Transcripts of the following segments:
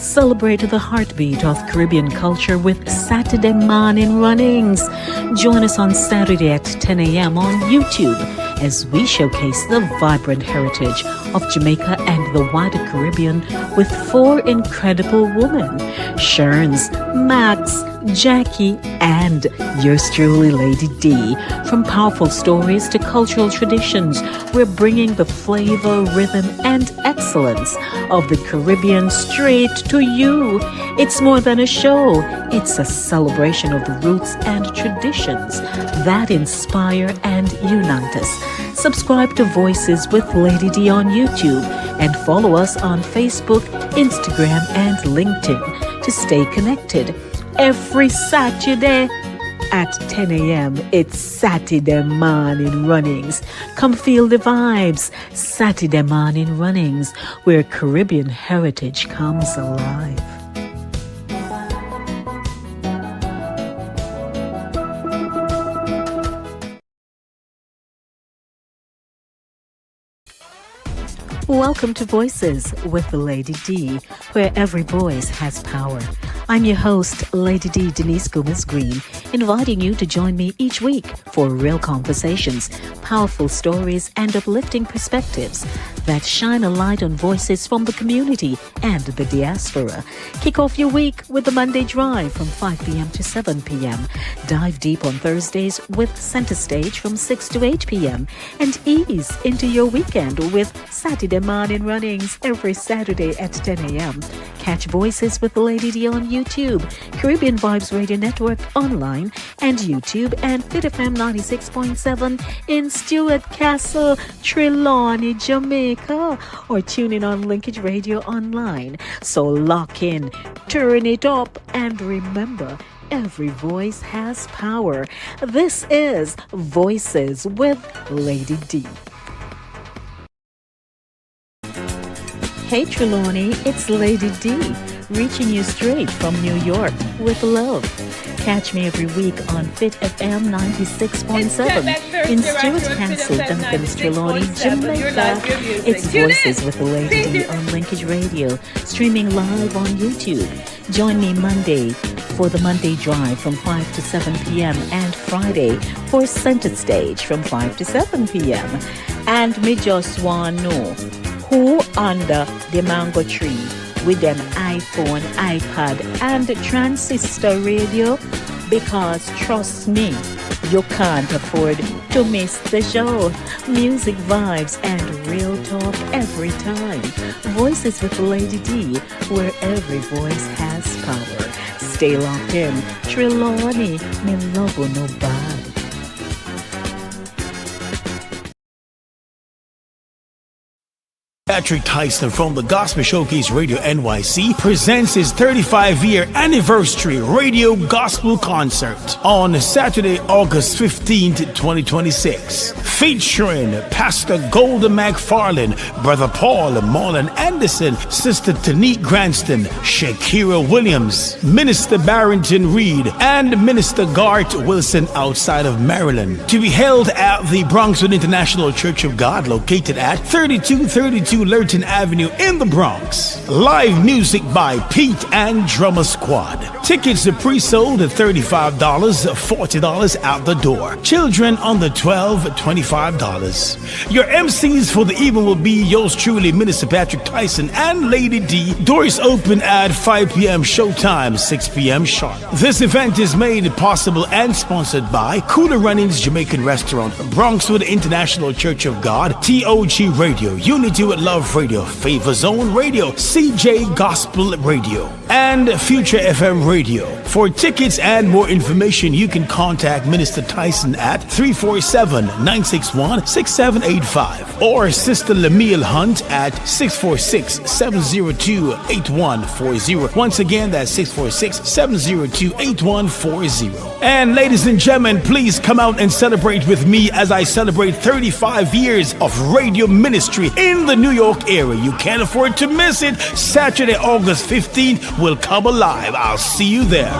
Celebrate the heartbeat of Caribbean culture with Satideh Mawnin Runnings. Join us on Saturday at 10 a.m. on YouTube as we showcase the vibrant heritage of Jamaica and the wider Caribbean with 4 incredible women: Sherns, Max, Jacqui, and yours truly, Lady D. From powerful stories to cultural traditions, we're bringing the flavor, rhythm, and excellence of the Caribbean straight to you. It's more than a show. It's a celebration of the roots and traditions that inspire and unite us. Subscribe to Voices with Lady D on YouTube and follow us on Facebook, Instagram, and LinkedIn to stay connected. Every Saturday at 10 a.m., it's Satideh Mawnin Runnings. Come feel the vibes. Satideh Mawnin Runnings, where Caribbean heritage comes alive. Welcome to Voices with Lady D, where every voice has power. I'm your host, Lady D Denise Gomez Green, inviting you to join me each week for real conversations, powerful stories, and uplifting perspectives that shine a light on voices from the community and the diaspora. Kick off your week with the Monday Drive from 5 p.m. to 7 p.m. Dive deep on Thursdays with Center Stage from 6 to 8 p.m. And ease into your weekend with Satideh Mawnin Runnings every Saturday at 10 a.m. Catch Voices with Lady D on YouTube, Caribbean Vibes Radio Network online, and YouTube, and Fit FM 96.7 in Stuart Castle, Trelawney, Jamaica, or tune in on Linkage Radio online. So lock in, turn it up, and remember, every voice has power. This is Voices with Lady D. Hey Trelawney, it's Lady D, reaching you straight from New York with love. Catch me every week on Fit FM 96.7 in Stuart Castle, Duncan's Trelawney, Jamaica. It's Voices with Lady D on Linkage Radio, streaming live on YouTube. Join me Monday for the Monday Drive from 5 to 7 p.m. and Friday for Center Stage from 5 to 7 p.m. And me just want to know who under the mango tree with them iPhone, iPad, and transistor radio, because trust me, you can't afford to miss the show. Music, vibes, and real talk every time. Voices with Lady D, where every voice has power. Stay locked in. Trelawney, me love you no bad. Patrick Tyson from the Gospel Showcase Radio NYC presents his 35-year anniversary radio gospel concert on Saturday, August 15th, 2026. Featuring Pastor Golda McFarlane, Brother Paul Marlon Anderson, Sister Tanique Granston, Shakira Williams, Minister Barrington Reed, and Minister Gart Wilson outside of Maryland. To be held at the Bronxwood International Church of God, located at 3232 Lurton Avenue in the Bronx. Live music by Pete and Drummer Squad. Tickets are pre-sold at $35, $40 out the door. Children under 12, $25. Your MCs for the evening will be yours truly, Minister Patrick Tyson and Lady D. Doors open at 5 p.m. showtime, 6 p.m. sharp. This event is made possible and sponsored by Cooler Runnings Jamaican Restaurant, Bronxwood International Church of God, TOG Radio, Unity with Love Radio, Favor Zone Radio, CJ Gospel Radio, and Future FM Radio. For tickets and more information, you can contact Minister Tyson at 347-961-6785 or Sister Lemeal Hunt at 646-702-8140. Once again, that's 646-702-8140. And ladies and gentlemen, please come out and celebrate with me as I celebrate 35 years of radio ministry in the New York area. You can't afford to miss it. Saturday, August 15th will come alive. I'll see you there.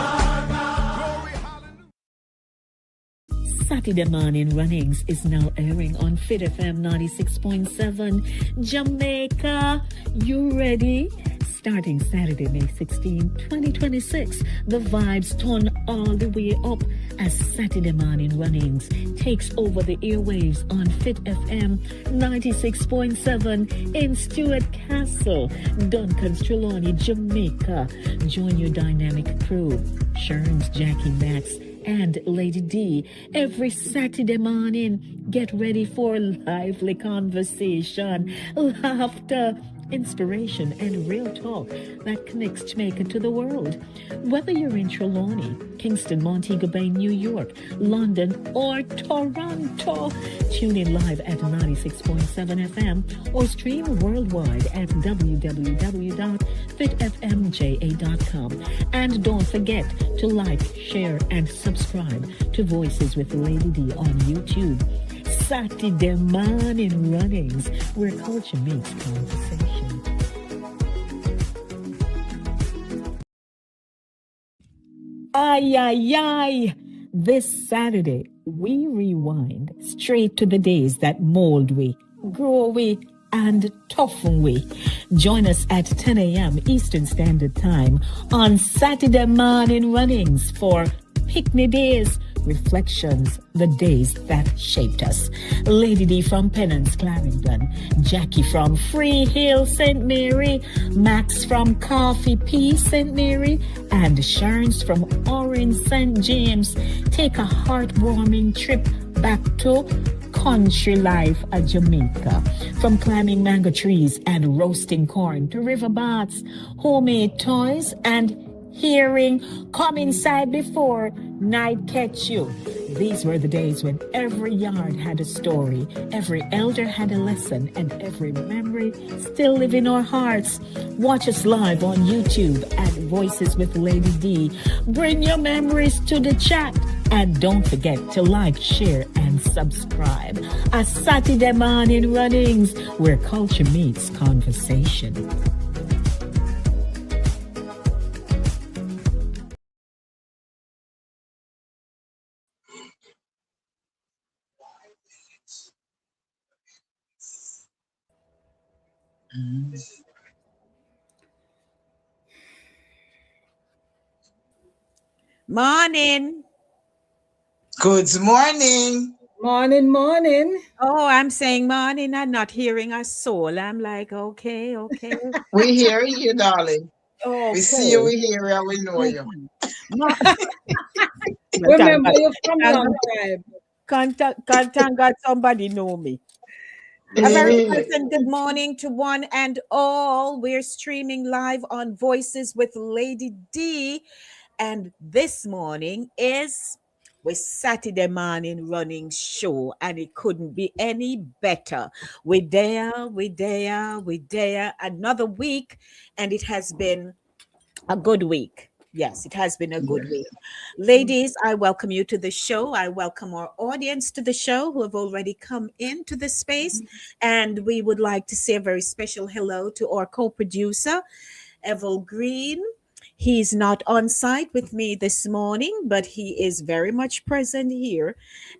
Satideh Mawnin Runnings is now airing on Fit FM 96.7 Jamaica. You ready? Starting Saturday, May 16, 2026, the vibes turn all the way up as Satideh Mawnin Runnings takes over the airwaves on Fit FM 96.7 in Stuart Castle, Duncan's Trelawney, Jamaica. Join your dynamic crew, Sherns, Jacqui, Max, and Lady D every Saturday morning. Get ready for lively conversation, laughter, inspiration, and real talk that connects Jamaica to the world. Whether you're in Trelawney, Kingston, Montego Bay, New York, London, or Toronto, tune in live at 96.7 FM or stream worldwide at www.fitfmja.com. And don't forget to like, share, and subscribe to Voices with Lady D on YouTube. Satideh Mawnin Runnings, where culture meets conversation. Ay, ay, ay. This Saturday, we rewind straight to the days that mold we, grow we, and toughen we. Join us at 10 a.m. Eastern Standard Time on Satideh Mawnin Runnings for Pickney Days, Reflections, the days that shaped us. Lady D from Pennance, Clarendon, Jacqui from Free Hill, St. Mary, Max from Coffee P, St. Mary, and Sherns from Orange, St. James. Take a heartwarming trip back to country life at Jamaica. From climbing mango trees and roasting corn to river baths, homemade toys, and hearing "Come inside before night catch you." These were the days when every yard had a story, every elder had a lesson, and every memory still live in our hearts. Watch us live on YouTube at Voices with Lady D. Bring your memories to the chat. And don't forget to like, share, and subscribe. A Satideh Mawnin Runnings, where culture meets conversation. Morning. Good morning. Morning, morning. Oh, I'm saying morning. I'm not hearing a soul. I'm like, okay. We hear you, darling. Okay. We see you, we hear you, we know you. Remember, you're from long time. Thank God somebody know me. A very pleasant good morning to one and all. We're streaming live on Voices with Lady D. And this morning is with Satideh Mawnin Runnings show, and it couldn't be any better. We're there. Another week, and it has been a good week. Yes, it has been a good week. Ladies, I welcome you to the show. I welcome our audience to the show who have already come into the space. And we would like to say a very special hello to our co-producer, Evel Green. He's not on site with me this morning, but he is very much present here.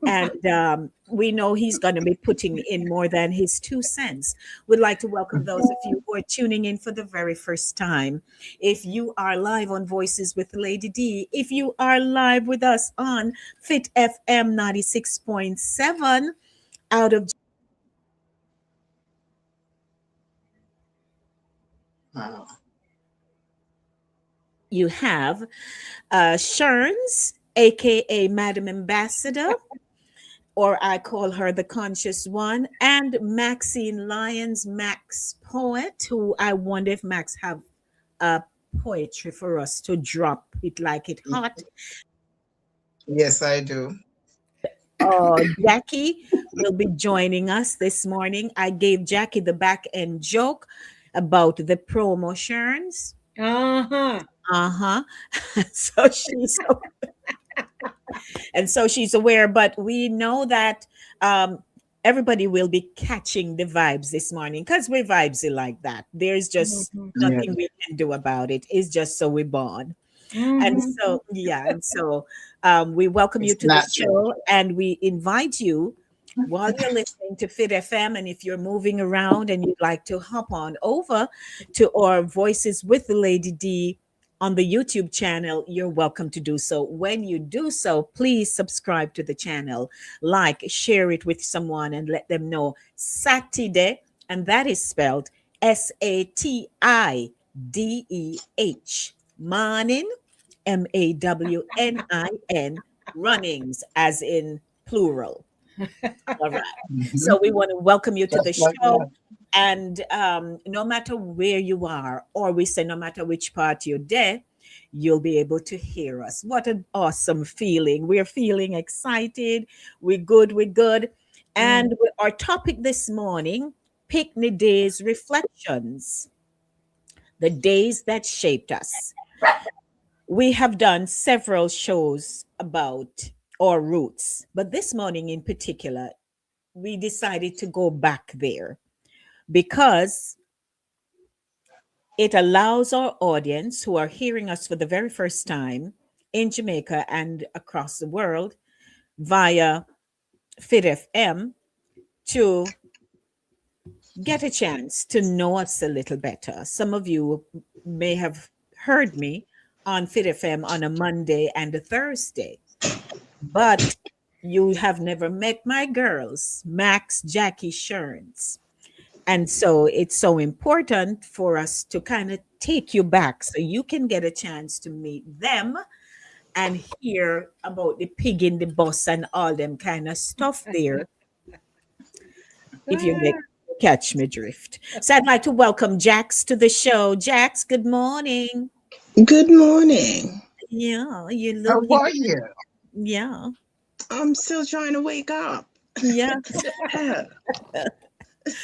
And we know he's going to be putting in more than his 2 cents. We'd like to welcome those of you who are tuning in for the very first time. If you are live on Voices with Lady D, if you are live with us on Fit FM 96.7 out of you have Sherns, aka Madam Ambassador, or I call her the Conscious One, and Maxine Lyons, Max Poet, who I wonder if Max have poetry for us to drop it like it hot. Yes, I do. Jacqui will be joining us this morning. I gave Jacqui the back end joke about the promo Sherns. So she's and so she's aware, but we know that everybody will be catching the vibes this morning because we're vibesy like that. There's just nothing we can do about it. It's just so we're born. And so we welcome you to the show, and we invite you while you're listening to Fit FM, and if you're moving around and you'd like to hop on over to our Voices with the Lady D on the YouTube channel, you're welcome to do so. When you do so, please subscribe to the channel, like, share it with someone, and let them know Satideh, and that is spelled Satideh, Mawnin, Mawnin, runnings, as in plural. All right. So we want to welcome you to the Just like show. that. And no matter where you are, or we say no matter which part you're there, you'll be able to hear us. What an awesome feeling. We're feeling excited. We're good. We're good. And our topic this morning, Pickney Days reflections, the days that shaped us. We have done several shows about our roots, but this morning in particular, we decided to go back there because it allows our audience who are hearing us for the very first time in Jamaica and across the world via Fit FM to get a chance to know us a little better. Some of you may have heard me on Fit FM on a Monday and a Thursday, but you have never met my girls, Max, Jacqui, Sherns. And so it's so important for us to kind of take you back so you can get a chance to meet them and hear about the pig in the bus and all them kind of stuff there, if you catch me drift. So I'd like to welcome Jax to the show. Jax, good morning. Good morning. Yeah, you How look, are you? yeah, I'm still trying to wake up. yeah.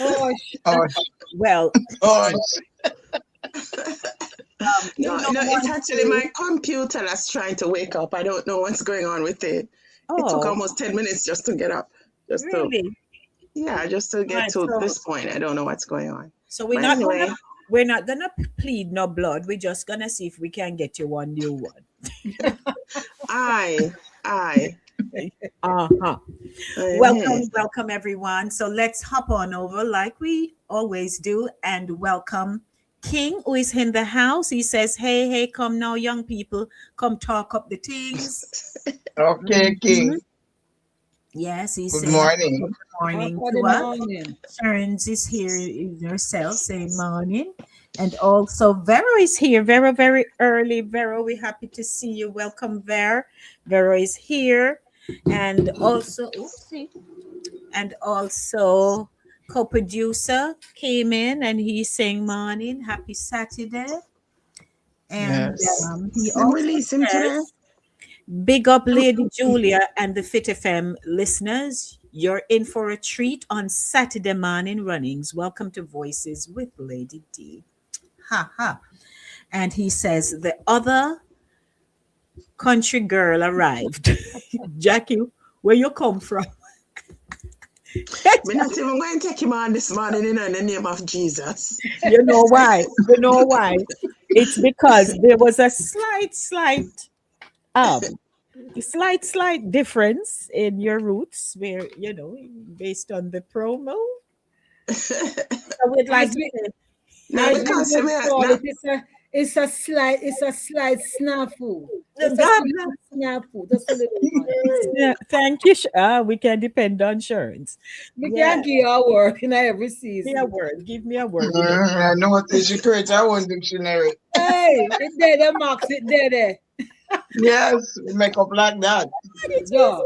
Oh, Oh, Well, oh, No, don't it's want actually to- my computer that's trying to wake up. I don't know what's going on with it. It took Oh, almost 10 minutes just to get up. really? Just to get Right, to so- this point. I don't know what's going on. So we're But not anyway. we're not gonna plead no blood. We're just gonna see if we can get you one new one. I. Uh-huh. Welcome everyone. So let's hop on over like we always do and welcome King, who is in the house. He says, hey, come now, young people, come talk up the things. okay, King. Yes, he's Good saying morning. good morning Good to us. morning. Sherns is here herself saying morning. And also Vero is here. Vero, very early. Vero, we're happy to see you. Welcome, Vero. Vero is here. And also, co-producer came in and he's saying morning, happy Saturday. And Yes. he I'm also releasing today. says, big up Lady Julia and the Fit FM listeners. You're in for a treat on Satideh Mawnin Runnings. Welcome to Voices with Lady D. Ha ha. And he says the other country girl arrived. Jacqui, where you come from? We're not even going to take him on this morning in the name of Jesus. You know why? You know why? It's because there was a slight difference in your roots where, based on the promo. So we'd like to say, No, As because we would we are- call no, it's a slight snafu. It's a God, slight snafu. Just a little one. yeah, thank you. We can depend on Sherns. We Yeah. can't give our work in every Give me season. a word. Give me a word. I know what is you create our own dictionary. Hey, it's there, the marks, it there. Yes, we make up like that. Yeah.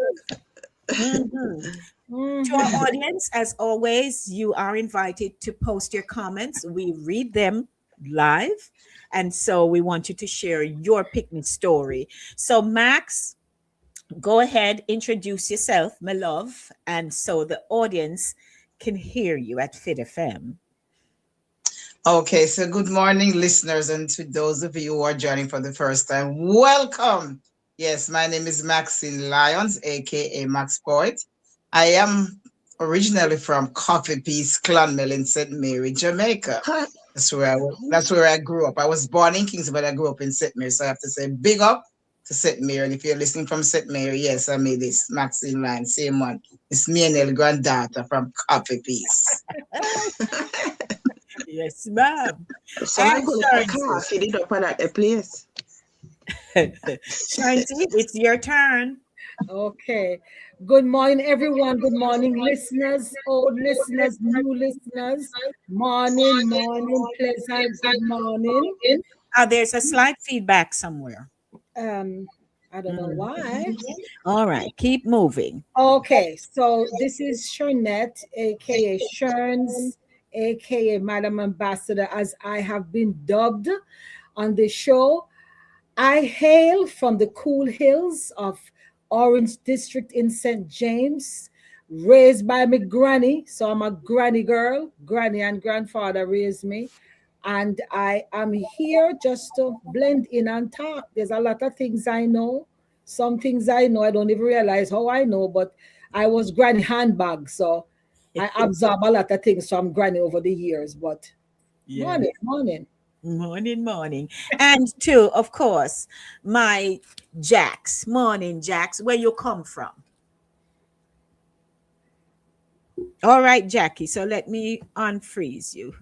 Mhm. Mhm. To our audience, as always, you are invited to post your comments. We read them live. And so we want you to share your picnic story. So, Max, go ahead, introduce yourself, my love. And so the audience can hear you at Fit FM. Okay, so good morning, listeners, and to those of you who are joining for the first time, welcome. Yes, my name is Maxine Lyons, aka Max Poet. I am originally from Coffee Peace Clonmel in St. Mary, Jamaica. That's where I grew up. I was born in Kingston, but I grew up in St. Mary. So I have to say big up to St. Mary. And if you're listening from St. Mary, yes, I made this Maxine line, same one. It's me and the granddaughter from Coffee Piece. Yes, ma'am. So I'm And going to Sherns, fill it up at the place. Sherns, it's your turn. Okay. Good morning, everyone. Good morning, listeners, old listeners, new listeners. Morning, morning, pleasant. Good morning. There's a slight feedback somewhere. I don't know why. All right, keep moving. Okay, so this is Shernette, aka Sherns, aka Madam Ambassador, as I have been dubbed on the show. I hail from the cool hills of Orange District in St. James, raised by my granny. So I'm a granny girl. Granny and grandfather raised me. And I am here just to blend in and talk. There's a lot of things I know. Some things I know, I don't even realize how I know, but I was granny handbag. So I absorb a lot of things from granny over the years. But morning, morning. Morning, morning. And two, of course, my Jacks. Morning, Jacks. Where you come from? All right, Jacqui. So let me unfreeze you.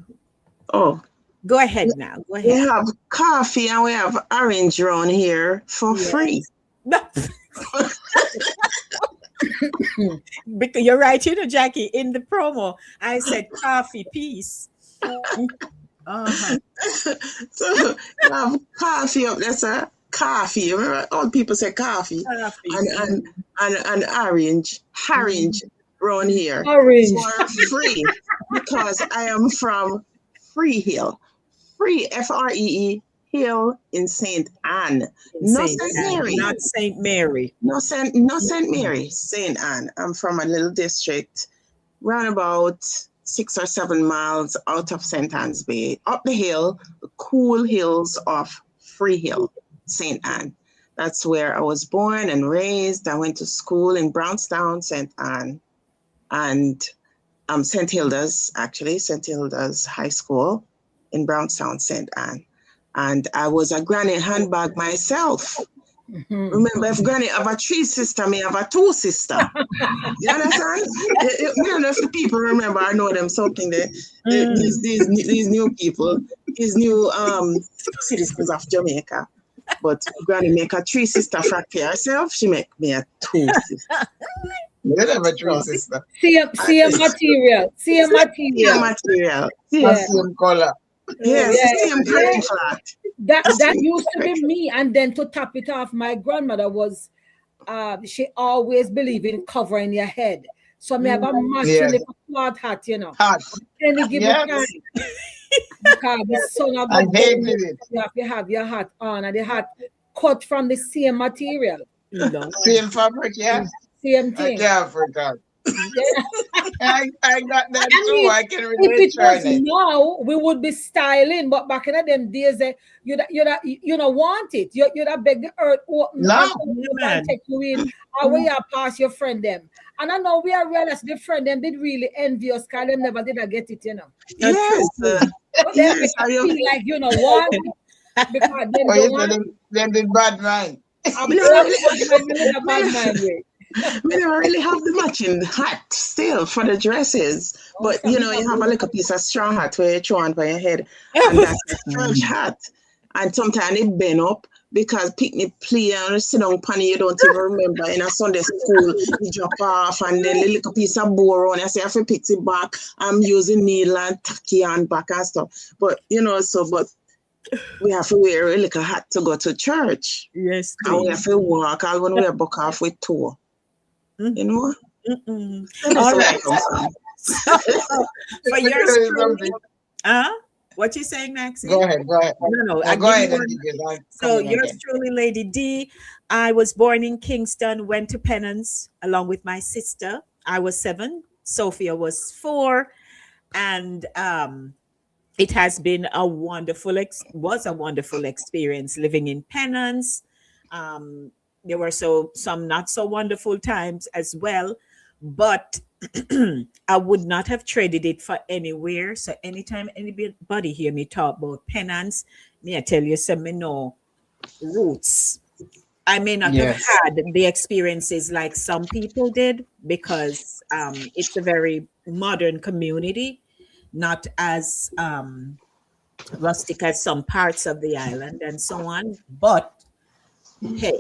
Oh, Go ahead now. Go we ahead. have coffee and we have orange around here for free. No. Because you're right, Jacqui. In the promo, I said coffee, peace. Uh-huh. So you have coffee up there, sir. Coffee. Remember, all people say coffee. Coffee. And orange around here. Orange. For free. Because I am from Free Hill. Free, Free Hill in St. Anne. No St. Mary. Not St. Mary. No St. Mary, St. Anne. I'm from a little district round about 6 or 7 miles out of St. Anne's Bay, up the hill, the cool hills of Free Hill, St. Anne. That's where I was born and raised. I went to school in Brownstown, St. Anne, and St. Hilda's, actually, St. Hilda's High School in Brownstown, St. Anne. And I was a granny handbag myself. Remember, if granny have a 3 sister, me have a 2 sister. You understand? I don't know if the people remember, I know them something there. These new people, these new citizens of Jamaica. But granny make a 3 sister for herself, she make me a 2 sister. You don't have a 3 sister. Same material. Same material. Yeah. Same color. Yes, Yeah. same pretty flat. That used to be me. And then to top it off, my grandmother was, she always believed in covering your head. So me have a matching little flat hat, you know. Hat. Any given time. Because the sun of I the hated it. you have to have your hat on, and the hat cut from the same material. Same fabric, yeah. Same thing. I can't forget. Yeah. I got that I too. mean, I can If relate it was to it. now, we would be styling, but back in them days, you don't want it. You'd have beg the earth open No, and take you in, or where you pass your friend them. And I know we are realized the friend them did really envy us, because them never did get it, you know. Yes. But they make you feel like you know want it, because they Oh, don't want it. then the bad mind. I'm a bad mind way. We never really have the matching hat still for the dresses. But you know, you have a little piece of straw hat where you throw on by your head. And that's a church hat. And sometimes it bend up because Pickney play and sit down panny, you don't even remember. In a Sunday school, you drop off and then a little piece of bow on. I say, if I pick it back, I'm using needle and tacky and back and stuff. But you know, but we have to wear a little hat to go to church. Yes, and we have to walk all when we are buck off with toe. You know? All right. For yours truly, what you saying, Maxine? Go ahead. No, Go ahead. So yours truly, Lady D. I was born in Kingston, went to Penance along with my sister. I was 7. Sophia was 4. And it has been a wonderful experience living in Penance. There were some not so wonderful times as well, but I would not have traded it for anywhere. So anytime anybody hear me talk about Penance, me I tell you some me know roots. I may not have Yes. had the experiences like some people did because it's a very modern community, not as rustic as some parts of the island and so on. But hey,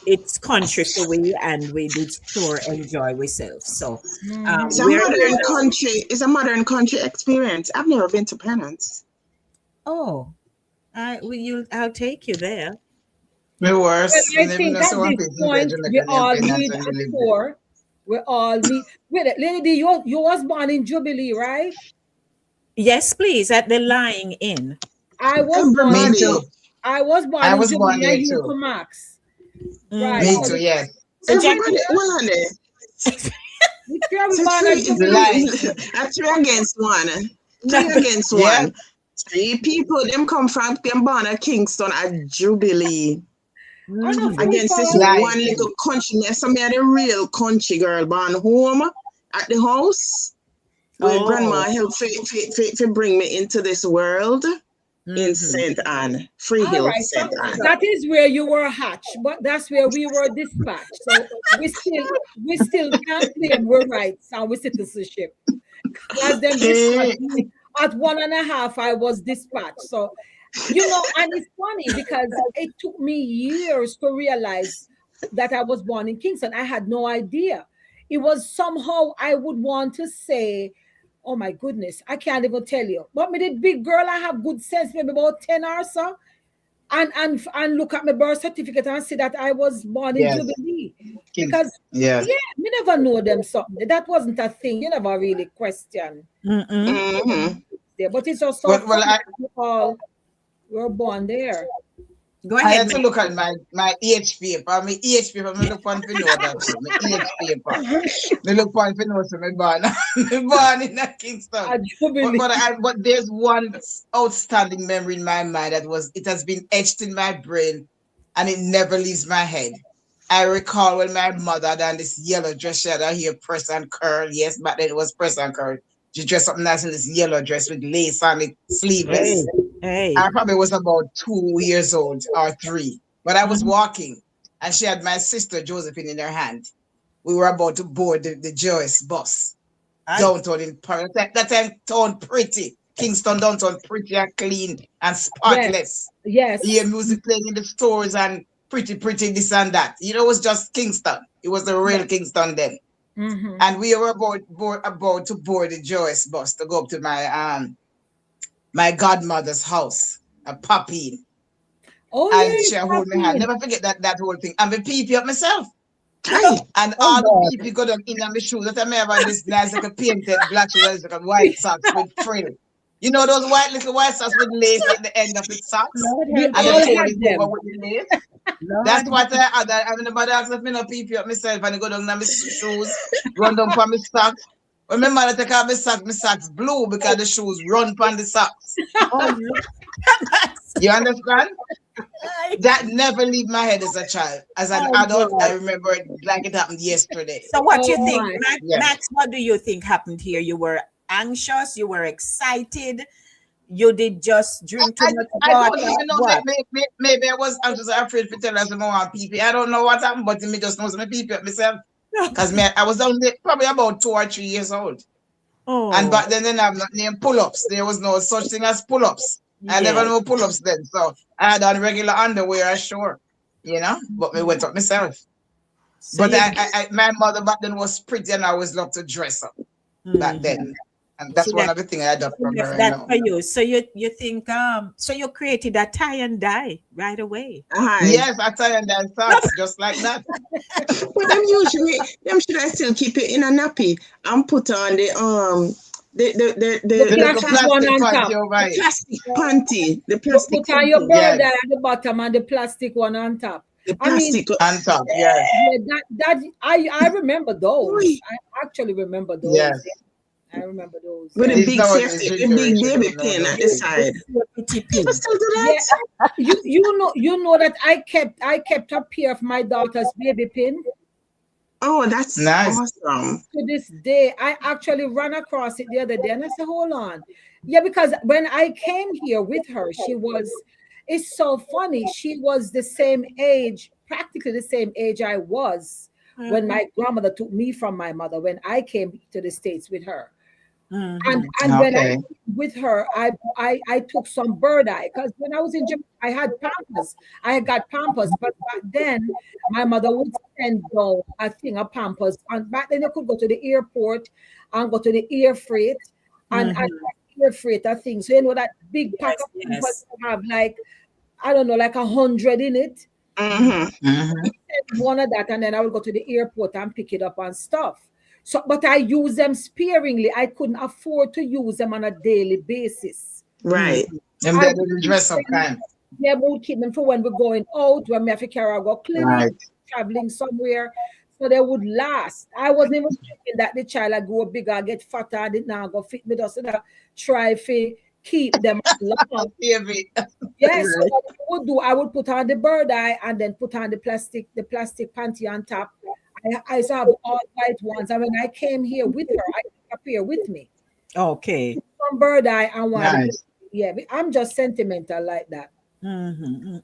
it's country for we, and we did sure enjoy ourselves. So It's a we're here modern now. country. It's a modern country experience. I've never been to Penance. Oh, I'll take you there. Me Well, worse. I Me never think know at so one this place in point we Jamaica named all Penance need when a we live there. tour. We all need. Wait, Lady, you was born in Jubilee, right? Yes, please, at the Lying Inn. I was born Me in Everybody, too. I was born I in was born Jubilee and there you too. to Max. Right. Mhm. Me So too, yes. So everybody, Jacqui, well, honey. which year we So born at three, Jubilee? three against one. no, Three against Yeah. one. Three people, them come from them born at Kingston at Jubilee. I know mhm. for we Against this call Like, one little country. Some of the real country girl born home at the house. Where grandma Oh, helped to bring me into this world in mhm. St. Anne, Free all Hill, right. So St. Anne. that is where you were hatched, but that's where we were dispatched. So we still can't claim we're rights and we citizenship. As them dispatched me at 1.5, I was dispatched. So and it's funny because it took me years to realize that I was born in Kingston. I had no idea. It was somehow I would want to say, oh my goodness, I can't even tell you. But me, the big girl, I have good sense, maybe about 10 or so. And look at my birth certificate and see that I was born in yes. Jubilee. King. Because Yes. me never know them something. That wasn't a thing. You never really question Mm-mm. Mm-hmm. there. But it's just so Well, funny I, that we all were born there. Go I ahead, had to ma'am. look at my age paper. My age paper, I look on for know that too. My age paper. I look on for know so me born. Me born in a Kingston. At Jubilee. But there's one outstanding memory in my mind it has been etched in my brain and it never leaves my head. I recall when my mother had on this yellow dress, she had her hair press and curl. Yes, back then it was press and curl. She dressed up nice in this yellow dress with lace on it, sleeveless. Hey. I probably was about 2 years old or 3, but I was walking and she had my sister Josephine in her hand. We were about to board the Joyce bus downtown in Paris. That time town pretty. Kingston downtown pretty and clean and spotless. Yes. You hear music playing in the stores and pretty this and that. It was just Kingston. It was the real Kingston then. Mhm. And we were about to board the Joyce bus to go up to my godmother's house, a puppy. Oh, And yeah, she hold me hand. Never forget that whole thing. And me pee up myself. Hey, And all the people go down in my shoes. That I may have this nice like a painted black shoes, like a white socks with frill. You know those little white socks with lace at the end of the socks? Lord We help And all the toe had is them. over with the lace. Lord That's what I had. I mean, nobody asked me no pee up myself and I go down in my shoes, run down for my socks. When my mother take off my socks blue because the shoes run upon the socks. Oh, You understand? That never leave my head as a child. As an adult, God. I remember it like it happened yesterday. So what Oh, you think, my. Max, Yeah. Max? What do you think happened here? You were anxious. You were excited. You did just drink too much I don't water. even know. What? Maybe I was afraid to tell us I want pee. I don't know what happened, but me just knows my pee myself. Because I was only probably about 2 or 3 years old. Oh, And back then they have not named pull-ups. There was no such thing as pull-ups. I never yes. knew pull-ups then. So I had on regular underwear, sure. But we went up myself. So But you- my mother back then was pretty and I always loved to dress up back Mhm. then. And that's See one that- of the things I adopted from her. That's for you. So you think so you created a tie and dye right away. hi. Yes, I tell you that socks just like that. But them should I still keep it in a nappy and put on the The The little plastic one on plastic top. panty over it. plastic panty, the Put plastic on your panty, bird Yes. at the bottom and the plastic one on top. the I mean, plastic. On top, yes. Yeah, that I remember those. Oi. I actually remember those. Yes. I remember those. With Yeah. the These big nowadays safety, the generation big baby don't know pin those at the things. side. Safety pin. People still do that? Yeah, you know that I kept a pair of my daughter's baby pin. Oh, that's Nice. awesome. To this day, I actually ran across it the other day and I said, hold on. Yeah, because when I came here with her, she was it's so funny. She was the same age, practically the same age I was when my grandmother took me from my mother when I came to the States with her. And when I with her, I took some bird eye because when I was in Jamaica, I had Pampers. I had got Pampers, but back then my mother would send down a thing of Pampers. And back then you could go to the airport and go to the air freight and air freight a thing. So you know that big pack of Pampers have like, I don't know, like 100 in it. One of that, and then I would go to the airport and pick it up and stuff. So, but I use them sparingly. I couldn't afford to use them on a daily basis. Right. And then the dress up kind. Yeah, we would keep them for when we're going out, when we have to carry our clinic, traveling somewhere. So they would last. I wasn't even thinking that the child I grow bigger, get fatter, I did not go fit me. Just try to keep them long. Yes, so what I would do, I would put on the bird eye and then put on the plastic panty on top. I used to have all white ones, and when I came here with her, I took a pair with me. Okay. Some bird eye and one. Nice. Yeah, I'm just sentimental like that. And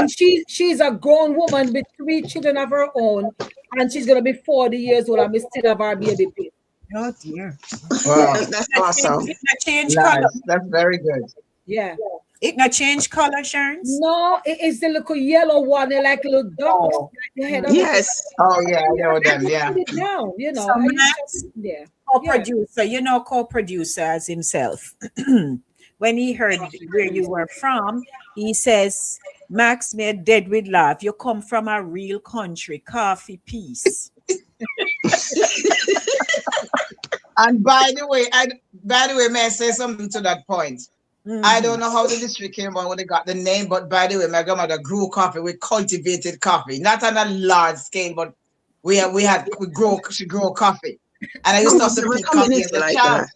she's a grown woman with 3 children of her own, and she's gonna be 40 years old, and we still have our baby pin. Oh dear! Wow, that's awesome. Change color. That's very good. Yeah. It not change color, Sherns? No, it's the little yellow one. They're like little dogs. Yes. Oh yeah, I know them. Yeah. Put it down, you know. So Max, yeah. Co-producer, you know, co-producer as himself. When he heard where you were from, he says, "Max made dead with love. You come from a real country, coffee peace." And by the way, may I say something to that point? I don't know how the district came on when they got the name, but by the way, my grandmother grew coffee. We cultivated coffee, not on a large scale, but she grew coffee, and I used to pick coffee as a child.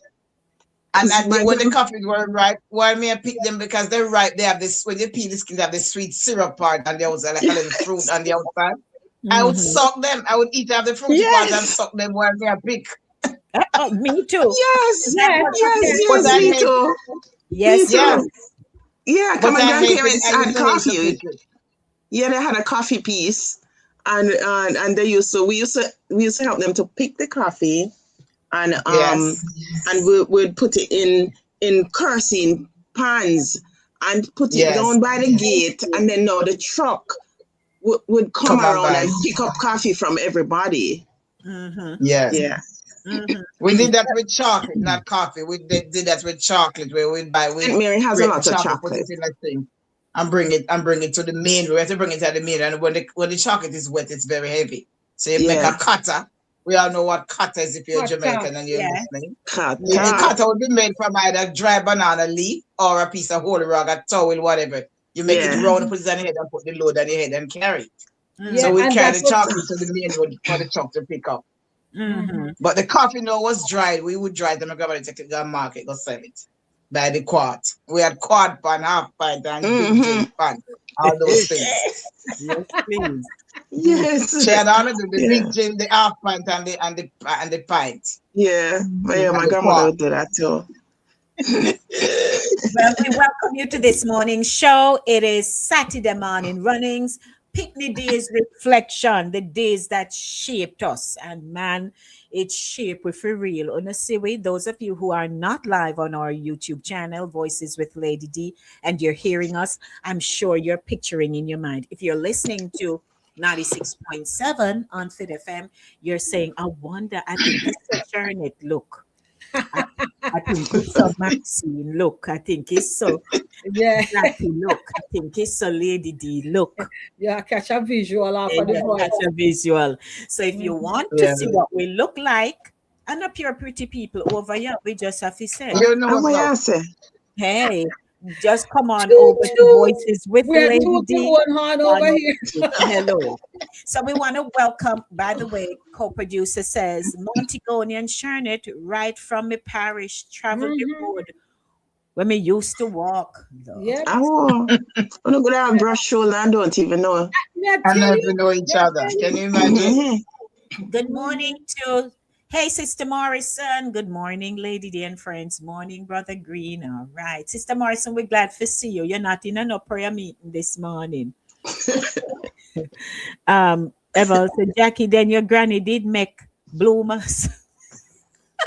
And when the coffees were ripe, why may I pick them? Because they're ripe. They have this, when you peel the skin, they have this sweet syrup part, and there was like a little fruit on the outside. I would suck them. I would eat out the fruity part and suck them while they are big. Me too. Yes, me too. Yes, yes. Yeah, because my grandparents had coffee. Yeah, they had a coffee piece, and we used to help them to pick the coffee, and we'd put it in kerosene pans and put it down by the gate, and then now the truck would come around and pick up coffee from everybody. Yes. Yeah. We did that with chocolate, not coffee. We did that with chocolate, where we'd buy. Aunt Mary has a lot of chocolate. Put it in that thing, and bring it to the main. We have to bring it to the main, and when the chocolate is wet, it's very heavy. So you make a cutter. We all know what cutter is if you're Jamaican and you're listening. The cutter would be made from either dry banana leaf or a piece of holy rag, a towel, whatever. You make it round, put it on your head, and put the load on your head and carry it. So we carry the chocolate to the main road for the truck to pick up. But the coffee now was dried. We would dry them. My grandmother take it to the market, go sell it by the quart. We had quart pan, half pint, and big drink pan. All those things. Yes, please. Yes. She had all of the big gin, the half pint, and the pint. Yeah, my grandmother would do that too. Well, we welcome you to this morning's show. It is Satideh Mawnin Runnings. Pickney Days reflection, the days that shaped us, and man, it shaped we for real. Honestly, those of you who are not live on our YouTube channel, Voices with Lady D, and you're hearing us, I'm sure you're picturing in your mind. If you're listening to 96.7 on Fit FM, you're saying, I wonder, I think this is Sherns look. I think it's so Maxine look. I think it's so Jacqui look. I think it's so Lady D look. Yeah, catch a visual off of the voice. Catch a visual. So if you want to see what we look like, and up your pretty people over here, we just have to say, you know what's up. Hey, just come on over to Voices with Lady D. Over here. Hello. So we want to welcome, by the way, co-producer says, Montigonian Sherns, right from my parish, travel the road when we used to walk. Yeah. Oh, I'm going to have brush shoulder and don't even know. And don't even know each other. Can you imagine? Good morning to Hey, Sister Morrison. Good morning, Lady D and friends. Morning, Brother Green. All right. Sister Morrison, we're glad to see you. You're not in a prayer meeting this morning. Ever said, Jacqui, then your granny did make bloomers.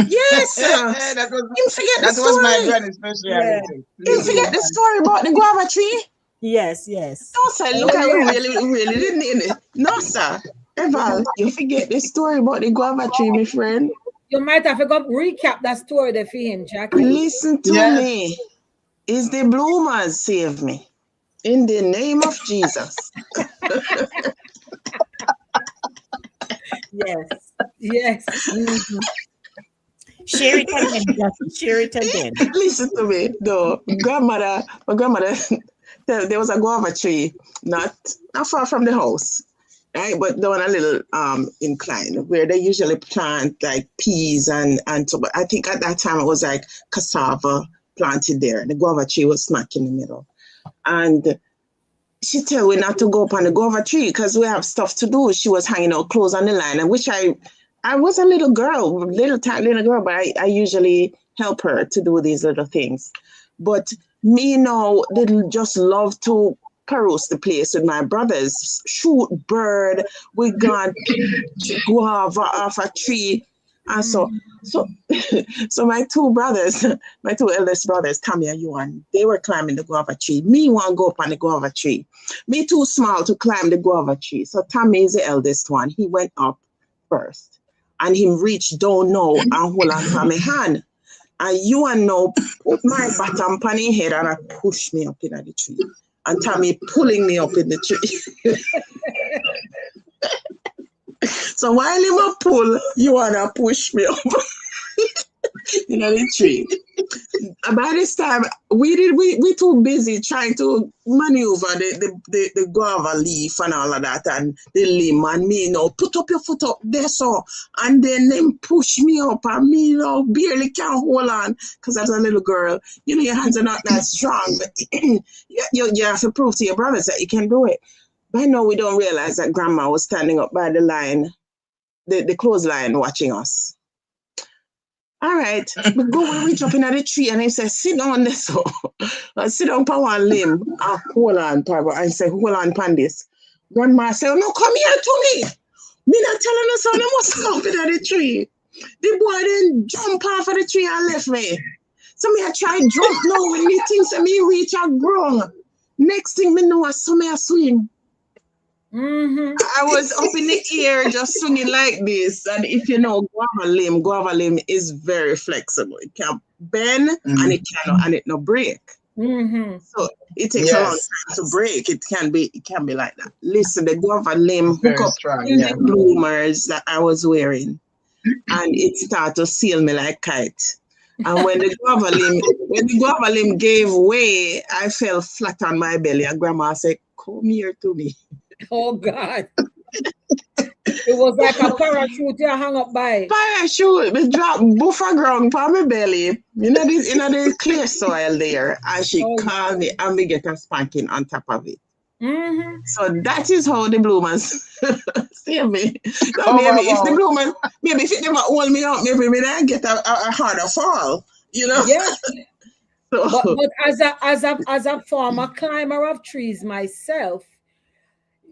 Yes, that was you forget the was my story. granny's specialty. You forget the story about the guava tree. Yes, yes. No, sir. Look, I really didn't in it. No, sir. Eval, you forget the story about the guava tree, my friend. You might have forgot recap that story there for him, Jacqui. Listen to me. Is the bloomers save me? In the name of Jesus. Yes. Yes. Mm-hmm. Share it again, Jacqui. Share it again. Listen to me. No, my grandmother, there was a guava tree not far from the house. Right, but down a little incline where they usually plant like peas and so. But I think at that time it was like cassava planted there. The guava tree was smack in the middle, and she told me not to go up on the guava tree because we have stuff to do. She was hanging out clothes on the line, and which I was a little girl, little girl, but I usually help her to do these little things. But me now, they just love to peruse the place with my brothers, shoot bird, we gone guava off a tree. And so my two brothers, my two eldest brothers, Tommy and Yuan, they were climbing the guava tree. Me want to go up on the guava tree. Me too small to climb the guava tree. So Tommy is the eldest one. He went up first. And he reached down now and hold on to my hand. And Yuan now put my bottom on his head and push me up in the tree. And Tommy pulling me up in the tree. So while he will pull, you wanna push me up in the tree. By this time, we too busy trying to maneuver the guava leaf and all of that and the limb and me put up your foot up there so and then them push me up and me barely can hold on because as a little girl, your hands are not that strong. But you have to prove to your brothers that you can do it. By now we don't realize that grandma was standing up by the line, the clothesline watching us. All right, we go reach up in the tree and he says, sit down there so. Sit down on one limb and hold on, Papa. I say, hold on, Pandis. Grandma said, no, come here to me. Me not telling you so, I must come up in the tree. The boy then jump off of the tree and left me. So me I try jump now when me thinks that me reach a ground. Next thing me know, I saw me a swing. Mm-hmm. I was up in the air just swinging like this. And if you know guava limb is very flexible. It can bend and it no break. Mm-hmm. So it takes a long time to break. It can be like that. Listen, the guava limb hook up in the bloomers that I was wearing, and it started to seal me like kite. And when the guava limb gave way, I fell flat on my belly. And Grandma said, "Come here to me." Oh God. It was like a parachute you hung up by. Parachute, me drop buffer ground for my belly. The clear soil there. And she called me and we get a spanking on top of it. Mm-hmm. So that is how the bloomers save me. So maybe if the bloomers, maybe if it never hold me up, maybe I get a harder fall. Yes. So. But as a former climber of trees myself,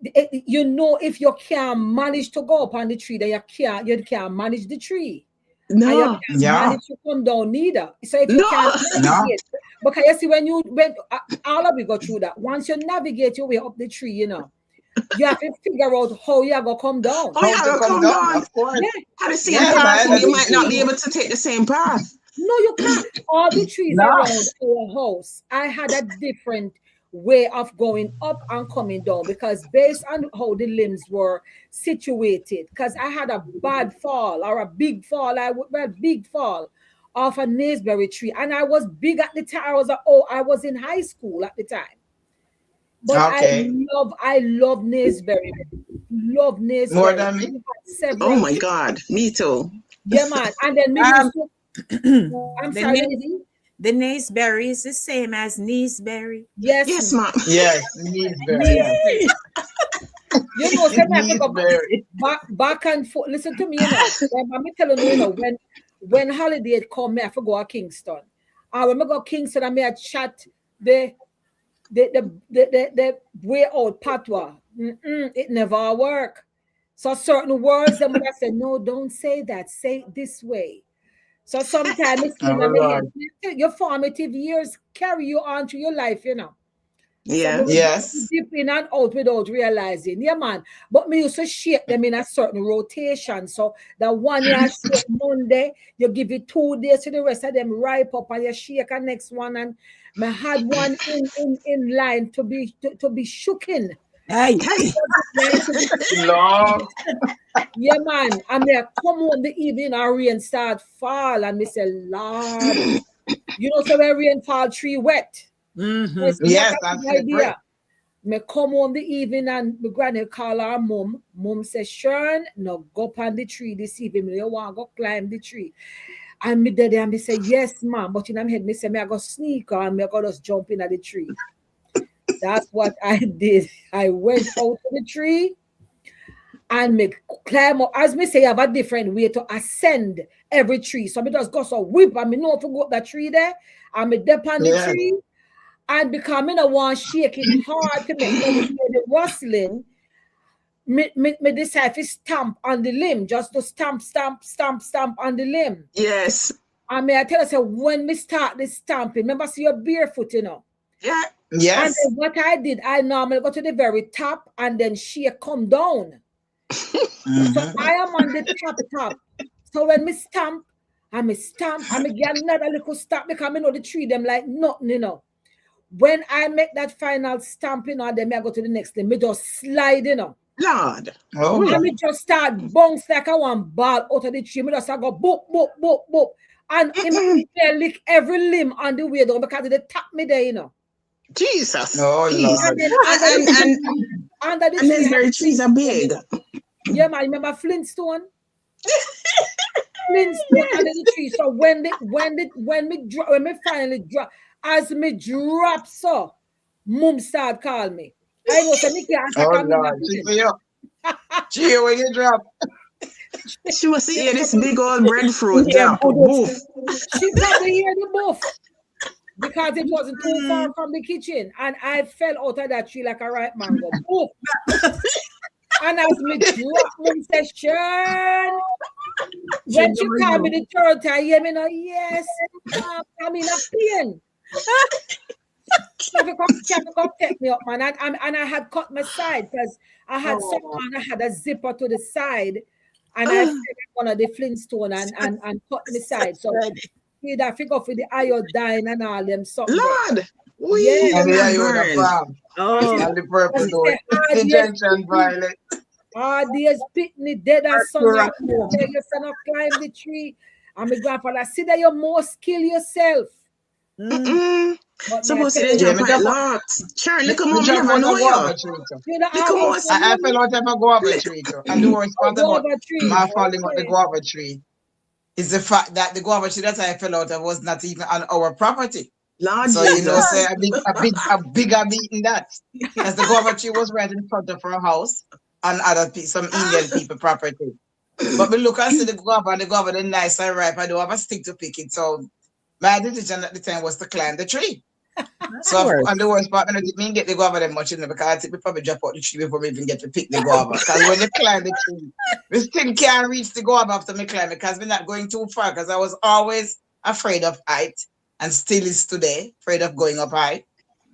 if you can't manage to go up on the tree, then you can't manage the tree. No, and you can't manage to come down neither. So if you can't navigate, because you see when all of you go through that, once you navigate your way up the tree, you have to figure out how you're gonna come down. How you're gonna come down? Of course. Yeah. At the same path, you might not be able to take the same path. No, you can't. All the trees around our house, I had a different way of going up and coming down because based on how the limbs were situated, because I had a bad fall or a big fall, big fall off a naseberry tree, and I was big at the time. I was in high school at the time. But I love naseberry. Love naseberry. More than me? Oh my God, me too. Yeah, man. And then I'm sorry, Lizzie. The naseberry is the same as kneesberry. Yes, ma'am. Yes, kneesberry. You know, back and forth. Listen to me, I'm telling you, when holiday come, me I have to go to Kingston. And when I go to Kingston, I may chat the way out patois. It never work. So certain words, them would have said, no, don't say that. Say it this way. So sometimes it's your formative years carry you on through your life, Yeah. So Yes. dip in and out without realizing. Yeah, man. But me used to shake them in a certain rotation. So the one year shake Monday, you give it 2 days to the rest of them ripe up, and you shake the next one. And I had one in line to be shooken. Hey. Lord. Yeah, man. And me come home the evening and rain start fall. And me say, Lord, so when rain fall, tree wet. Mm-hmm. Yes, that's idea. Me come home the evening and my granny call her mom. Mom says, Sherns, no go up on the tree this evening. You want to go climb the tree. And me daddy and me say, yes, ma'am. But in my head, me say, me I go sneak and me I go just jump in at the tree. That's what I did. I went out to the tree and me climb up. As me say, I have a different way to ascend every tree. So me just go so whip and me know if I go up that tree there and me dip on the tree. And because I don't want to shake it hard to make the rustling, me decide to stamp on the limb, just to stamp on the limb. Yes. And I tell you, when we start the stamping, remember, see you're barefoot, Yeah. Yes. And then what I did, I normally go to the very top and then shake come down. So I am on the top. So when me stamp, and I get another little stamp because I know the tree them like nothing, When I make that final stamping on them, I go to the next thing. Me just slide, Lord. Oh. And me just start bounce like I want ball out of the tree. Me just start go boop, boop, boop, boop. And me lick every limb on the way down because they tap me there, Jesus. Oh, Lord. And the these very trees are big. Yeah, man, remember Flintstone? Flintstone under the tree. So when me finally drop, as me drop, so mom start call me. I know so me can't Lord, she see you. She when you drop. She was seeing this big old breadfruit drop. Boof. She probably hear the boof. Because it wasn't too far from the kitchen. And I fell out of that tree like a ripe mango. Boof. And as me drop, mom said, Sherns. When she called me the third time, you know, yes, I'm in a pain. She come take me up, man. And I had cut my side because I had someone, I had a zipper to the side, and I fell one of the Flintstone and cut my side. So he'd have figure for the iodine and all them something. Lord, yeah, and the iodine and the purple door, the junction violet. There's Pickney dead and son. Your son of climb the tree. And my grandfather, see that you must kill yourself. Suppose they jump quite lot. Sure, look at me, never know you. I fell out of a guava tree too. And the worst part about my falling out the guava tree is the fact that the guava tree that I fell out of was not even on our property. Lord, so you know, say a bigger beating that. Because the guava tree was right in front of our house and some Indian people property. But we look and see the guava is nice and ripe. I don't have a stick to pick it. So my decision at the time was to climb the tree. So and the worst part, I didn't get the guava that much, because I think we probably drop out the tree before we even get to pick the guava. Because when you climb the tree, we still can't reach the guava after me climb because we're not going too far. Because I was always afraid of height and still is today, afraid of going up high.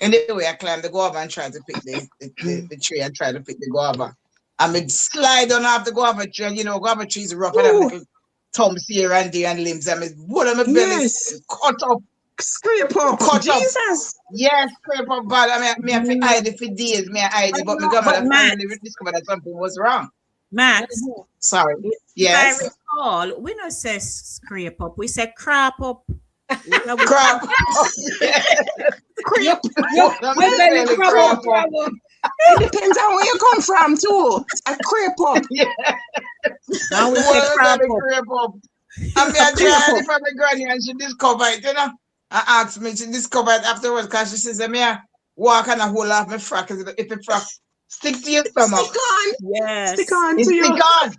Anyway, I climbed the guava and tried to pick the tree and tried to pick the guava. I mean, slide on off the guava tree, and you know, guava trees are rough and have little thumbs here and there and limbs. I mean, one of my belly cut up. Scrape up. Cut Jesus. Up. Yes, scrape up bad. I mean, I have to hide it for days. I hide it, but my grandmother finally discovered that something was wrong. Max. Sorry. Yes. If I recall, we don't say scrape up. We say crap up. Crap. Creep. Crap up. It depends on where you come from, too. A creep up. Yeah. Now we say crap up. I mean, I tried it from my granny and she discovered it, you know. I asked me, she discovered it afterwards because she says, I walk and I hold off my frock. If the frock Stick to your stomach. Stick on. Yes. Stick on It to stick you. on.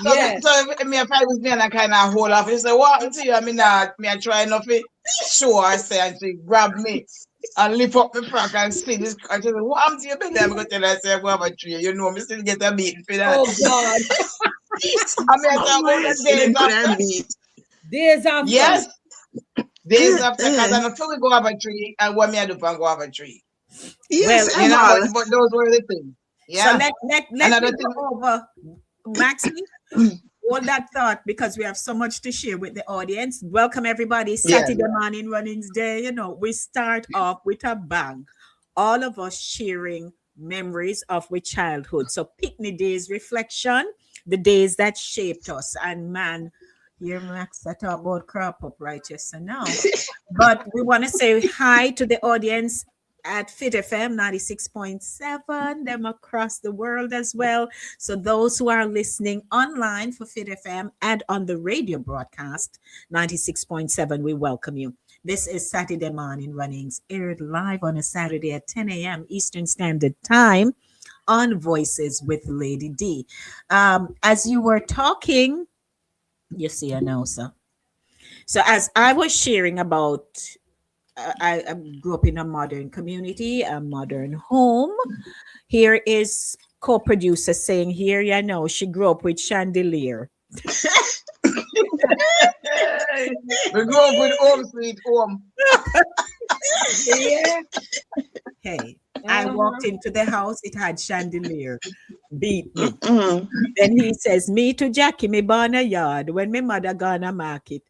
So, Yeah. so if me if I was me and I kind of hold off, he say, what happened to you? I mean, me I try nothing. Sure, I say, and she grab me and lift up my frock and see this. I just say, what happened to you, baby? I'm going to tell her, I say, go have a tree. You know, me still get a beating for that. Oh God. I mean, I talk about the days after. Days after. Yes. Days after, because I don't feel we go have a tree, and what me I do and go have a tree. Yes, You know, but those were the things. Yeah. So let Another me thing. go over, Maxie. Hold that thought because we have so much to share with the audience. Welcome everybody. Satideh Mawnin Runnings Day. You know, we start off with a bang. All of us sharing memories of our childhood. So Pickney Days reflection, the days that shaped us. And man, here Max, I talk about crop up right just now. But we want to say hi to the audience at Fit FM 96.7, them across the world as well. So those who are listening online for Fit FM and on the radio broadcast 96.7, we welcome you. This is Satideh Mawnin Runnings, aired live on a Saturday at 10 a.m. Eastern Standard Time on Voices with Lady D. As you were talking, you see, I know, so as I was sharing about I grew up in a modern community, a modern home. Here is co-producer saying, here, you know, she grew up with chandelier. We grew up with home sweet home. Yeah. Hey, I walked into the house, it had chandelier. Beat me. Mm-hmm. Then he says, me to Jacqui, me born a yard. When my mother gonna market,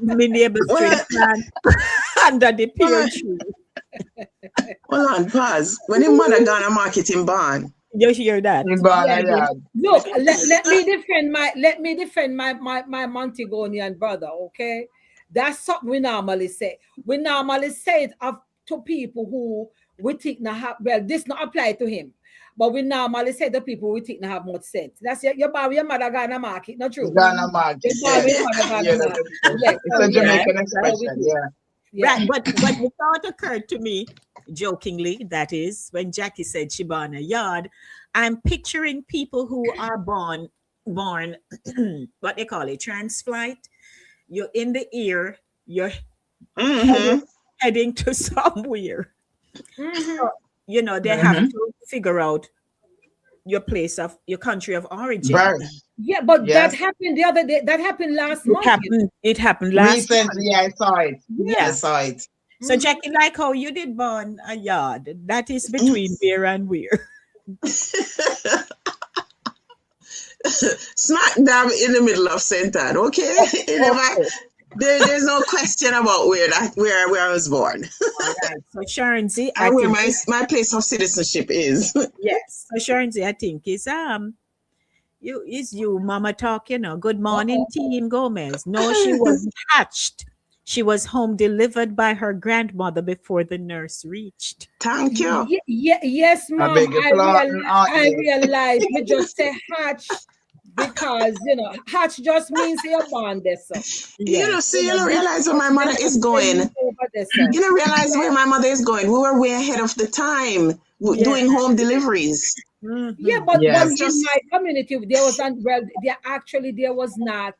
me neighbors drink plant under the pear tree. Hold on, pause. When your mother gonna market in barn? You hear that? Look, let me defend my Montagonian brother, okay? That's something we normally say. We normally say it to people who we think not have, well, this not apply to him. But we normally say the people we think not have much sense. That's your mother gonna market, not true? Gonna market. Your mother gonna market. Yeah, it's a Jamaican expression, yeah. Right, but the thought occurred to me, jokingly, that is, when Jacqui said she born a yard, I'm picturing people who are born, what they call it, transflight. You're in the ear, you're heading to somewhere. So, you know, they have to figure out your place of your country of origin. Yeah, but that happened the other day. That happened last month. It happened last recently. month. I saw it. Yeah, I saw it. So Jacqui, like how you did born a yard, that is between where and where. Smack dab in the middle of St. Anne, okay? There's no question about where I was born. All right. So Sherns, and where my place of citizenship is. Yes. So Sherns, I think is you Mama talk, you know. Good morning, Team Gomez. No, she wasn't hatched. She was home delivered by her grandmother before the nurse reached. Thank you. Yes, Mom. I realized we just say hatch because, you know, hatch just means you're born there. So. You don't realize where my mother is going. You don't realize where my mother is going. We were way ahead of the time doing home deliveries. Mm-hmm. Yeah, but in my community, there was not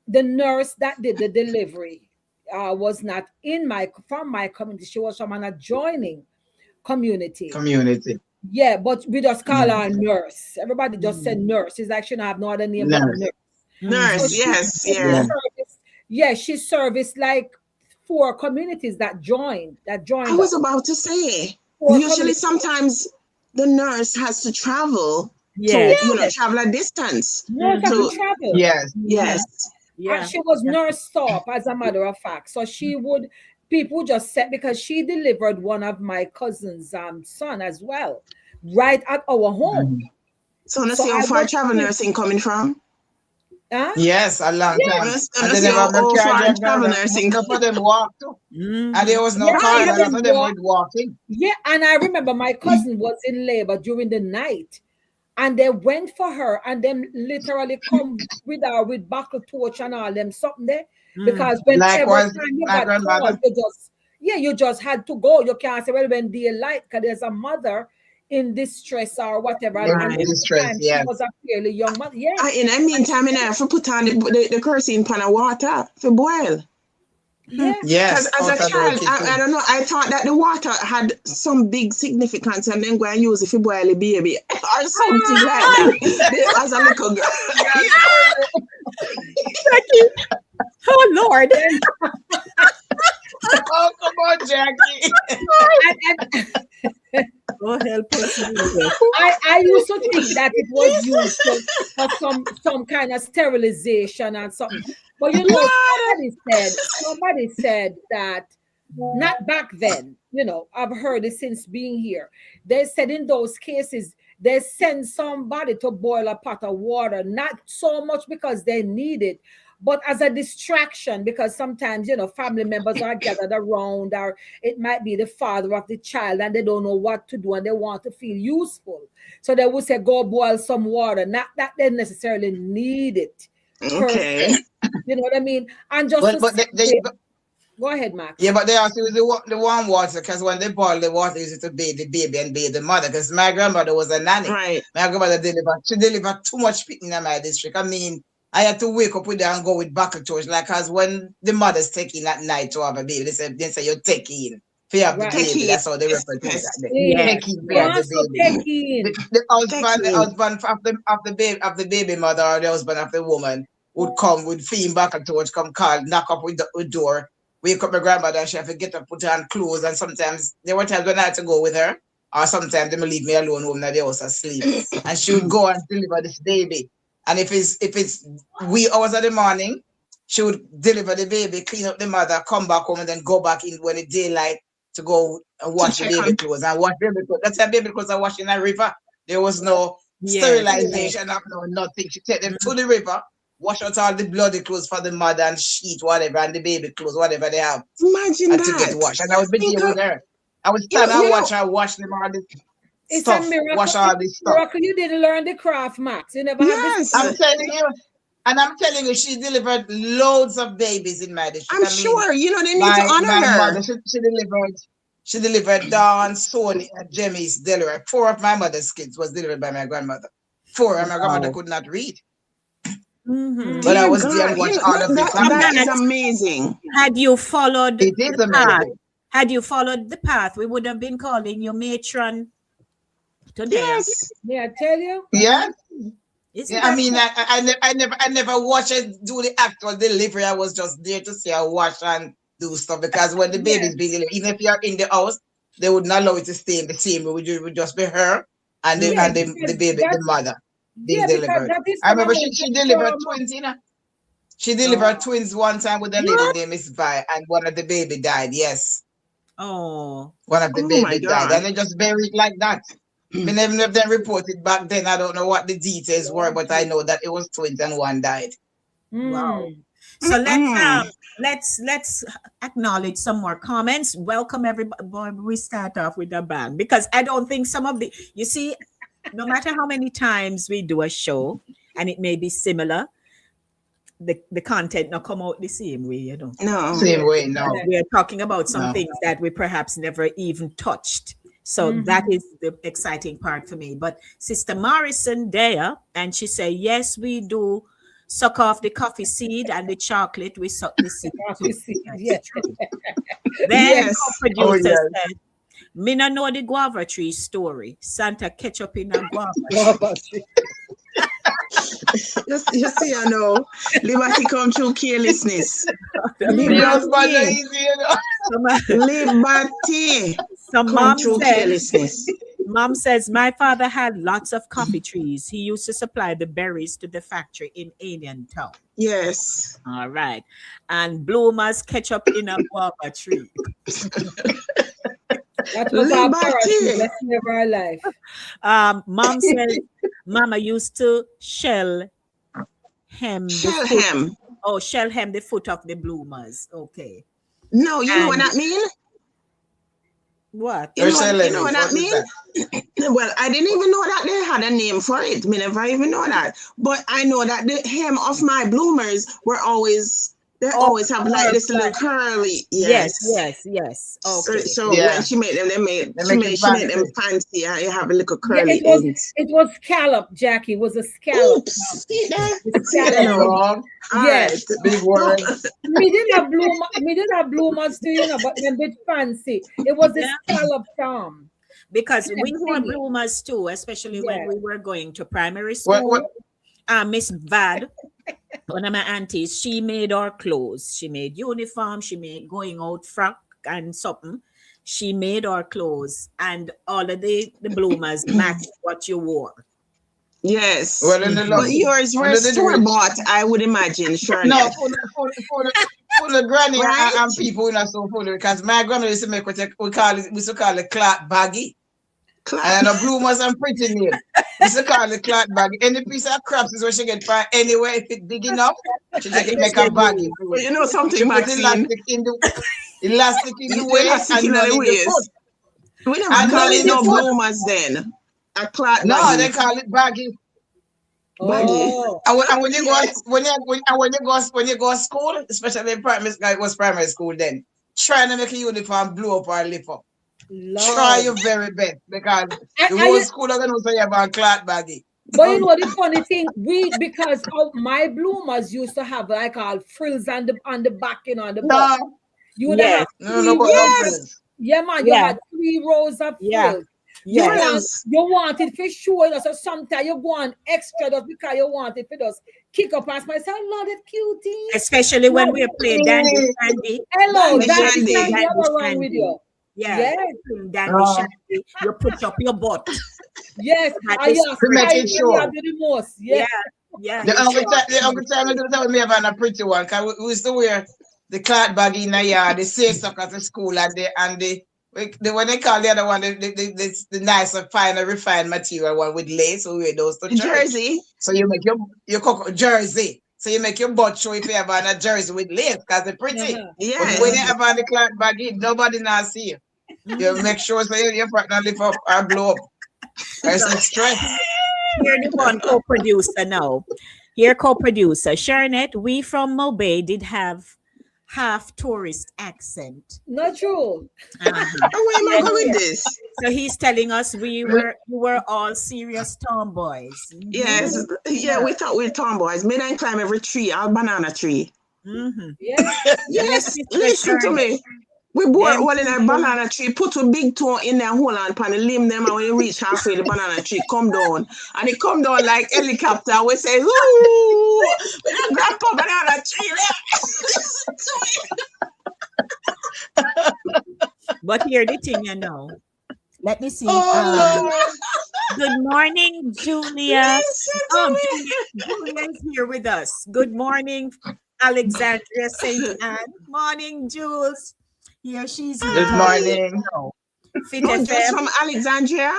the nurse that did the delivery. Was not from my community. She was from an adjoining community. Yeah, but we just call her nurse. Everybody just said nurse. It's like she don't have no other name but nurse. Nurse, She serviced like 4 communities that joined. I was about to say. Usually sometimes the nurse has to travel to travel a distance. Nurse has to travel. Yes. Yeah. And she was nursed up, as a matter of fact. So people just said, because she delivered one of my cousin's son as well, right at our home. So let's see how far travel nursing coming from? Huh? Yes, a long time. And they have no charge travel nursing. For them walk too. And there was no car, and so they were walking. Yeah, and I remember my cousin was in labor during the night. And they went for her and then literally come with her with buckle torch and all them something there. Because whenever you got called, you just had to go. You can't say, well, when daylight, because there's a mother in distress or whatever. In And at the distress, time, she yes. was a fairly young mother. Yeah. In the meantime, I have to put on the kerosene pan of water for boil. Yeah. Because Yes. as a out of the child, kitchen. I don't know, I thought that the water had some big significance and then go and use it for boil a baby or something like that. As a little girl. Oh Lord. Oh, come on, Jacqui. Oh, help us. Jesus. I used to think that it was used for some kind of sterilization and something. But you know, somebody said that not back then, you know, I've heard it since being here. They said in those cases, they send somebody to boil a pot of water, not so much because they need it, but as a distraction, because sometimes, you know, family members are gathered around, or it might be the father of the child and they don't know what to do and they want to feel useful. So they would say, go boil some water, not that they necessarily need it. Okay. You know what I mean? And just go ahead, Max. Yeah, but they also use the warm water because when they boil the water, they use it to bathe the baby and bathe the mother. Because my grandmother was a nanny. Right. My grandmother delivered too much picking in my district. I mean, I had to wake up with her and go with bucket torch. Like, because when the mother's taking at night to have a baby, they say you're taking. If you have the baby, that's how they refer to that. Yes. The husband of the baby mother or the husband of the woman would come, would feed back and torch, come call, knock up with the door, wake up my grandmother, she have to get up, put on clothes, and sometimes there were times when I had to go with her, or sometimes they would leave me alone home and they was asleep. And she would go and deliver this baby. And if it's wee hours of the morning, she would deliver the baby, clean up the mother, come back home, and then go back in when it's daylight to go and wash the baby clothes. And wash baby clothes. That's why baby clothes are washed in a river. There was no sterilization, no nothing. She take them to the river, wash out all the bloody clothes for the mother and sheet, whatever, and the baby clothes, whatever they have. Imagine and that. To get washed. And I would be there with her. I would stand and watch her wash them all this stuff. A miracle. Wash all this stuff. Miracle, you didn't learn the craft, Max. You never had this. I'm telling you. And I'm telling you, she delivered loads of babies in my district. I'm sure, you know, they need to honor her. Mother, she delivered Dawn, Sony, and Jimmy's delivery. 4 of my mother's kids was delivered by my grandmother. 4, and my grandmother could not read. But I was there and watched all of this. That is amazing. Had you followed the path, we would have been calling you matron today. Yes. Yeah, I tell you. Yeah. Yeah, I mean, I never watched her do the actual delivery. I was just there to see her wash and do stuff, because when the baby's being delivered, even if you're in the house, they would not allow it to stay in the same room. It would just be her and the baby, the mother being delivered. I remember she delivered twins, you know. She delivered twins one time with a lady named Miss Vi, and one of the baby died. Yes. Oh. One of the baby died, and they just buried it like that. I mean, even if they reported back then, I don't know what the details were, but I know that it was twins and one died. Wow. So let's acknowledge some more comments. Welcome everybody. Boy, we start off with a bang, because I don't think some of you see, no matter how many times we do a show and it may be similar, the content not come out the same way, you know. No. Same way, no. We are talking about some things that we perhaps never even touched. So that is the exciting part for me. But Sister Morrison there, and she said, yes, we do suck off the coffee seed and the chocolate. We suck the seed. Yes. Then producer said, me no know the guava tree story. Santa ketchup in a guava tree. You see, I know. Liberty come through carelessness. Liberty. So mom says, my father had lots of coffee trees. He used to supply the berries to the factory in Alien Town. Yes. All right. And bloomers ketchup in a guava tree. That was our parachute lesson of our life. Mom says, Mama used to shell hem the foot of the bloomers. Okay. No, you know what that mean? What? You know what that mean? Well, I didn't even know that they had a name for it. I never even know that. But I know that the hem of my bloomers were always They Oh, always have like this little curly. yes, Yes. yes. So, Okay. so Yeah. when she made them, They make it she made them fancy. fancy. You have a little Yeah, curly ends. it was scallop, Jacqui. It was a scallop. Oops, see that? The See that scallop. now? Wrong. All Yes. right. Big word. Me did have bloomers too, but them bit fancy. It was the Yeah. scallop charm. Because we I'm wore thinking. bloomers too, especially when Yeah. we were going to primary What? school. Miss Vad, one of my aunties, she made our clothes. She made uniform. She made going out frock and something. She made our clothes, and all of the bloomers matched what you wore. Yes. Well, in the But love. yours were Under the store rich. bought, I would imagine, sure. No, full of granny Right? and people who not so full because my grandma used to make what we used to call it cloth baggy. And the bloomers and pretty name. We used to call it cloth baggy. Any piece of crops is what she get find anywhere if it's big enough, she take it make a baggy. But you know She something, put Maxine? elastic in the waist Elastic and in none the in the waist. foot. We never And call none it in the no foot. bloomers then. A cloth No, baggy. they call it baggy. Baggy. Oh. And when you go when you go to school, especially in primary school, it was primary school then, trying to make a uniform blow up or lift up. Lord. Try your very best because the And whole you- school are gonna say you have a cloth baggy. But you know the funny thing, because of my bloomers used to have like all frills on the back, on the back. No, You would Yes. have no, three no, rows. frills. Yeah, man, you Yeah. had 3 rows of Yeah. frills. Yes. You want it for sure, so sometimes you go on extra just because you want it for just kick up past myself. Lord, that cutie. Especially when we play dandy shandy. Hello, Dandy that's shandy. the Dandy other wrong shandy. with you. Yeah. Yes. Dandy Oh. shandy. You push up your butt. Yes, That I is have to make it tried when sure. you have the most. Yes. Yeah. The you uncle should. time they tell me about a pretty one because we used to wear the cloth baggy in the yard, the safe sock at the school and the when they call the other one the nicer, finer, refined material one with lace. So we wear those to church. Jersey. So you make your jersey. So you make your butt show if you have on a jersey with lace because they're pretty. Uh-huh. Yes. But when you have on the cloth baggy, nobody now see you. You make sure so your partner lift up or blow up. There's some stress. Here the one co-producer now. Here co-producer. Shernet, we from Mobay did have half tourist accent. Not true. Uh-huh. Where am I going with this? So he's telling us we were all serious tomboys. Yes. Yeah, we thought we were tomboys. Me and climb every tree, all banana tree. Mm-hmm. Yes. Yes, Mr. listen to Shernet. me. We bought Them one in a people- banana tree, put a big toe in there, hold on, pan the limb them, and when you reach halfway, the banana tree come down. And it come down like helicopter, and we say, ooh, we don't grab a banana tree there. But here the thing, you know. Let me see. Oh, Good morning, Julia. Listen to Oh, me. Julia is here with us. Good morning, Alexandria St. Anne. Morning, Jules. Here she's here. good morning. Fit Not just FM from Alexandria.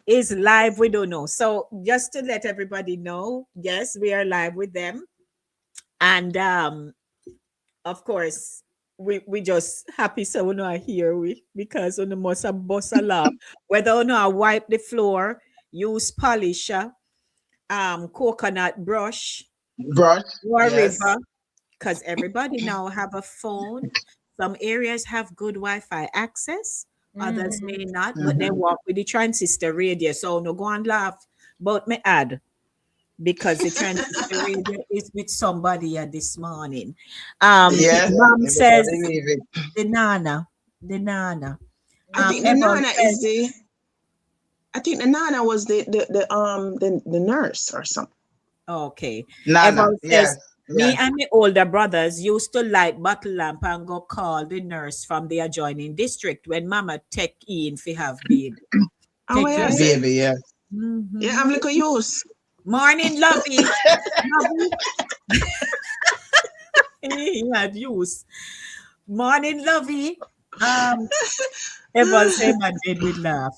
is live. We don't know. So just to let everybody know, yes, we are live with them. And of course, we just happy so we know here because on the must have bust a laugh. Whether or not wipe the floor, use polisher, coconut brush, Brush. or Yes. river, because everybody now have a phone. Some areas have good Wi-Fi access, others may not, but they walk with the transistor radio. So no go and laugh. But me add, because the transistor radio is with somebody this morning. Yes. Mom says Everybody leave it. the nana. I think the Everyone Nana says- is the. I think the Nana was the nurse or something. okay. Nana. Everyone Yes. says, me and my older brothers used to light bottle lamp and go call the nurse from the adjoining district when mama take in for have baby. Oh, Take yes. your- Baby, yes. Mhm. Yeah, have a little use. Morning, Lovey. Lovey. He had use. Morning, Lovey. Everyone say my did with laugh.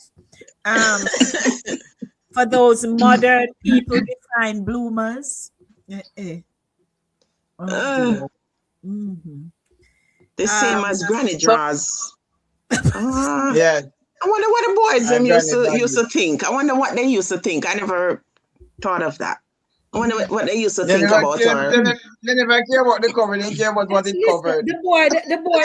For those modern people define bloomers. Oh, dear. Mhm. The same as granny draws. Ah. Yes. I wonder what the boys them Granny used to baggy. think. I wonder what they used to think. I never thought of that. What they used to They think never about care, her. they never care about the cover, they care about what it Listen, covered. the boy,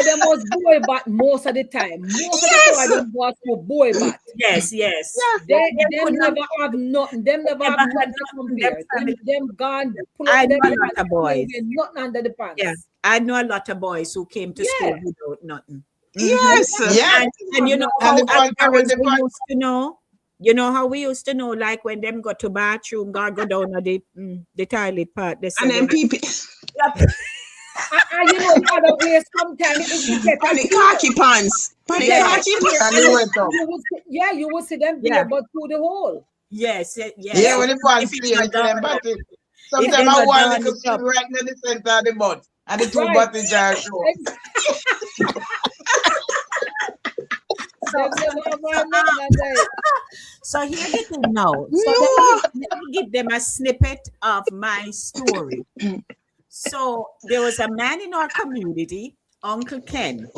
them was boy bat most of the time. Most of the boy, them was for boy bat. Yes, yes. Them could not- never have nothing. Them never have never had nothing to nothing. compare. Them Them gone pull I up know them a lot pants, of boys. nothing under the pants. Yeah, I know a lot of boys who came to school Yeah. without nothing. Yes. Yeah. And you know And how the as pants are with parents the we pants. used to know. You know how we used to know, like when them go to bathroom, God go down to the toilet part. They say, And then people You know the other way sometimes it get and a the fear. khaki pants. And the Yeah. khaki pants. And they went up. You will see them Yeah. there, but through the hole. yes, yes. Yeah, when the pants If it's stay not into them done, body. if Sometimes they I not want done little it skin up. right in the center of the butt. And the two Right. buttons are show. Them never have nothing under it. So here the thing now. So No. let me give them a snippet of my story. So there was a man in our community, Uncle Ken.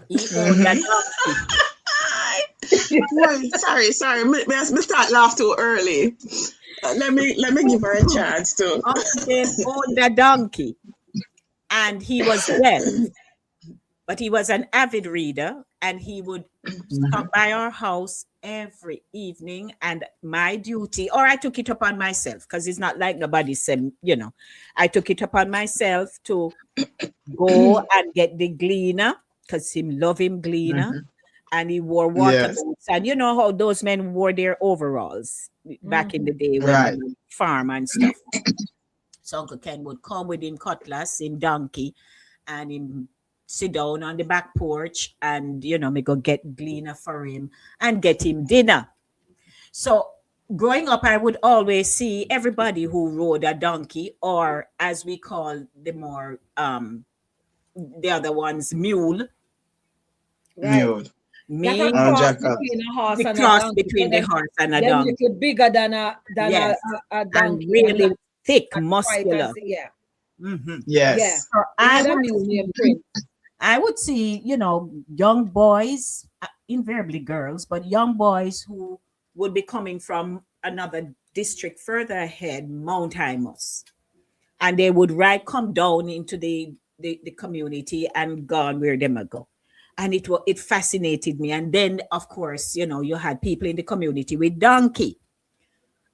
He owned a donkey. Well, sorry. Me start laugh too early. Let me give her a chance to. Uncle Ken owned a donkey, and he was deaf, but he was an avid reader, and he would stop by our house every evening. And my duty, or I took it upon myself, because it's not like nobody said, I took it upon myself to go and get the gleaner, because him love him gleaner. And he wore water Yes. boots. And you know how those men wore their overalls back in the day when Right. they would farm and stuff. So Uncle Ken would come with him cutlass, him donkey, and him sit down on the back porch, and me go get gleaner for him and get him dinner. So growing up, I would always see everybody who rode a donkey, or as we call the more the other ones, mule. Nude. Me, That a Oh, cross Jacqui. between a horse the and a cross donkey. between the horse and a Them donkey. little bigger than Yes. a And donkey. really thick, and muscular. yeah. Mhm. Yes. Yeah. So I had a mule named Prince. I would see, young boys, invariably girls, but young boys who would be coming from another district further ahead, Mount Hymus. And they would come down into the community and gone where they might go. And it fascinated me. And then, of course, you had people in the community with donkey.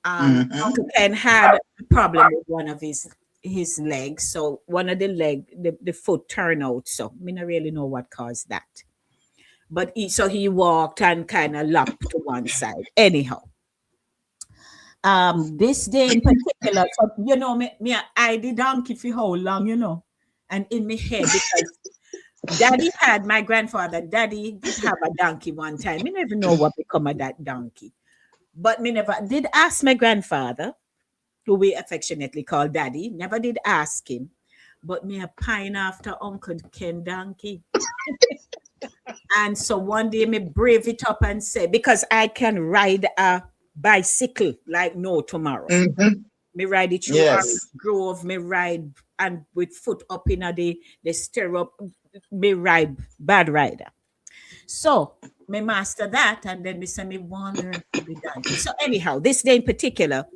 Uncle Ken had a problem with one of his legs. So one of the foot turned out. So I don't really know what caused that. But he walked and kind of lopped to one side. Anyhow, this day in particular, so, me I the donkey for how long, and in my head, because my grandfather, daddy did have a donkey one time. Me never know what become of that donkey. But me never did ask my grandfather, who we affectionately call daddy, never did ask him. But me a pine after Uncle Ken donkey. And so one day me brave it up and say, because I can ride a bicycle like no tomorrow. Me ride it through Yes. Orange Grove, me ride and with foot up in the stirrup, me ride bad rider. So me master that, and then me say me wander to the donkey. So anyhow, this day in particular,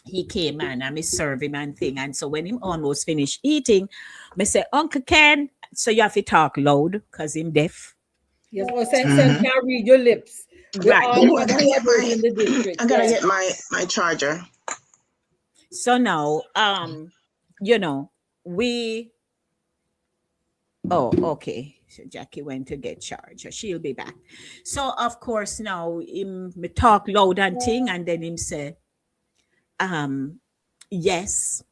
he came and I me serve him and thing. And so when him almost finished eating, me say, Uncle Ken, so you have to talk loud because him deaf. Yes, or saying can't read your lips. We Right. all I have gotta get troubles in the district. I gotta Yeah. get my charger. So now, we. Oh, okay. So Jacqui went to get charged. She'll be back. So of course now him me talk loud and thing, and then him say, yes,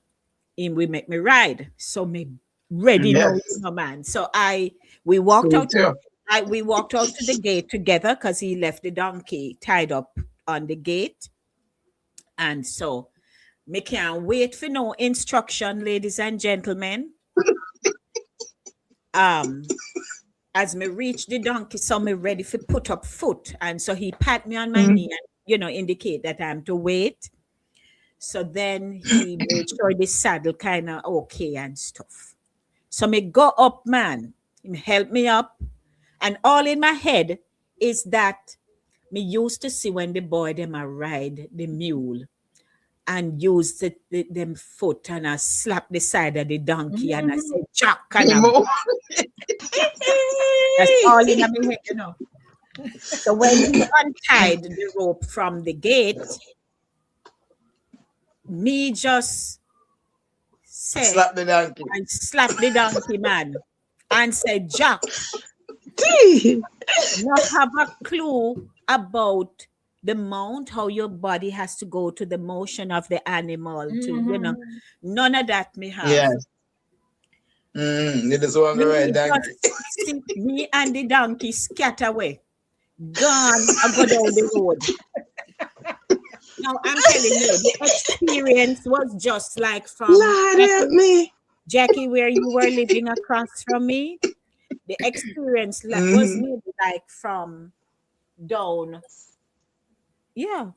him will make me ride. So me ready now, Yes. man. So we walked So out. too. We walked out to the gate together because he left the donkey tied up on the gate, and so me can't wait for no instruction, ladies and gentlemen. As me reach the donkey, so me ready for put up foot, and so he pat me on my knee and indicate that I'm to wait. So then he made sure the saddle kind of okay and stuff. So me go up, man. Him help me up, and all in my head is that me used to see when the boy them a ride the mule, and used them foot and I slapped the side of the donkey and I said, Jack, and that's all in my head, you know. So when he untied the rope from the gate, me just said, Slap the donkey. and slapped the donkey man and said, Jack, not have a clue about the mount, how your body has to go to the motion of the animal to, you know, none of that me have. Yes. You just want to ride donkey. Me and the donkey scatter away. Gone, I go down the road. Now I'm telling you, the experience was just like from Jacqui, where you were living across from me. The experience was maybe like from down. Yeah,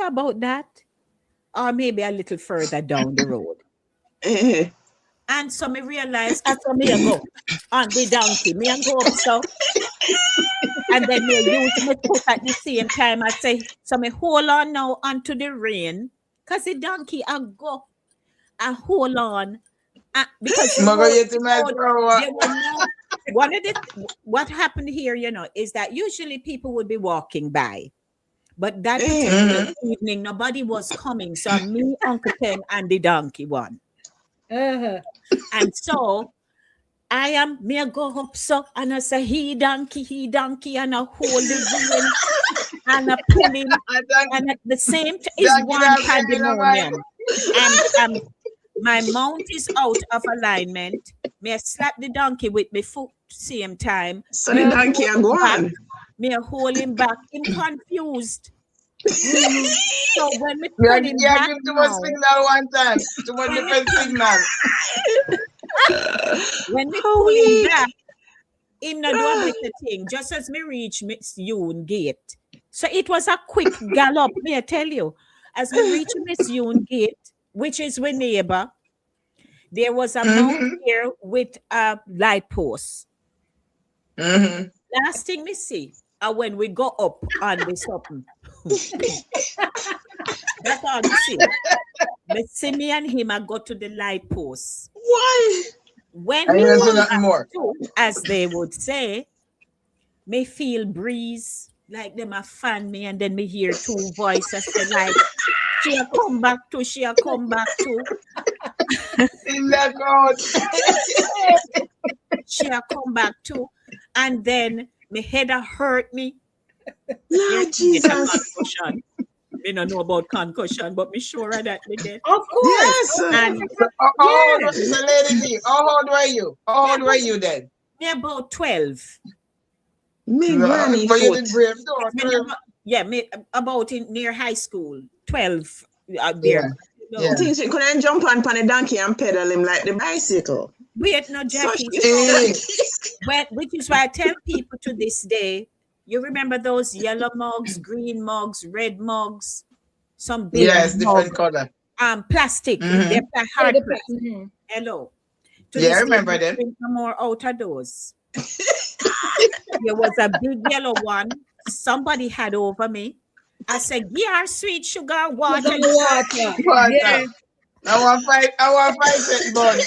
about that. Or maybe a little further down the road. And so me realized after me I go on the donkey, me I go up so. And then me use my foot at the same time. I say, so me hold on now onto the rein. Because the donkey I go and hold on. Because one of the what happened here, you know, is that usually people would be walking by. But that particular evening, nobody was coming. So me, Uncle Ken, and the donkey won. And so I go up so and I say he donkey, and I hold the rein and I pull him. And at the same time, it's one pandemonium. And my mount is out of alignment. Me I slap the donkey with my foot same time. So the donkey are gone. Me I hold him back. I'm confused. So when we pull him back give too much signal one time. Too much different signal. When we pull him back, him not do a better thing. Just as me reach Miss Yoon gate. So it was a quick gallop, may I tell you. As we reach Miss Yoon gate, which is with neighbor, there was a mount here with a light post. Last thing we see, when we go up on the something. That's all we see. But see me and him, I go to the light post. Why? When we go to, as they would say, me feel breeze, like them a fan me, and then me hear two voices say like, she'll come back to. In that road. She'll come back to. And then my head hurt me. Lord Jesus. Me don't know about concussion, but me sure of that me did. Of course. Yes. And How old were you? How old were you then? me about 12. Me granny But you foot. did brave though. Yeah, me about in near high school. 12 there. Yeah. I think she couldn't jump on a donkey and pedal him like the bicycle. Wait, no, Jacqui. Which is why I tell people to this day, you remember those yellow mugs, green mugs, red mugs, some big different color. Plastic. They're hard plastic. Hello. I remember them. No more out of those. There was a big yellow one somebody had over me. I said, "Yeah, sweet sugar water." Yeah. I want fight it, bud.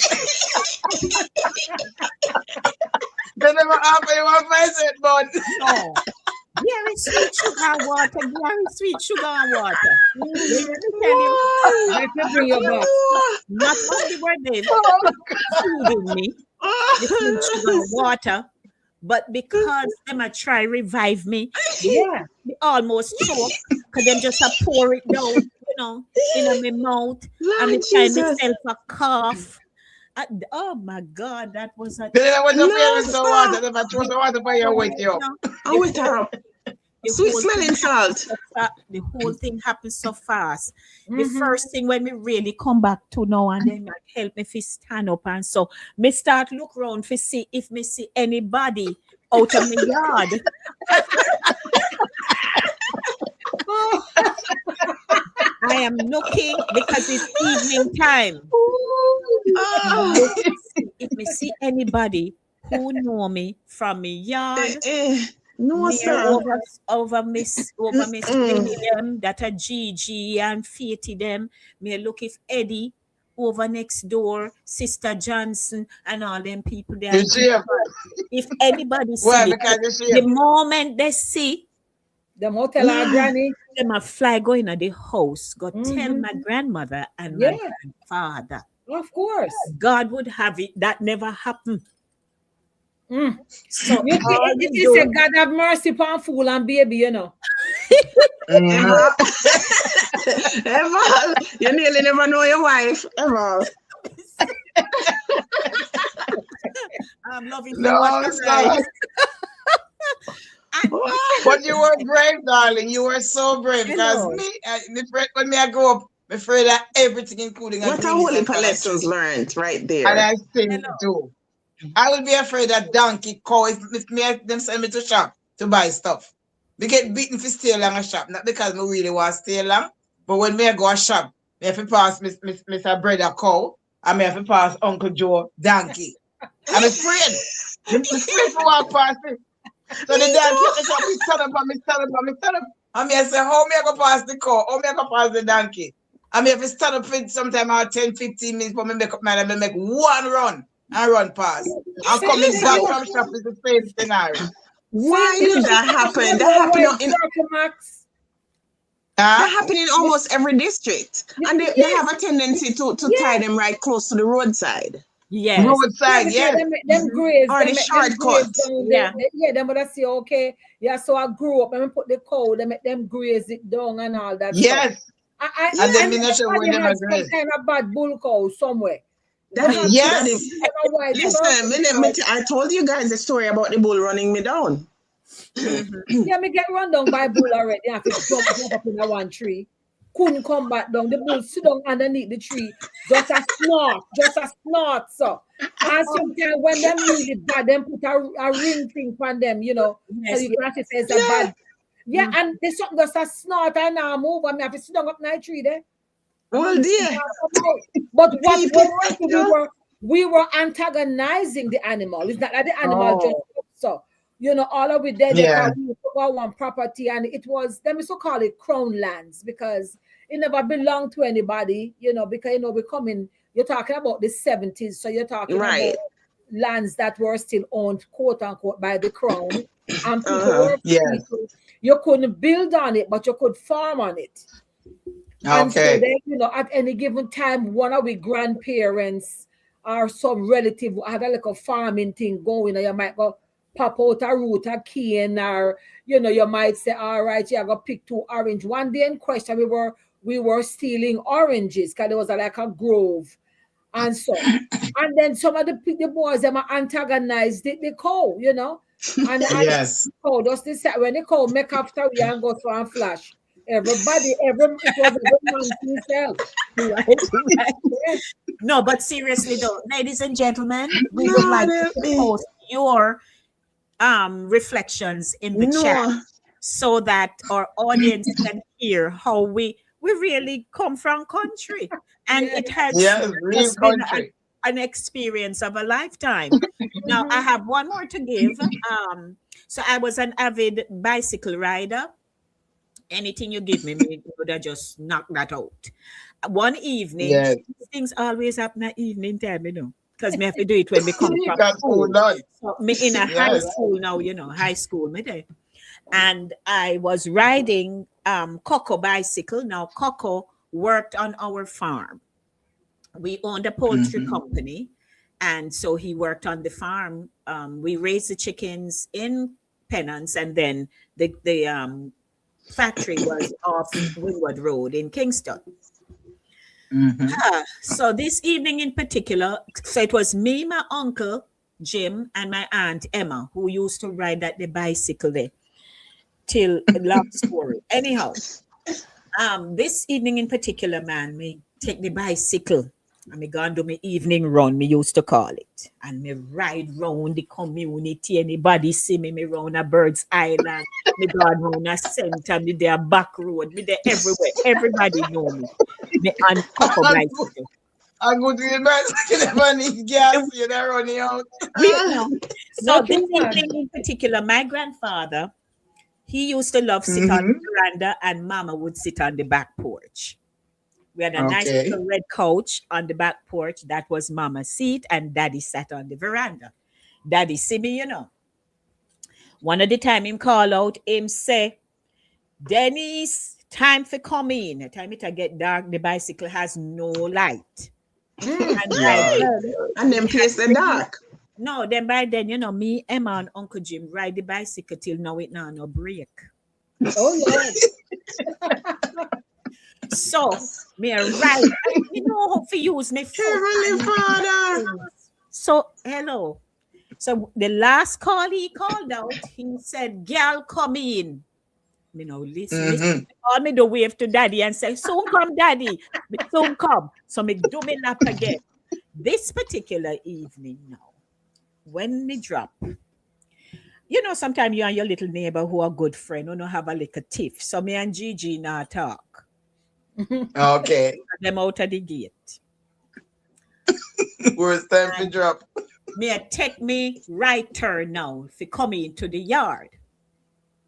They never happen. You want fight it, bud. No. There is sweet sugar water. There is sweet sugar water. Let me bring you back. Not only were they feeding me the sweet sugar water, but because them a try revive me, me almost choke because them just pour it down, you know, in my mouth, and me try myself a cough. Oh my God, that was a. They want to play with the water. They want to throw the water for you with you. I went her up. Sweet smelling salt. The whole thing happened so fast. The first thing when we really come back to now and then help me to stand up, and so me start look around to see if me see anybody out of my yard. I am looking because it's evening time. If me see anybody who know me from my yard, No, Near sir. over Miss Billy them, that a Gigi and Faity them. Me look if Eddie over next door, Sister Johnson and all them people there. You And see? if anybody see Why? me, Because you see? the moment they see The motel our granny. them a fly going to the house, go tell Mhm. my grandmother and Yeah. my grandfather. Of course. God would have it. That never happened. Mm. So You see, all it you is a do, God have mercy upon fool and baby, you know. Ever. Ever. You nearly never know your wife. Ever. I'm loving No, you. What a sir. right. And But you were brave, darling. You were so brave. Because hello. me, when I grow up, I'm afraid of everything, including a What a green whole leaf heap of and lessons tree. learned right And there. I sing Hello. too. I will be afraid of donkey, cow, if me them send me to shop to buy stuff. We get beaten for stay long a shop, not because me really want to stay long, but when me go a shop, me have to pass Mr. Brother cow, and me have to pass Uncle Joe donkey. I'm afraid. I'm afraid to walk past it. So the donkey at the shop, he stand up and me stand up and me stand up. And me I say, how me I go pass the cow? How me I go pass the donkey? And me have to stand up for sometime about 10, 15 minutes for me make up my mind and me make one run and run past. And See, coming back you- from shop is the same scenario. Why see, did that happen? That happened in Max. that Huh? happened in almost every district. And they have a tendency to tie them right close to the roadside. Yes. Yeah, Roadside, because yes. them graves, Or the them shortcut. graves down Yeah. yeah, them would say, okay, yeah, so I grew up and put the cow, they make them graze it down and all that stuff. Yes. I And then me not sure where everybody them are has some graze. kind of bad bull cow somewhere. Daddy, Yes. Daddy, listen, I told you guys the story about the bull running me down. Yeah, me get run down by bull already. I have to jump up in a one tree. Couldn't come back down. The bull sit down underneath the tree. Just a snort, so. And sometimes when them really bad, them put a ring thing on them, you know. Yes, So you can say it's a bad. Yeah, Mm. and there's something just a snort and now move. I mean, I have to sit down up in that tree there. Well, dear. But what People we were antagonizing the animal. It's not like the animal just so. You know, all of it there, they Yeah. call we took one property, and it was them used to call it crown lands because it never belonged to anybody, you know, because you know you're talking about the 70s, so you're talking Right. about lands that were still owned, quote unquote, by the crown. And people were Yes. you couldn't build on it, but you could farm on it. And so Okay. then, you know, at any given time, one of our grandparents or some relative had a little farming thing going, and you might go pop out a root, a cane, or you know, you might say, all right, yeah, I go pick 2 orange. One day in question, we were stealing oranges because there was like a grove. And so, and then some of the boys them antagonized the cow, you know. And Yes. cow just decide when the cow make after we and go for a flash. Everybody, every man to himself. Right. No, but seriously though, ladies and gentlemen, we would like you to post your reflections in the chat so that our audience can hear how we really come from country. And it has real just been country. an experience of a lifetime. Now I have one more to give. So I was an avid bicycle rider. Anything you give me would have just knock that out. One evening, Yes. things always happen at evening time, you know, because me have to do it when we come from That's school. cool, done. So me in a high Yes. school now, you know, high school me there. And I was riding Coco bicycle. Now Coco worked on our farm. We owned a poultry company, and so he worked on the farm. We raised the chickens in Pennants, and then the factory was off Windward Road in Kingston. So this evening in particular, so it was me, my uncle Jim, and my aunt Emma who used to ride at the bicycle there. Till long story. Anyhow, this evening in particular, man, me take the bicycle and me go and do my evening run, me used to call it. And me ride round the community. Anybody see me round a Bird's Island, me go round a center, me there back road, me there everywhere. Everybody know me. Me on Coco bicycle. I go to the bicycle, never need gas, you're running out. You know. So this Nothing much. evening in particular, my grandfather, he used to love sit on the veranda, and Mama would sit on the back porch. We had a nice Okay. little red couch on the back porch. That was Mama's seat, and Daddy sat on the veranda. Daddy see me, One of the time him call out, him say, Dennis, time for come in. The time it a get dark, the bicycle has no light. And by then, And then place the dark. no, then by then, me, Emma, and Uncle Jim ride the bicycle till now it now no break. Oh Lord. So me a ride. How to use me foot. Heavenly Father. So hello. So the last call he called out, he said, "Girl, come in." Listen. Call me the wave to Daddy and say, "Soon come, Daddy. Soon come." So me do me lap again. This particular evening now, when me drop, sometimes you and your little neighbor who are good friend, who have a little tiff. So me and Gigi now talk. Okay. Them out of the gate. Worst time to drop. Me a take me right turn now if you come into the yard.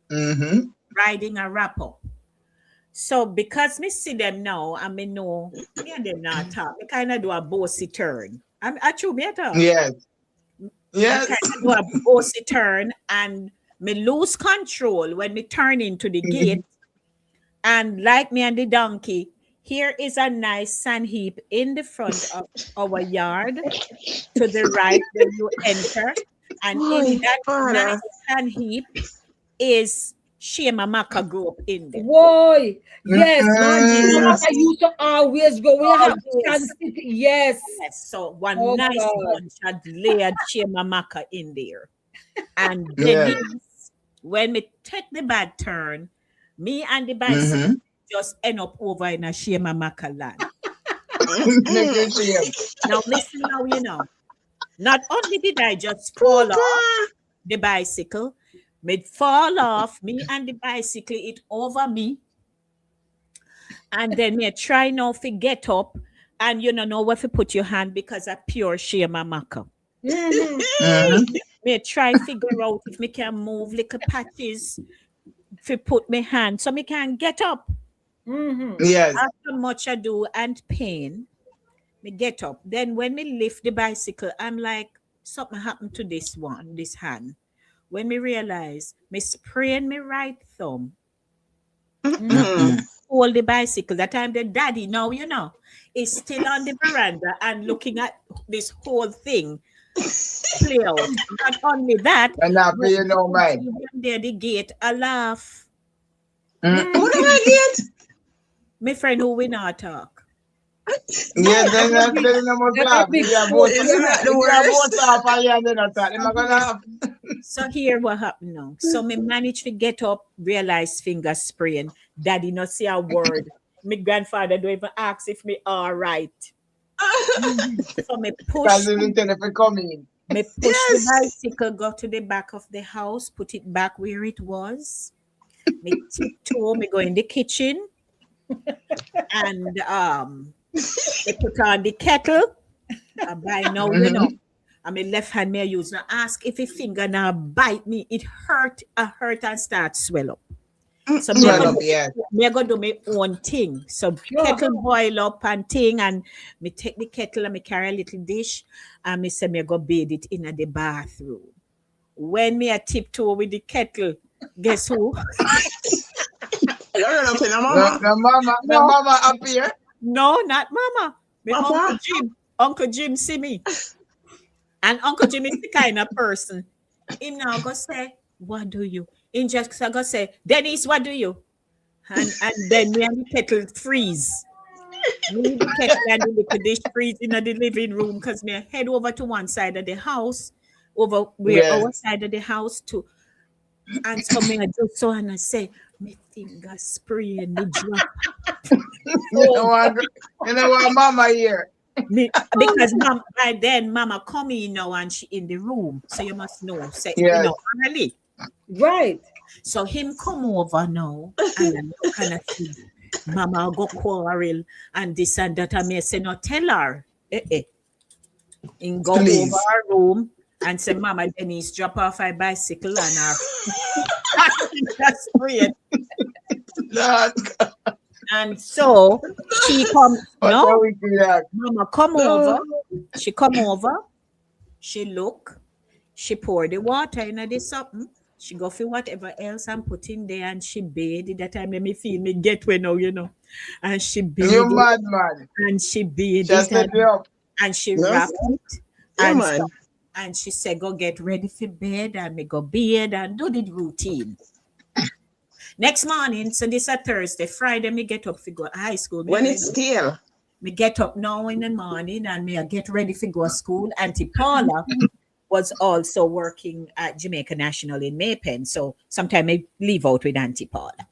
Riding a wrap up. So because me see them now and me know me and them not talk, me kind of do a bossy turn. I true me at all. Yes. I Yes. kind of do a bossy turn and me lose control when me turn into the gate. And like me and the donkey, here is a nice sand heap in the front of our yard. To the right when you enter. And in that nice sand heap is Shema Maka grew up in there. Boy, yes, Imagine. Mama used to always go. We have Always. yes. Yes, so one Oh, nice God. bunch had layered Shema Maka in there. And then when we take the bad turn, me and the bicycle just end up over in a Shema Maka land. Now listen now, not only did I just fall off the bicycle, me fall off, me and the bicycle it over me. And then me try now to get up and you know where to put your hand because of pure Shema Maka. Me try figure out if me can move little patches to put my hand so me can get up. Yes. After much ado and pain, me get up. Then when me lift the bicycle, I'm like, something happened to this hand. When me realize, me sprain my right thumb. Hold the bicycle. That time the daddy, now is still on the veranda and looking at this whole thing play out. Not only that, And not paying no mind. there the gate, I laugh. Who did I get? My friend who we not talk. Yeah, then that's the number laugh. big Yeah, fool. both Isn't that the worst? laugh and yeah, they're not talking. They're gonna laugh. So here what happened now. So me managed to get up, realize finger sprain. Daddy not say a word. My grandfather don't even ask if me all right. So me push Because they didn't tell if we come in. Me push the bicycle, go to the back of the house, put it back where it was. Me tiptoe, me go in the kitchen. And me put on the kettle. By now, and my left hand me use now ask if a finger now bite me. It hurt, and start swell up. So me go do my own thing. So kettle boil up and thing, and me take the kettle and me carry a little dish, and me say me go bathe it in the bathroom. When me a tiptoe with the kettle, guess who? The mama up here. No, not mama. My Uncle Jim see me. And Uncle Jim is the kind of person. Him now go say, what do you? In just go say, Dennis, what do you? And then me and the kettle freeze. Me the kettle and the little dish freeze in the living room because me head over to one side of the house, over where our side of the house too. And so me I do so and I say, my finger spray and the drop. You know what mama here. Because by then mama come in now and she in the room. So you must know. Say, early. Right. So him come over now and kind of see mama go quarrel and this and that. I may say no tell her. In go over her room and say, Mama Denise, drop off her bicycle and her that's great. Lord. And so she comes, What no, are we doing? Mama come over. She come over, she look, she pour the water in the something. She go for whatever else I'm putting there and she bathe it. That time make me feel me get way now, you know. And she bathe You it mad man. and she bathe Just it let me up. and she No, wrap it Yeah, and man. stuff. And she said, go get ready for bed and me go bathe and do the routine. Next morning, so this a Thursday, Friday, me get up to go to high school. When it's stale. Me get up now in the morning and me I get ready to go to school. Auntie Paula was also working at Jamaica National in Maypen. So sometimes I leave out with Auntie Paula.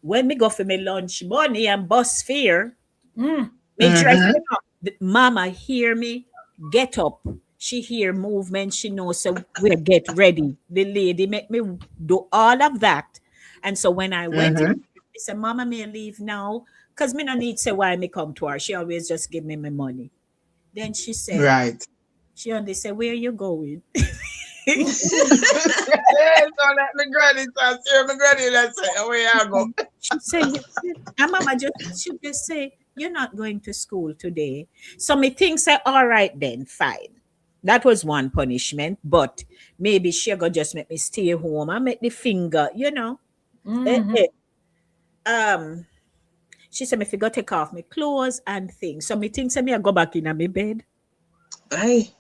When me go for my lunch money and bus fare, me dressing up. Mama hear me, get up. She hear movement. She knows, so we get ready. The lady make me do all of that. And so when I went, I said, Mama may leave now. Because me no need say why me come to her. She always just give me my money. Then she said, Right. she only said, where you going? Yes, so let me granny talk. See my granny that say, where you go? She said, and Mama she just say, you're not going to school today. So me think say, all right then, fine. That was one punishment, but maybe she go just make me stay home and make the finger, you know. She said, if you go take off my clothes and things. So me think say me I go back in my bed. Aye.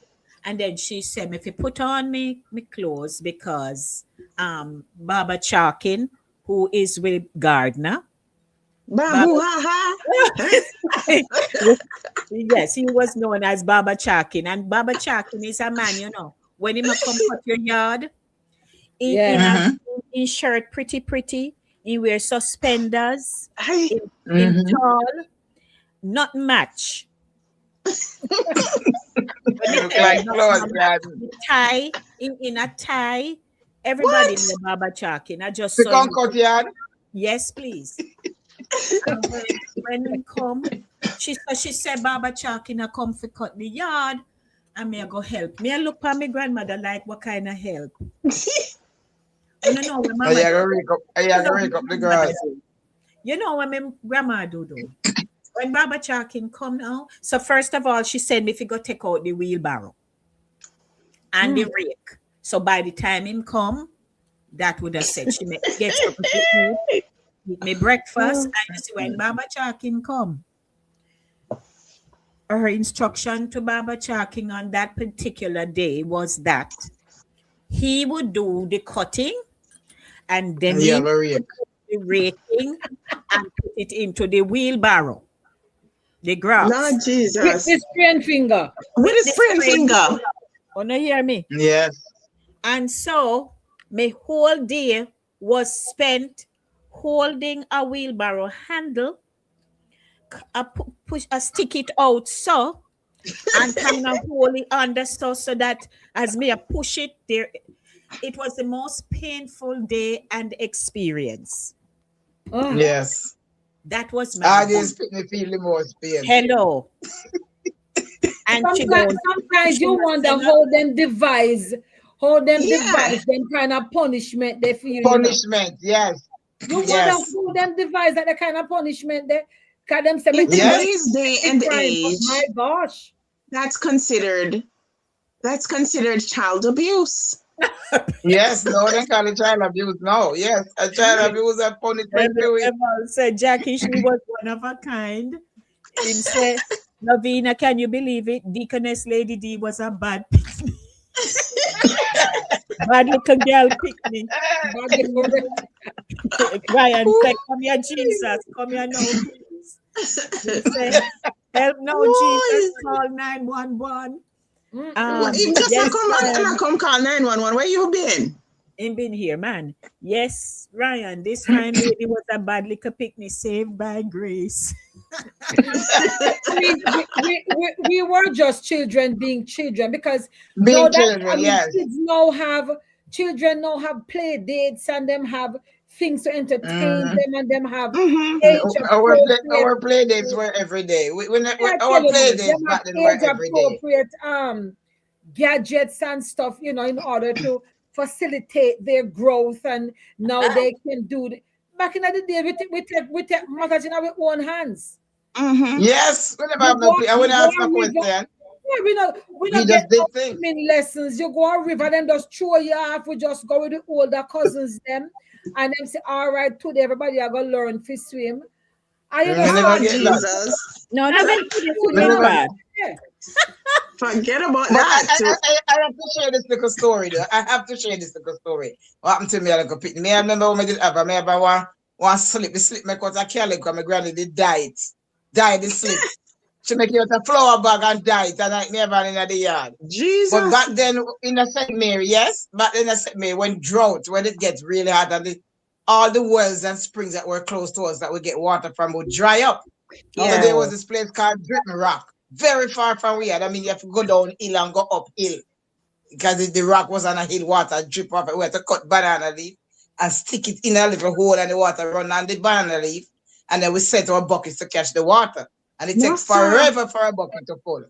And then she said, if you put on me clothes because Baba Charkin, who is with Gardner. Yes, he was known as Baba Charkin. And Baba Charkin is a man, you know. When he come cut your yard, in shirt pretty. He wears suspenders. In tall, not match. Like clothes, tie in a tie. Everybody in the Baba Charkin. I just saw him. cut yard. Yes, please. And when he come, she said Baba Charkin I come for cut the yard and me I go help. Me I look at my grandmother like what kind of help. You know when mama rake up the grass. You know what my grandma do though? When Baba Charkin come now, so first of all, she said me if you go take out the wheelbarrow and the rake. So by the time him come, that would have said she gets up to eat me breakfast. And you see when Baba Charkin come, her instruction to Baba Charkin on that particular day was that he would do the cutting and then he would do the raking and put it into the wheelbarrow. The grass. Lord Jesus. With his sprained finger. With his sprained finger. Oh, no, hear me? Yes. And so my whole day was spent holding a wheelbarrow handle, stick it out so, and kind of hold it under so that as me I push it there, it was the most painful day and experience. Oh. Yes. That was my just make me feel the most pain. Hello. And sometimes you wonder how them devise them kind of punishment they feel. Punishment, yes. You wonder who them devise that the kind of punishment they can them say. In today's day and age, my gosh, that's considered child abuse. Yes, no, they call it child abuse. No, yes, a child abuse a punishment. Said Jacqui, she was one of a kind. Him said, Lavina, can you believe it? Deaconess Lady D was a bad Pickney. Bad little girl Pickney. Ryan said, come here, Jesus. Come here now, please. He said, help now, Jesus. Call 911. Come call 911. Where you been? Ain't been here, man. Yes, Ryan. This time it was a bad little Pickney saved by grace. we were just children being children because children now have play dates and them have things to entertain them and them have our play dates were every day. Our play dates back then were every day. gadgets and stuff, in order to facilitate their growth, and now they can do it. Back in the day, we take matters in our own hands. Mm-hmm. Yes, we never have no play. I want to ask my question. Yeah, we We don't just get did no things. swimming lessons. You go on river, then just throw you off. We just go with the older cousins them, and them say, all right, today everybody are gonna learn to swim. And you We know, never get that. Jesus. No, no, and no, Forget about But that. I have to share this little story though. I have to share this little story. What happened to me like a Pickney? Me, I remember when I did have me have one slip. The slip me cause I can't because my granny did died the slip. She make it out a flower bag and died and I never in the yard. Jesus. But back then in the St. Mary, yes, back then in the St. Mary, when it gets really hot and all the wells and springs that were close to us that we get water from would dry up. Yeah. So there was this place called Dripping Rock, very far from where. I mean, you have to go down hill and go up hill because the rock was on a hill, water drip off. We had to cut banana leaf and stick it in a little hole and the water run on the banana leaf. And then we set our buckets to catch the water. And it takes forever for a bucket to full.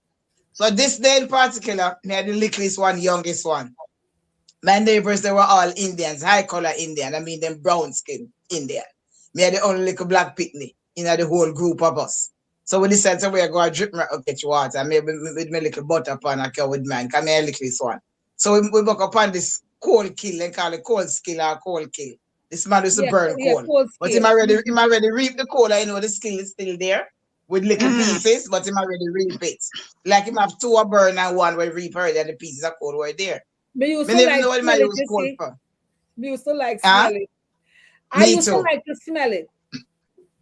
So this day in particular, me had the littlest one, youngest one. My neighbors, they were all Indians, high color Indian. I mean, them brown skin Indian. Me had the only little black Pickney in the whole group of us. So we decided to go and drip and catch water. Maybe with my little butter pan I with mine, because I had the littlest one. So we walk upon this coal kill, they call it coal skill or coal kill. This man used to burn coal. But him already reap the coal, I know the skill is still there with little pieces, but him already reap it. Like him have two burn and one will reap already and the pieces of coal were there. Me used to like smell it, you see. Me used to like smell it. I used to like to smell it.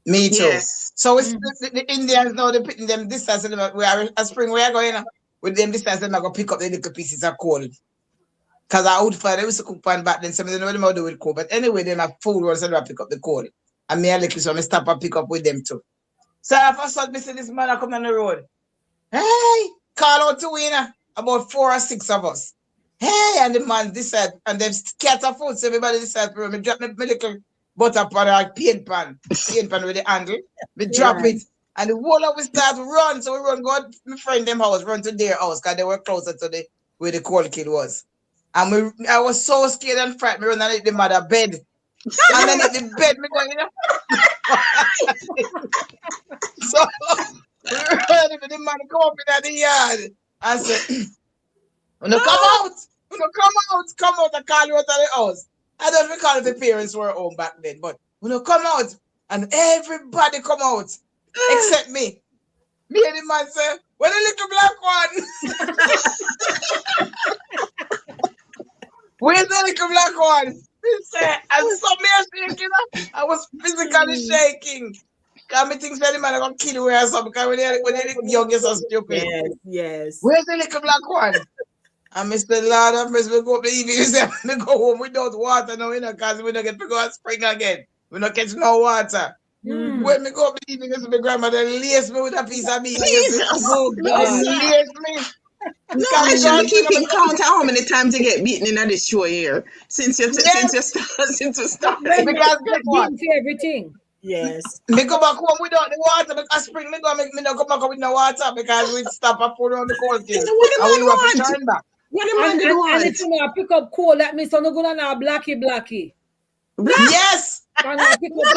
Me too. Yes. So it's the Indians now, they're putting them distance. We are a spring we are going with them distance, they're going to pick up the little pieces of coal. Because our old father used to cook pan back then, so they know what they do with coal. But anyway, they have food once they pick up the coal. And me a little, so I stop and pick up with them too. So if I saw this man come on the road, hey, call out to winner, about 4 or 6 of us. Hey, and the man decide, and them scatter food, so everybody decide, me drop my little butter pan or paint pan with the handle, me drop it, and the whole of we start run, so we run, go to my friend them house, run to their house, because they were closer to where the coal kill was. And I was so scared and frightened, me run and hit the mother bed. And then hit the bed, me going, So, the man come up in the yard and say, come out, come out, I call you out of the house. I don't recall if the parents were home back then, but come out, and everybody come out, except me. Me and the man say, where the little black one? Where's the little black one? He said, and so me shaking, I was physically shaking. Because I think the man are going to kill you or something, because when they're youngest are stupid. Yes. Where's the little black one? And Mr. Lord of mercy, we go up the evening, we go home without water now, because we don't get to go out spring again. We don't catch no water. When we go up the evening, my grandmother lace me with a piece of meat. Oh, God. Lace me. No, I should be keeping count how many times you get beaten in this show here since you start. Because guess what? Everything. Yes. Me go back home without the water because spring me not go back with no water because we stop and put on the cold thing. What the man want? Turn back. What the man want? And if you know, pick up coal, that means I'm not going to now blacky. Yes. So me clothes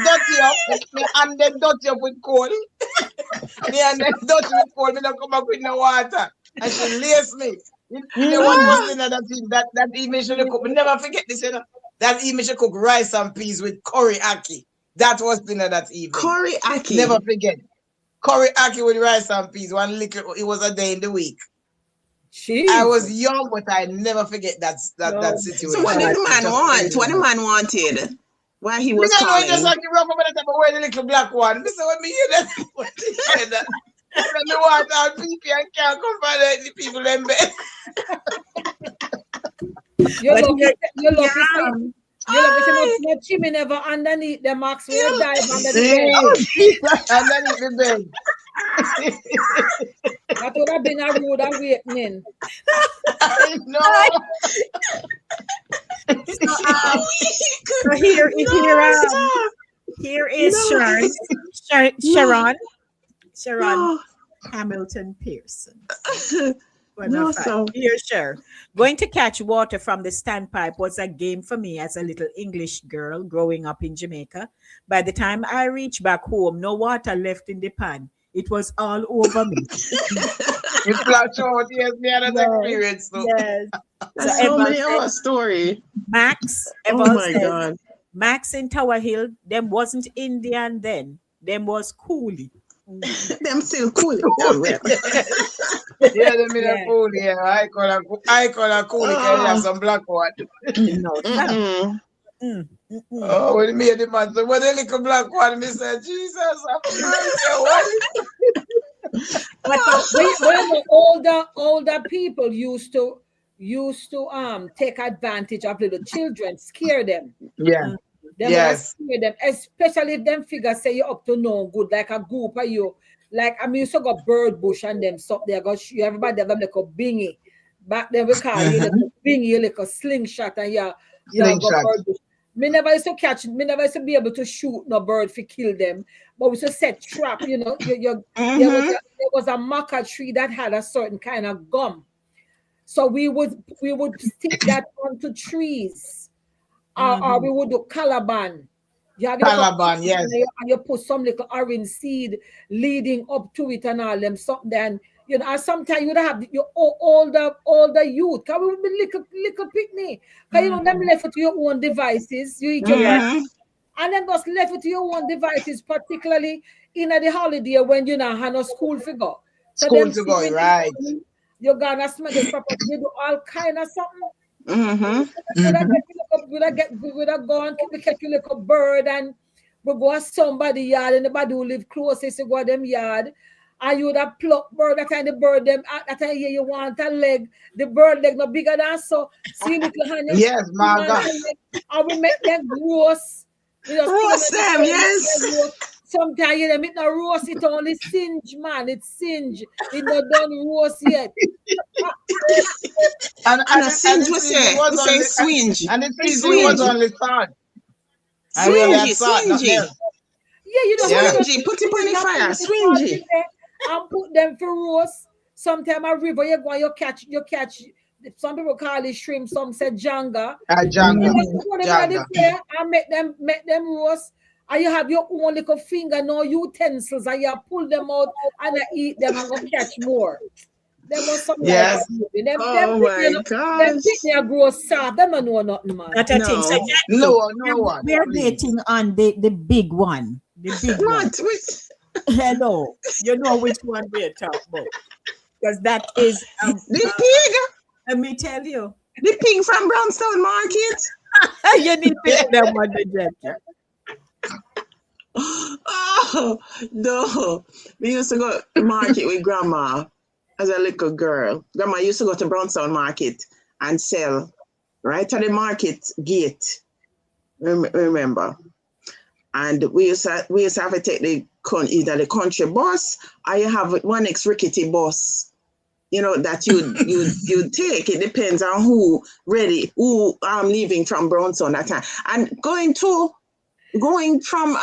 dirty up, me and them dirty up with coal. Me and them dirty with coal, me don't come back with no water. And she lace me. You know what was in that evening she cook. Me never forget this, you know. That evening she cook rice and peas with curry ackee. That was dinner that evening. Curry ackee. Never forget. Curry ackee with rice and peas. One little, it was a day in the week. Jeez. I was young, but I never forget that situation. So what did the man want? What the man wanted? Why he was calling? Just like you remember that I wear the little black one. This is what me hear that. What he said that. When me walk out, people and can't come find the people in bed. You're lucky. No chimney never underneath the max will dive under the bed. Underneath the bed. That would have been a rude awakening. I know. So here is Sherns. Sharon Hamilton Pearson. Well, No, not fine. so Here, sure. Going to catch water from the standpipe was a game for me as a little English girl growing up in Jamaica. By the time I reached back home, no water left in the pan. It was all over me. You flash out, yes, me had that Yes, experience too. yes. So that's so Eval many said, hour story. Max, Oh Eval my says, God. Max in Tower Hill, them wasn't Indian then. Them was coolie. Them still cool. Yeah, man. Yeah, them in a Yeah. pool, yeah. I call a coolie because you have Oh, some black one. No, stop. mm-mm. Mm, mm, mm. Oh, when me and the man, so when they little black one, me said, Jesus, have mercy, what? But When the older people used to take advantage of little children, scare them. Yeah, Them would yes. scare them, especially if them figures say you're up to no good, like a group of you. Like I mean, you still got bird bush and them stuff there. Got you everybody have them like a bingy. Back then we call you like a bingy, like a slingshot, and you got Slingshot. bird bush. Me never used to catch, me never used to be able to shoot no bird to kill them, but we used to set trap, you know. There was a maca tree that had a certain kind of gum. So we would stick that onto trees. Or we would do calaban. You have your Taliban, yes. and you put some little orange seed leading up to it and all them something. Then you know, and sometimes you would have your older youth. Cause we would be little picnic. Cause you know them left to your own devices. You eat your breakfast, and then just left to your own devices, particularly in the holiday when you know have no school figure. So School them to go, when right. you're gonna smell this property, you do all kind of something. Mm-hmm. Would I go and catch you like a bird and we go to somebody yard and nobody who live closest to go to them yard. And you would have plucked bird that time the bird them that time you want a leg. The bird leg no bigger than so. See little hand. Yes, my God. And we make them roast. We just put Roast in the them, oil, yes. make them roast. Sometimes you them it not roast, it only singe, man. It's singe. It not done roast yet. And a singe the we season say. was We say only- swinge. And the It's season was swinge. only salt. And we only had salt, nothing Swingy. else. Yeah, you know, Yeah. Swingy. Put it on the fire. Swingy. And put them for roast. Sometimes a river you go and you catch. Some people call it shrimp, some say janga. Janga. You put them in Janga. the fire and make them roast. And you have your own little finger, no utensils, and you pull them out and you eat them and go catch more. There was some Yes. like movie. Them Oh my gosh. Them grow soft. Them don't know nothing, man. Not a thing. So No. Jacqui, No one. We are please. dating on the big one. The big one. What? Hello. you know which one we're talking about. Because that is, The pig? let me tell you, The pig from Brownstown Market? you need to pick them on the Jacqui. Oh, no. We used to go to market with grandma as a little girl. Grandma used to go to Brownstown Market and sell right at the market gate. Remember? And we used to have to take either the country bus or you have one next rickety bus. You know, that you take. It depends on who leaving from Brownstown that time. And going from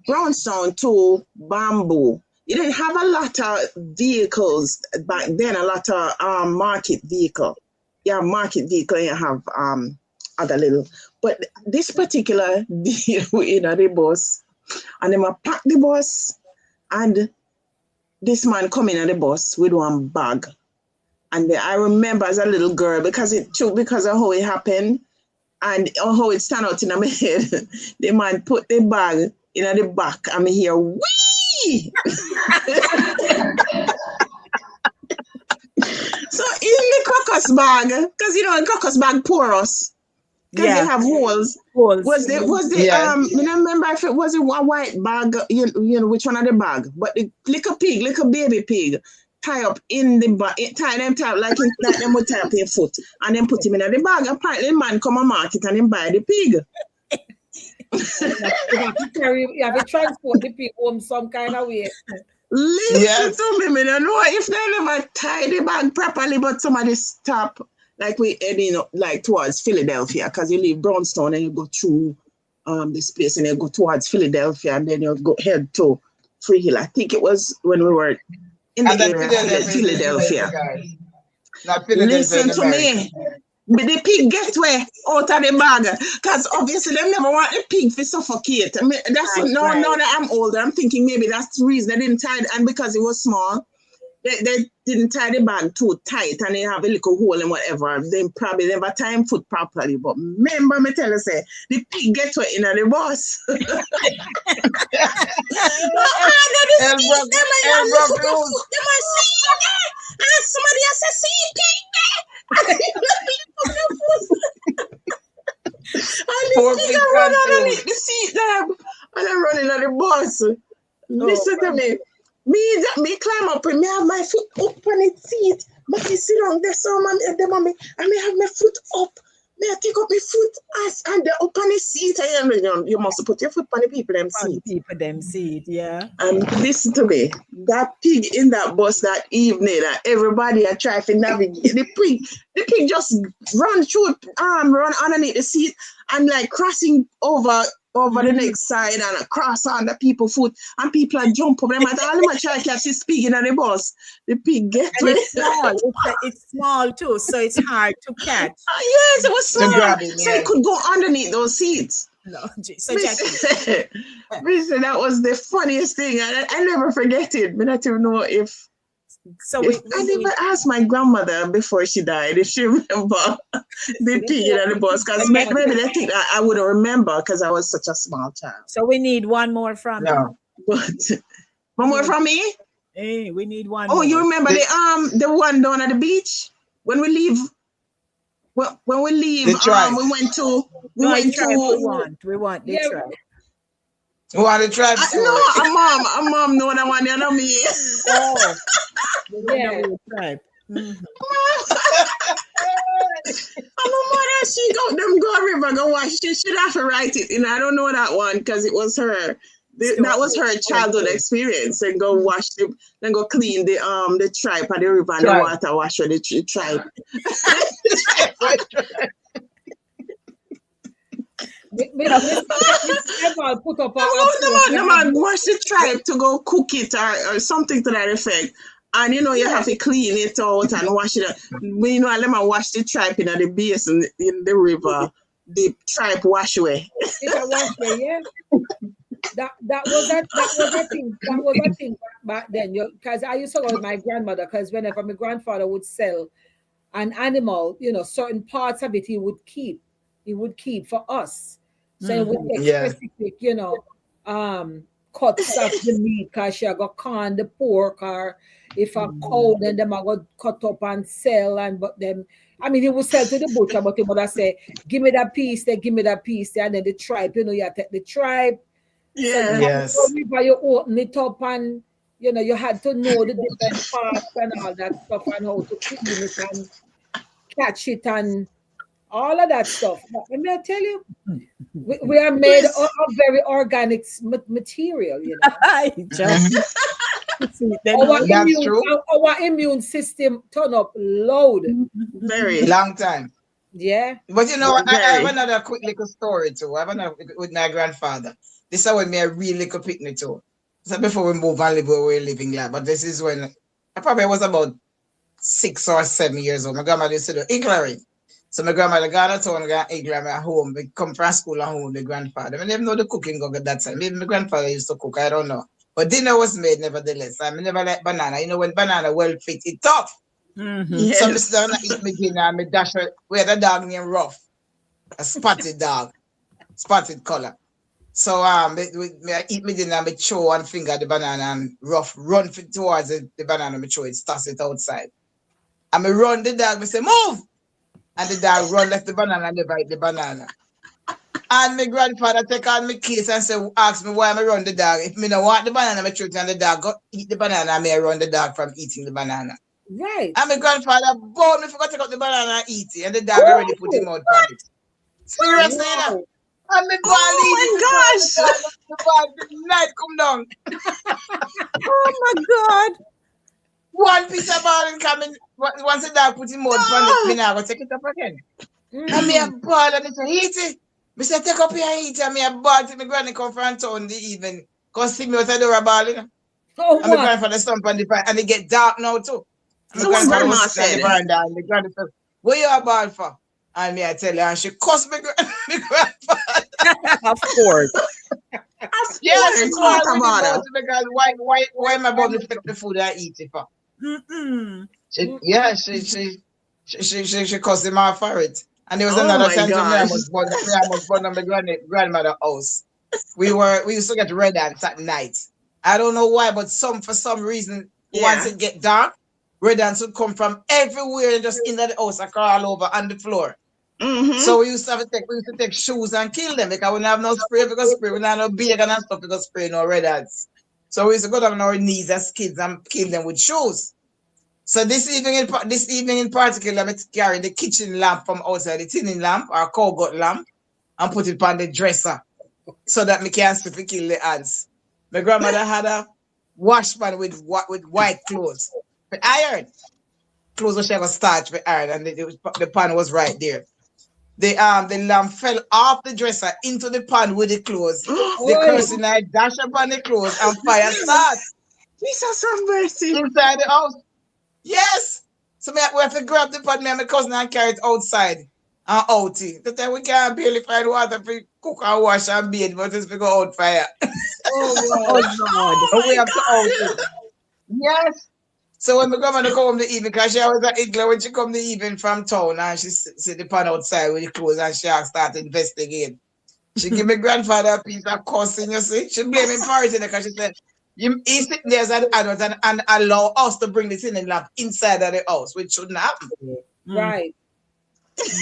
Brownstown to Bamboo, you didn't have a lot of vehicles back then, a lot of market vehicle. You have market vehicle and you have other little. But this particular deal in the bus, and then I pack the bus, and this man come in on the bus with one bag. And I remember as a little girl, because of how it happened, and how it stand out in my head, the man put the bag in the back and I hear, wee! So in the crocus bag, because you know in crocus bag porous, because they have holes. Was the Yeah. I don't remember if it was a white bag, you know which one of the bag, but the little baby pig tie up in the bag, tie them like them would tie up your foot, and then put him in the bag. Apparently, the man come on market and then buy the pig. You have to transport the pig home some kind of way. Listen to me, I don't know if they never tie the bag properly, but somebody stop. Like we heading up like towards Philadelphia, because you leave Brownstown and you go through this place and you go towards Philadelphia and then you go head to Free Hill. I think it was when we were in the And that area, Philadelphia. Philadelphia. Guys. Not Philadelphia in Listen to America. me. But the pig get way out of the bag. Because obviously they never want the pig to suffocate. I mean, that's Right, now right. that I'm older, I'm thinking maybe that's the reason they didn't tie it. And because it was small, they didn't tie the bag too tight and they have a little hole and whatever. They probably never tie him foot properly. But remember me tell you, say, the pig get way in the bus. Somebody else said, see pig there. And the pig run underneath the seat there. And I'm running on the bus. Listen to me. Me climb up and me have my foot up on the seat. Mommy sit down there, so mommy, and me have my foot up. Me I take up my foot and they're up on the seat. You must put your foot on the people them seat. Yeah. And listen to me, that pig in that bus that evening, everybody are trying to navigate. The pig just run through, run underneath the seat and like crossing over the next side and across on the people's foot, and people are jump up. Them at all them try to catch this pig in the bus. The pig get And it's small. It's small too, so it's hard to catch. Yes, it was small. Him, so it could go underneath those seats. No, so Jacqui. Listen, that was the funniest thing. I never forget it. But I don't know if I never asked my grandmother before she died if she remember the pig in the bus, because maybe they think I wouldn't remember because I was such a small child. So we need one more from you. But one more from me? Hey, we need one. Oh, more. you remember the one down at the beach when we leave? When we leave, we went to. We want the tribe. Who are the tribe? No, a mom know that one, you know me. Oh, Yeah. tribe. And my mother, she go river, go wash. She should have to write it. And I don't know that one because it was her. That was her childhood experience. And go wash them, then go clean the tribe at the river and the water wash the tribe. Put up the man wash the tribe to go cook it or something to that effect. And you have to clean it out and wash it. You know, let me wash the tribe in the basin in the river. The tribe wash away. Yeah. That was a thing back then. Because I used to go with my grandmother, because whenever my grandfather would sell an animal, certain parts of it he would keep for us. So it would take specific, cuts of the meat, because she got corn, the pork, or if a cow, then them I got cut up and sell. He would sell to the butcher, but he would say, give me that piece, give me that piece. And then the tribe, you take the tribe. Yeah. Yes. So you open it up and, you had to know the different parts and all that stuff and how to clean it and catch it and all of that stuff. But let me tell you, we are made of very organic material, Our immune system turn up loud. Very long time. Yeah. But I have another quick little story too. I have another with my grandfather. This is when me a real little picnic too. So before we move and live where we're living like. But this is when I probably was about 6 or 7 years old. My grandmother used to do iglary. So my grandmother got to town and got iglary at home. We come from school at home with my grandfather. I never know the cooking go at that time. Maybe my grandfather used to cook, I don't know. But dinner was made nevertheless. I never like banana. When banana well fit, it's tough. Mm-hmm. Yes. So I start to eat my dinner and my dash. We had a dog named Ruff. A spotted dog. Spotted color. So I eat my dinner, I chew one finger the banana and Ruff run towards the banana, I chew it, toss it outside. And I run the dog, I say, move! And the dog run left the banana and never eat the banana. And my grandfather take on my case and ask me why I run the dog. If me don't want the banana, I chew it and the dog go eat the banana and I run the dog from eating the banana. Right. And my grandfather bought me, forgot to take out the banana and eat it. And the dog already put him out on it. Seriously, Wow. And my gosh! The night come down. Oh my God! One piece of ball and coming. Once the dog put him out on it, me now go take it up again. And me a ball and it's a eat it. Me say take up here and eat it. And me a ball till my granny come from town the evening. Come see me out the door a ball, Oh, And my what? grandfather stump on the fire, and it get dark now too. And So my what grandfather grandma was sitting on the said? veranda, and my grandfather said, "What you about for?" And me, I tell her, and she cussed me, my grandfather. Of course. Yes, she What called about really about her? it because why am I about to take the food I eat it for? Mm-mm. Yeah, she cussed him off for it. And there was Oh another my time when I gosh. was born, on my grandmother house. We used to get red ants at night. I don't know why, but for some reason, once Yeah. it get dark, red ants would come from everywhere and just into the house and crawl all over on the floor. Mm-hmm. So we used to take shoes and kill them because we didn't have no spray because spray. We didn't have no beer and stuff because spray no red ants. So we used to go down on our knees as kids and kill them with shoes. So this evening in particular, I carry the kitchen lamp from outside, the tinning lamp or cow lamp, and put it on the dresser so that me can still kill the ants. My grandmother had a wash pan with white clothes, with iron clothes which she ever starched with iron, and the pan was right there. The lamp fell off the dresser into the pan with the clothes. The Oi. cursing I dash upon the clothes and fire starts Jesus have mercy. inside the house. Yes. So we have to grab the pot, me and my cousin and carry it outside and out. The time we can't barely find water for cook and wash and bathe, but it's to go out fire. Oh, Oh, But we have to out it. Yes. So when my grandmother come home the evening, because she always at Igla when she come the evening from town and she see the pan outside with the clothes and she start investigating. She give my grandfather a piece of cussing, you see. She blame him for it because she said, he sitting there as an adult and allow us to bring the tin lamp inside of the house, which shouldn't happen. right.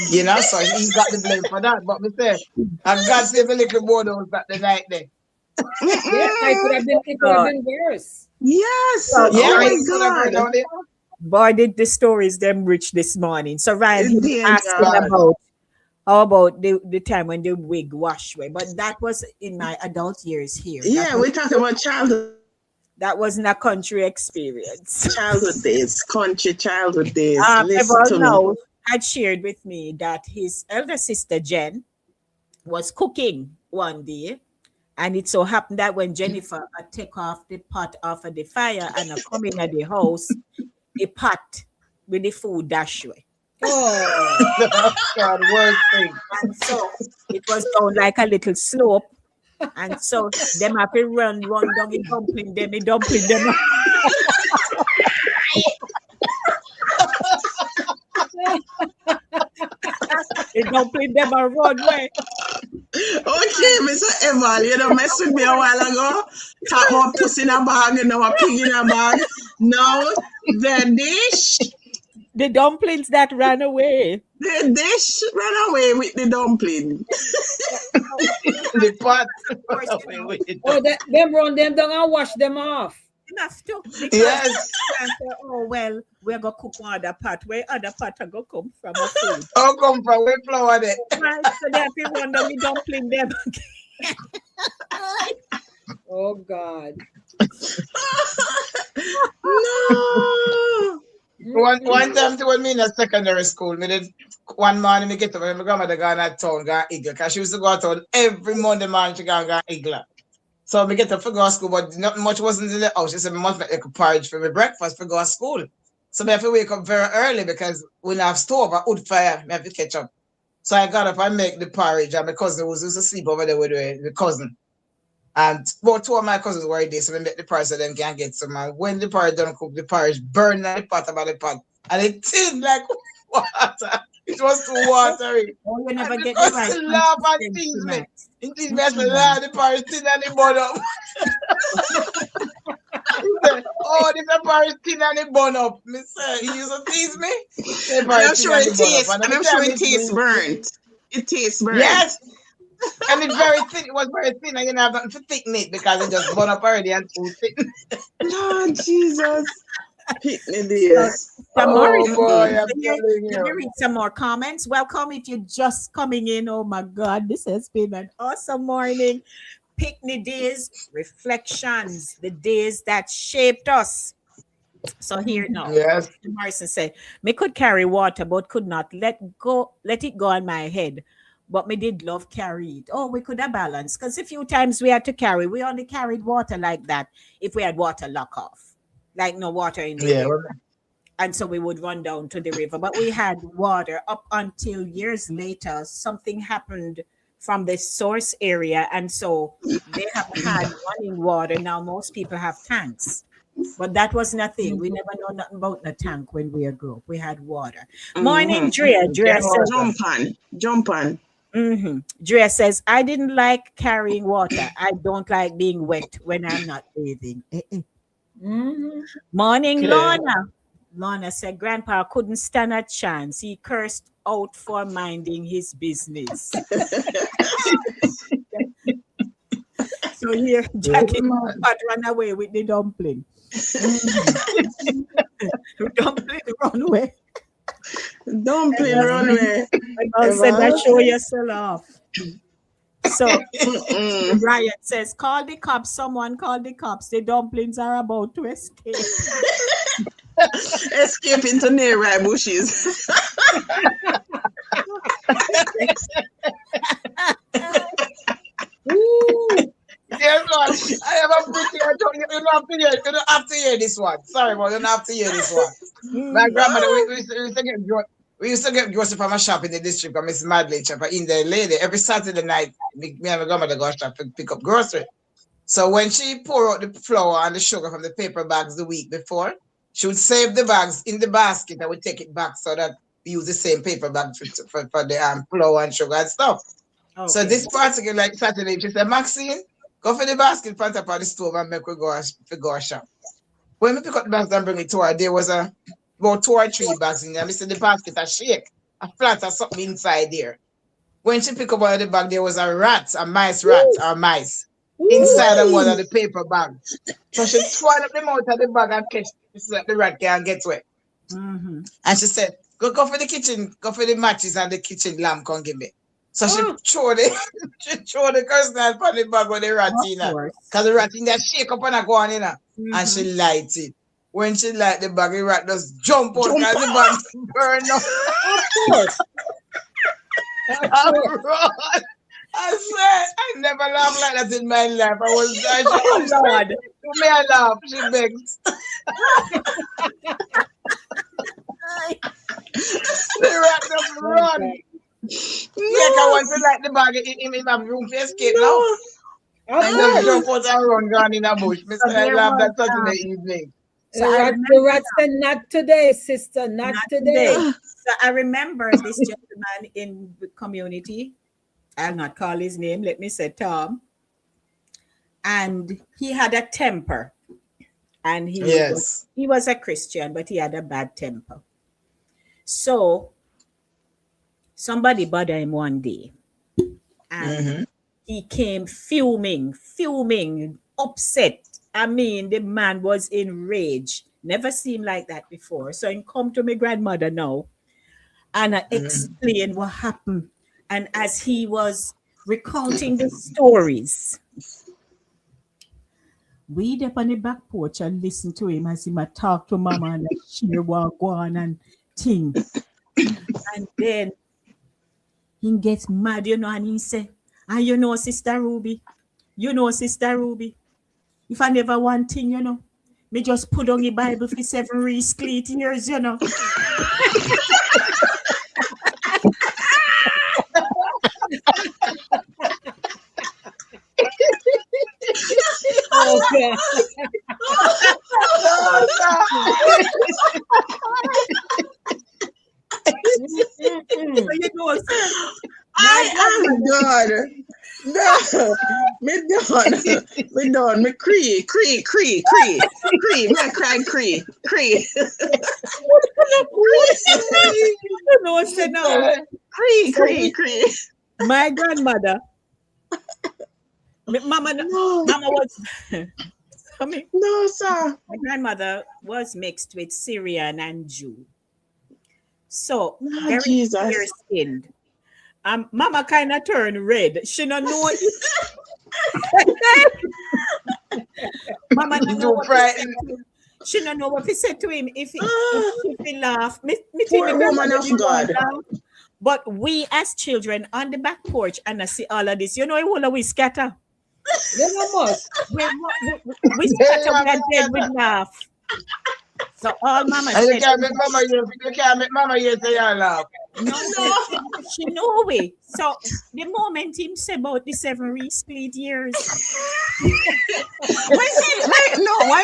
You know, so he got the blame for that. But me say, and God save the little boy that was that the night there. Yeah, it could have been worse. Yes. So, Oh Yeah, my he could have burned God. down there. boy, did the stories them rich this morning. So Ryan, he was Dear asking God. about how about the time when the wig washed away, but that was in my adult years here. Yeah, we're talking about That wasn't a country experience. childhood days, country childhood days. Listen Eval to me. now had shared with me that his elder sister Jen was cooking one day, and it so happened that when Jennifer had take off the pot off of the fire and come in at the house, the pot with the food dash away. Oh, God, worst thing. And so it was down like a little slope. And so them have to run down the dumpling them. The dumpling them a run way. Okay, Mr. Eval, you don't mess with me a while ago. Talk about pussy in a bag and now a pig in a bag. Now the dish, The dumplings that ran away. ran away with the dumpling. The pot. oh, them run them down and wash them off. Enough to because Yes. and say, oh well, we're gonna cook one other pot. Where other pot are gonna come from a food? How come from where flour there? Right, so they have to run down the dumpling them. Oh God. No. One time when me in a secondary school, me did one morning me get up and my grandmother gone at town, gone Igla, because she used to go out town every Monday morning, she gone Igla. So me get up for go to school, but not much wasn't in the house. She said me must make like a porridge for my breakfast for go to school. So me have to wake up very early because we don't have stove or wood fire, me have to catch up. So I got up and make the porridge, and my cousin was used to sleep over there with the cousin. And about two of my cousins were there, so we make the porridge so them can get some. And when the porridge done cook, the porridge burned in the pot about the pot. And it thinned like water. It was too watery. Oh, you never And get the the cousin right laugh and consistency, tease me. Max. He tease me, I said, "Lord, the porridge thin and the bun up." He said, "Oh, this a porridge thin and the bun up." Me say, he used to tease me. The And porridge I'm thin sure and it the bun up. tastes, And and every I'm sure time it tastes burnt. It tastes burnt. Yes. And it's very thin. It was very thin, and you don't have nothing to thicken it because it just bun up already and too thin. Lord Jesus. Pickney Days. Some more. Oh boy, I'm Let telling me you. read some more comments. Welcome if you're just coming in. Oh my God, this has been an awesome morning. Pickney Days, reflections, the days that shaped us. So here now, Yes. Morrison said, "Me could carry water, but could not let it go on my head. but me did love carry it. Oh, we could have balanced because a few times we had to carry. We only carried water like that if we had water lock off, like no water in the Yeah. air. And so we would run down to the river. But we had water up until years later. Something happened from the source area, and so they haven't had running water. Now most people have tanks. But that was nothing. We never know nothing about the tank when we grew up. We had water. Morning, Drea. Drea says, Jump on. Drea says, I didn't like carrying water. I don't like being wet when I'm not bathing. Morning, Okay. Lorna. Lorna said, Grandpa couldn't stand a chance. He cursed out for minding his business. So here, Jacqui had run away with the dumpling. Dumpling run away. Dumpling runway. I said, that show yourself off. So Brian says, call the cops. Someone call the cops. The dumplings are about to escape. Escape into nearby bushes. Dear Lord, I have a pretty. You don't have to hear this one. Sorry, but you don't have to hear this one. My grandmother, we used to get groceries from a shop in the district, from Miss Madeline shop, in the lady. Every Saturday night, me and my grandmother go shop and pick up grocery. So when she pour out the flour and the sugar from the paper bags the week before, she would save the bags in the basket and would take it back so that we use the same paper bag for the flour and sugar and stuff. Okay. So this particular like Saturday, she said, Maxine, go for the basket front up on the stove and make we go shop. When we pick up the bags and bring it to her, there was about 2 or 3 bags in there. I said the basket a shake, a flat or something inside there. When she picked up one of the bag, there was a mice inside of one of the paper bags. So she swallowed up the mouth of the bag and catch so that the rat can't get wet. And she said, go for the kitchen, go for the matches and the kitchen lamp come give me. So she throw the curse knife on the bag with the rat in her. Because the rat in there shake up and go on in her. And she light it. When she light the bag, the rat just jump out because the bag burn up. And run. I swear, I never laughed like that in my life. I was Lord. May I laugh? She begs. The rat just run. Like I want to light the bag in my room to escape now. And just jump out and run gone in a bush. Mr. I laughed that Saturday evening. The rat said, not today, sister, not today. So I remember this gentleman in the community. I'll not call his name. Let me say Tom. And he had a temper. And he was a Christian, but he had a bad temper. So somebody bothered him one day. And he came fuming, upset. I mean, the man was enraged. Never seen like that before. So he come to my grandmother now. And I explained what happened. And as he was recounting the stories, we up on the back porch and listen to him as he might talk to mama and cheer walk on and thing. And then he gets mad, and he say, Sister Ruby, if I never want thing, me just put on the Bible for 7 reclete years, Okay. I am done. No, me done. Me cree. Me cry cree. Cree. My grandmother. Mama was. No, sir. My grandmother was mixed with Syrian and Jew. So very clear skinned. Mama kind of turned red. She don't know it. Mama don't know what she don't know what he said to him. If he laugh, Poor woman of God. But we as children on the back porch and I see all of this, you know, it will we scatter. You know must. We scatter, we are dead with laugh. So all mama And you said, can't make mama hear say you laugh. no, she know we. So the moment him say about the 7 resplit years, Why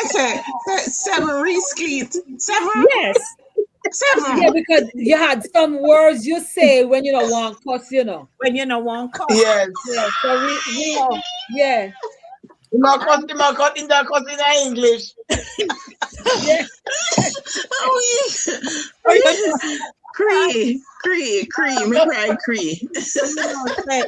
say 7 resplit? 7? yes, 7. Yeah, because you had some words you say when you don't want cuss, you know. when you know one call. Yes. Yeah, so we know. Yeah. You might cut in English. Yeah. Cree. Me cry Cree. So you know, say,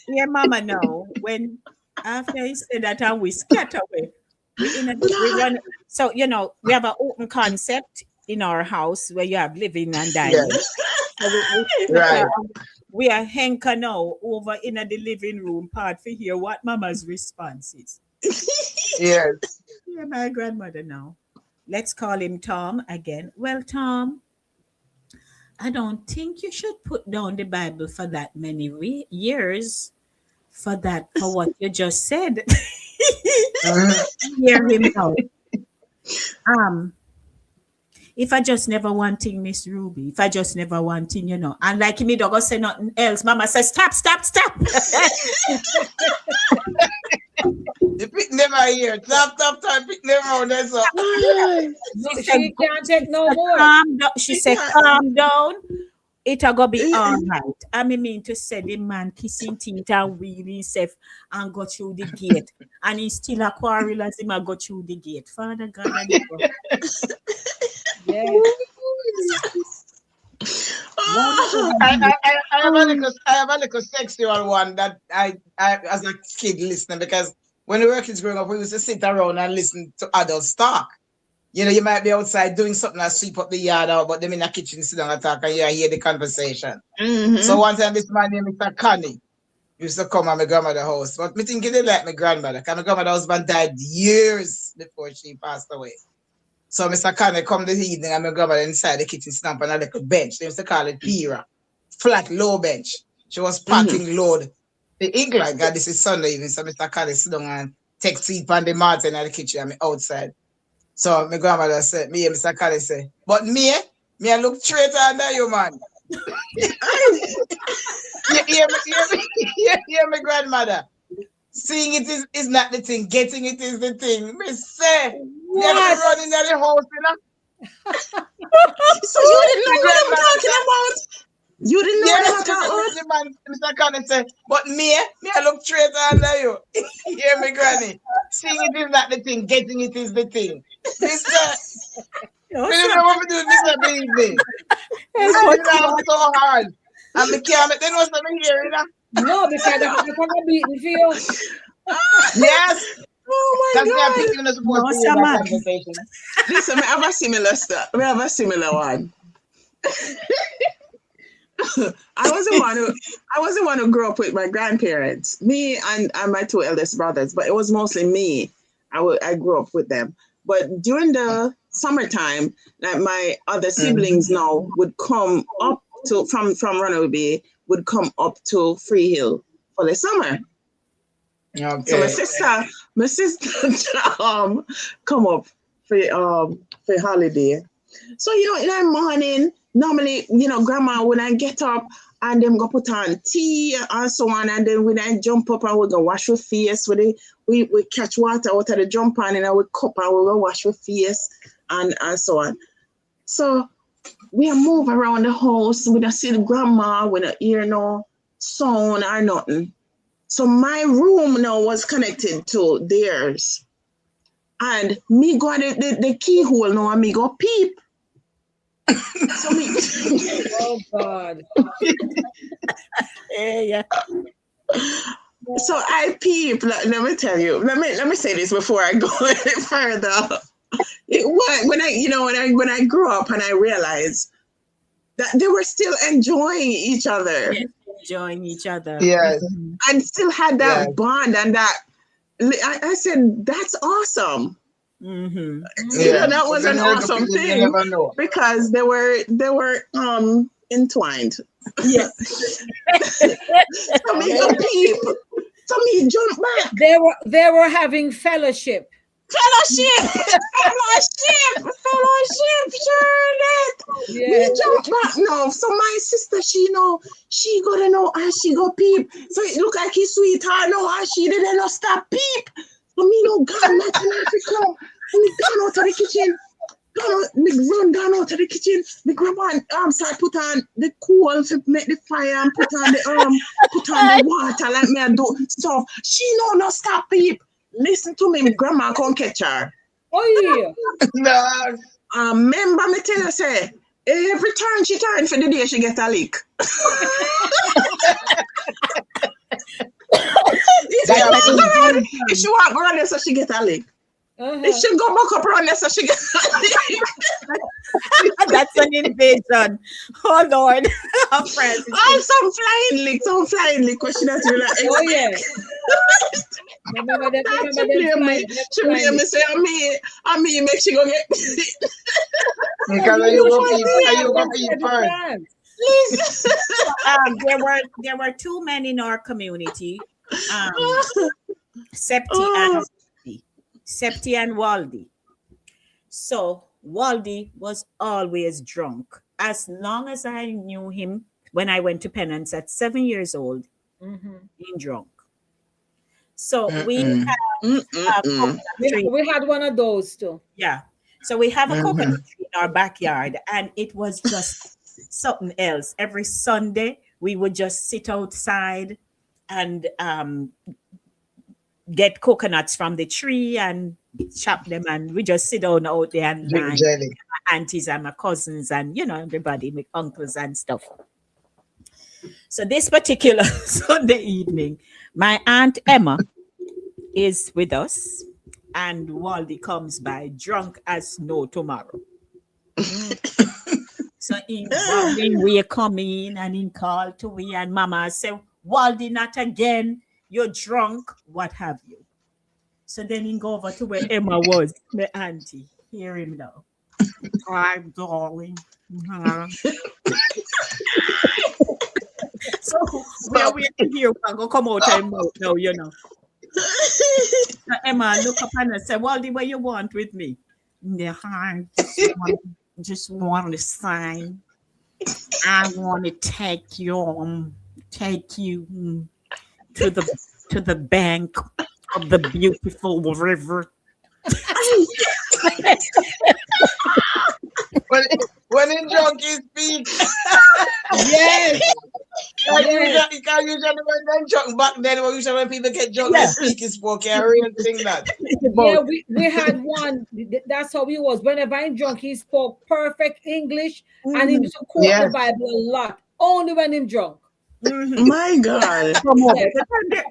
yeah, mama know when after he said that and we scatter away. We run. So you know, we have an open concept in our house where you have living and dining. Yes. So Right. we are hanker now over in the living room part for hear what mama's response is. Yes. Yeah, my grandmother now. Let's call him Tom again. Well, Tom, I don't think you should put down the Bible for that many years for what you just said. Hear him out. If I just never wanting Miss Ruby, if I just never wanting, you know, and like me don't go say nothing else, mama says, stop. The pick never here. Stop, pick never on that's all. No, she can't take no more. Calm down. She said, calm down. It'll go be all right. I mean to say the man kissing teeth and wheeling himself and go through the gate. And he still a quarrel as him a go through the gate. Father God, I never. Yeah. I have a little sexual one that I as a kid listening, because when we were kids growing up, we used to sit around and listen to adults talk. You know, you might be outside doing something and sweep up the yard out, but them in the kitchen sit down and talk and you hear the conversation. Mm-hmm. So one time this man named Mr. Connie used to come at my grandmother's house. But me think he didn't like my grandmother, because my grandmother's husband died years before she passed away. So Mr. Connie come this evening and my grandmother inside the kitchen stamp on a little bench. They used to call it Pira. Flat, low bench. She was packing load. The England, God, this is Sunday evening, so Mr. Connie sit down and take seat on the mat in the kitchen and me outside. So my grandmother said, me and Mr. Connie say, but me I look traitor under you, man. you hear my grandmother. Seeing it is not the thing, getting it is the thing. Me say, you have to run in the house, you know? So you didn't know what I'm talking about? You didn't know what I'm talking about? Mr. Connie said, but me I look traitor under you. Hear me, granny. Seeing it is not the thing, getting it is the thing. Mr. I don't know what to do with Mr. Baby. It's so hard. And the can't make them know something here, you know? No, because I'm gonna beat for you. Yes. Oh my God. Listen, I have a similar stuff. We have a similar one. I was the one who grew up with my grandparents, me and my 2 eldest brothers, but it was mostly me. I grew up with them. But during the summertime, like my other siblings now would come up to from Runaway Bay, would come up to Free Hill for the summer. Okay. So my sister come up for holiday. So in the morning, normally, grandma when I get up and them go put on tea and so on, and then when I jump up and we go wash our face, we catch water out of the jump on in our cup and we go wash our face and so on. So we move around the house, we don't see the grandma, we don't hear no sound or nothing. So my room now was connected to theirs. And me go the keyhole now and me go peep. So oh God. Yeah. So I peep. Let me tell you. Let me say this before I go any further. When I grew up and I realized that they were still enjoying each other. Yes, enjoying each other. Yes. And still had that bond and that. I said, that's awesome. Mm-hmm. That was an awesome thing because they were entwined. Yes. So me go peep. So me jump back. They were having fellowship. Fellowship, Charlotte. Yeah. We jump back now. So my sister, she gotta know how she go peep. So it look like his sweetheart know how she didn't know stop peep. So me no gone back in Africa. And me gone out of the kitchen. Me run out of the kitchen. Me grab on start put on the coal to make the fire and put on the water like me and do stuff. She no stop peep. Listen to me, my grandma can't catch her. Oh yeah. No. Remember me tell her say, every turn she turn for the day she get a lick. If she walk around there so she get a lick. If she go back up around there so she get a lick. That's an invasion. Oh Lord. Our friends. Some flying lick where she not really expect. Oh yeah. Remember She blame me say I me make she go get Because you go peep first. There were two men in our community, Septi and Waldy. So Waldy was always drunk. As long as I knew him when I went to penance at 7 years old, being drunk. So we had a coconut tree. We had one of those too. Yeah. So we have a coconut tree in our backyard, and it was just something else. Every Sunday, we would just sit outside and get coconuts from the tree and chop them, and we just sit down out there and my aunties and my cousins and everybody, my uncles and stuff. So this particular Sunday evening, my Aunt Emma is with us, and Waldy comes by drunk as no tomorrow. So we come in and in call to we, and Mama say, Waldy, not again. You're drunk. What have you? So then he go over to where Emma was, my auntie. Hear him now. I'm darling. So where we here, we go come out and mouth now, So Emma look up and say, Waldy, what you want with me? Yeah, I just want to sign. I want to take you to the bank of the beautiful river. When in drunk he speaks. Yes. Because usually when they're drunk back then, when people get drunk, they speak is spoken. I really think that. Yeah, we had one. That's how he was. Whenever I'm drunk, he spoke perfect English and he used to quote the Bible a lot. Only when I'm drunk. My God.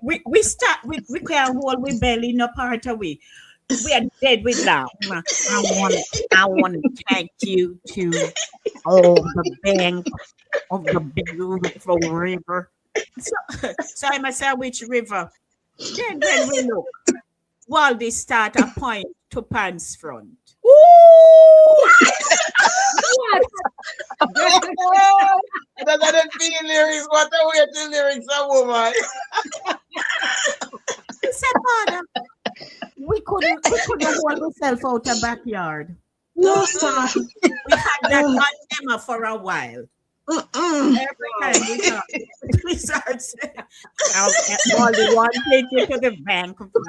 We start we can't hold we belly no part away. We are dead with love. I want to take you to the bank of the beautiful river. So I must say which river. Then when we look, Waldy start a point to Pants Front. What? That's not a feel lyrics. What a way to lyrics a woman. He said, Father, we couldn't hold ourselves out the backyard. No, sir. We had that on Emma for a while. Every time we start saying, Waldy want to take you to the bank of the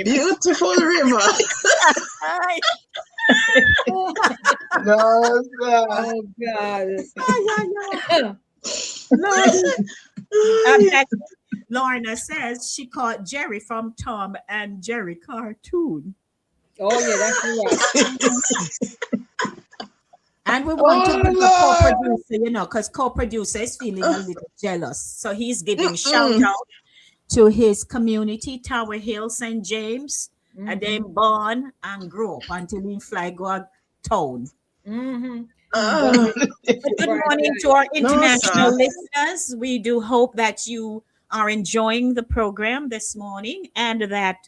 beautiful river. No, sir. Oh God. Lorna says she caught Jerry from Tom and Jerry cartoon. Oh yeah, that's right. And we want to give a co-producer, because co-producer is feeling a little jealous. So he's giving shout out to his community, Tower Hill, St. James, and then born and grew up until he fly go a town. Good morning to our international listeners. We do hope that you are enjoying the program this morning, and that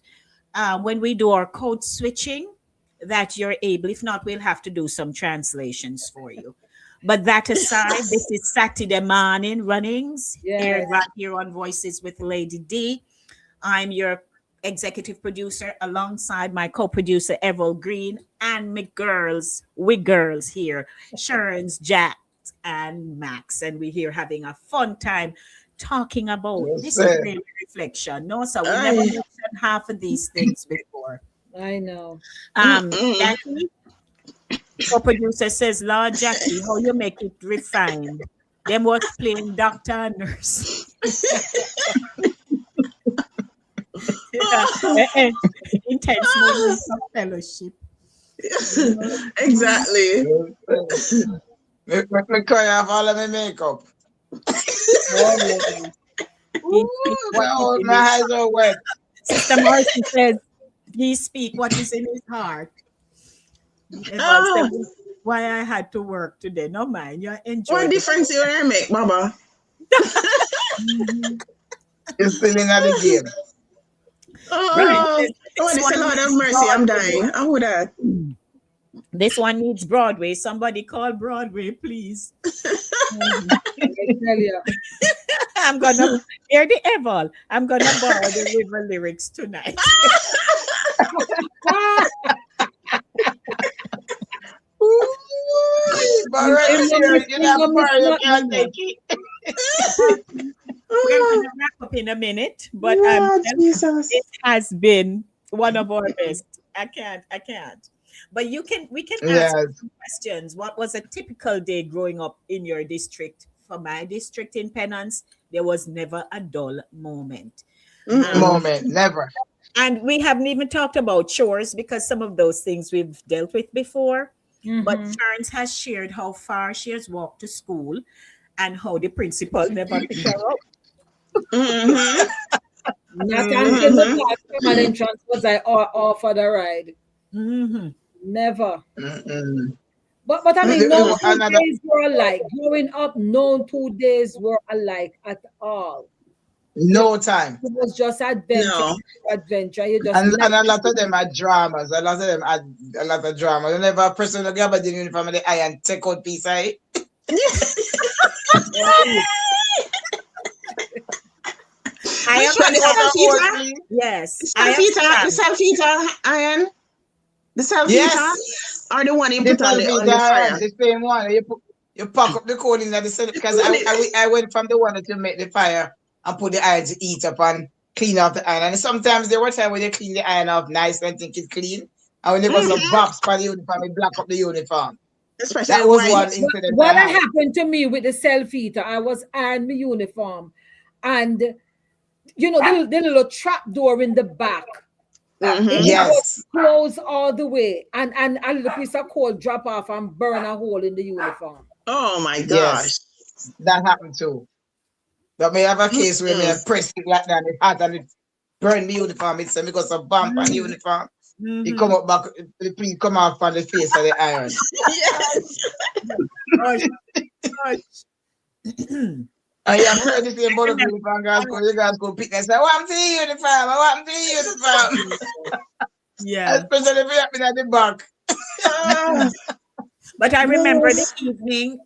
when we do our code switching, that you're able. If not, we'll have to do some translations for you. But that aside, this is Satideh Mawnin Runnings, aired Yes. right here on Voices with Lady D. I'm your executive producer alongside my co-producer Errol Green and we girls here, Sherns, Jack, and Max, and we're here having a fun time talking about Yes, this is sir. really reflection. No, so we never Aye. mentioned half of these things before. I know. Jacqui, co-producer says, Lord Jacqui, how you make it refined? Them was playing doctor and nurse. Intense moments of fellowship. Exactly. Me cry off all of my makeup. My eyes are wet. Sister Marcy says, he speak what is in his heart. Ah, Why I had to work today. No mind, you enjoy what it. difference you wanna make, Baba? You're still in the game. Oh, oh, this one a lot of needs mercy. I'm Broadway. dying. How would that? This one needs Broadway. Somebody call Broadway, please. I tell you. I'm gonna hear the Evil. I'm gonna borrow the river lyrics tonight. But right here, you have to borrow, you can't take it. We're gonna wrap up in a minute, but Oh, Jesus. it has been one of our best. I can't. But we can ask Yes. some questions. What was a typical day growing up in your district? For my district in Penance, there was never a dull moment. Moment, never. And we haven't even talked about chores because some of those things we've dealt with before. But Sherns has shared how far she has walked to school and how the principal never picked her up. Mhm. Not until the last permanent entrance was I offered a ride. Mhm. Never. Mm-mm. But I mean, no two Another. days were alike. Growing up, no 2 days were alike at all. No time. It was just adventure, No. adventure. You just And never a lot of them are dramas. A lot of them had a lot of drama. You never a person who grab the uniform of the eye and take out piece of it. I Which one? The am salfita? yes. The I salfita, am the salfita iron? The salfita? Yes. Or the one you The put on the Velveeta fire? iron, the same one. You pack up the coal in the cell because I went from the one that you make the fire and put the iron to eat up and clean off the iron. And sometimes there were times when you clean the iron off nice and think it's clean. And when there was some bops for the uniform, it black up the uniform. Especially That was white. one incident What I had. happened to me with the self-eater, I was ironing my uniform, and you know the little trap door in the back. It Yes. was closed all the way, and a little piece of coal drop off and burn a hole in the uniform. Oh my gosh. Yes. That happened too. But may have a case where me press it like that and it hot and it burn the uniform. It's because of bump on the uniform. It come up back, the priest come off on the face of the iron. Yes. And you have to the same bottle of uniform, you guys go pick and say, what happened to the uniform? What happened to the uniform? Yeah. Especially if you happen at the back. But I remember the evening.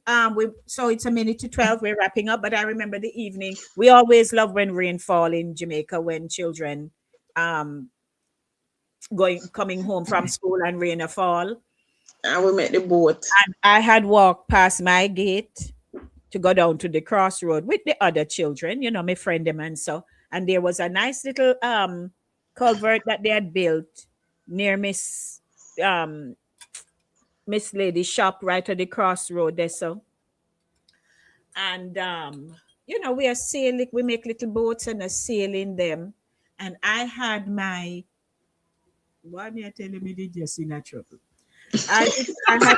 So it's 11:50. We're wrapping up, but I remember the evening. We always love when rain fall in Jamaica when children coming home from school and rain fall. And we met the boat. And I had walked past my gate to go down to the crossroad with the other children, my friend them and so. And there was a nice little culvert that they had built near Miss Lady's shop right at the crossroad there. So, and we are sailing, we make little boats and are sailing them. And I had my why are you telling me did just in a trouble? I had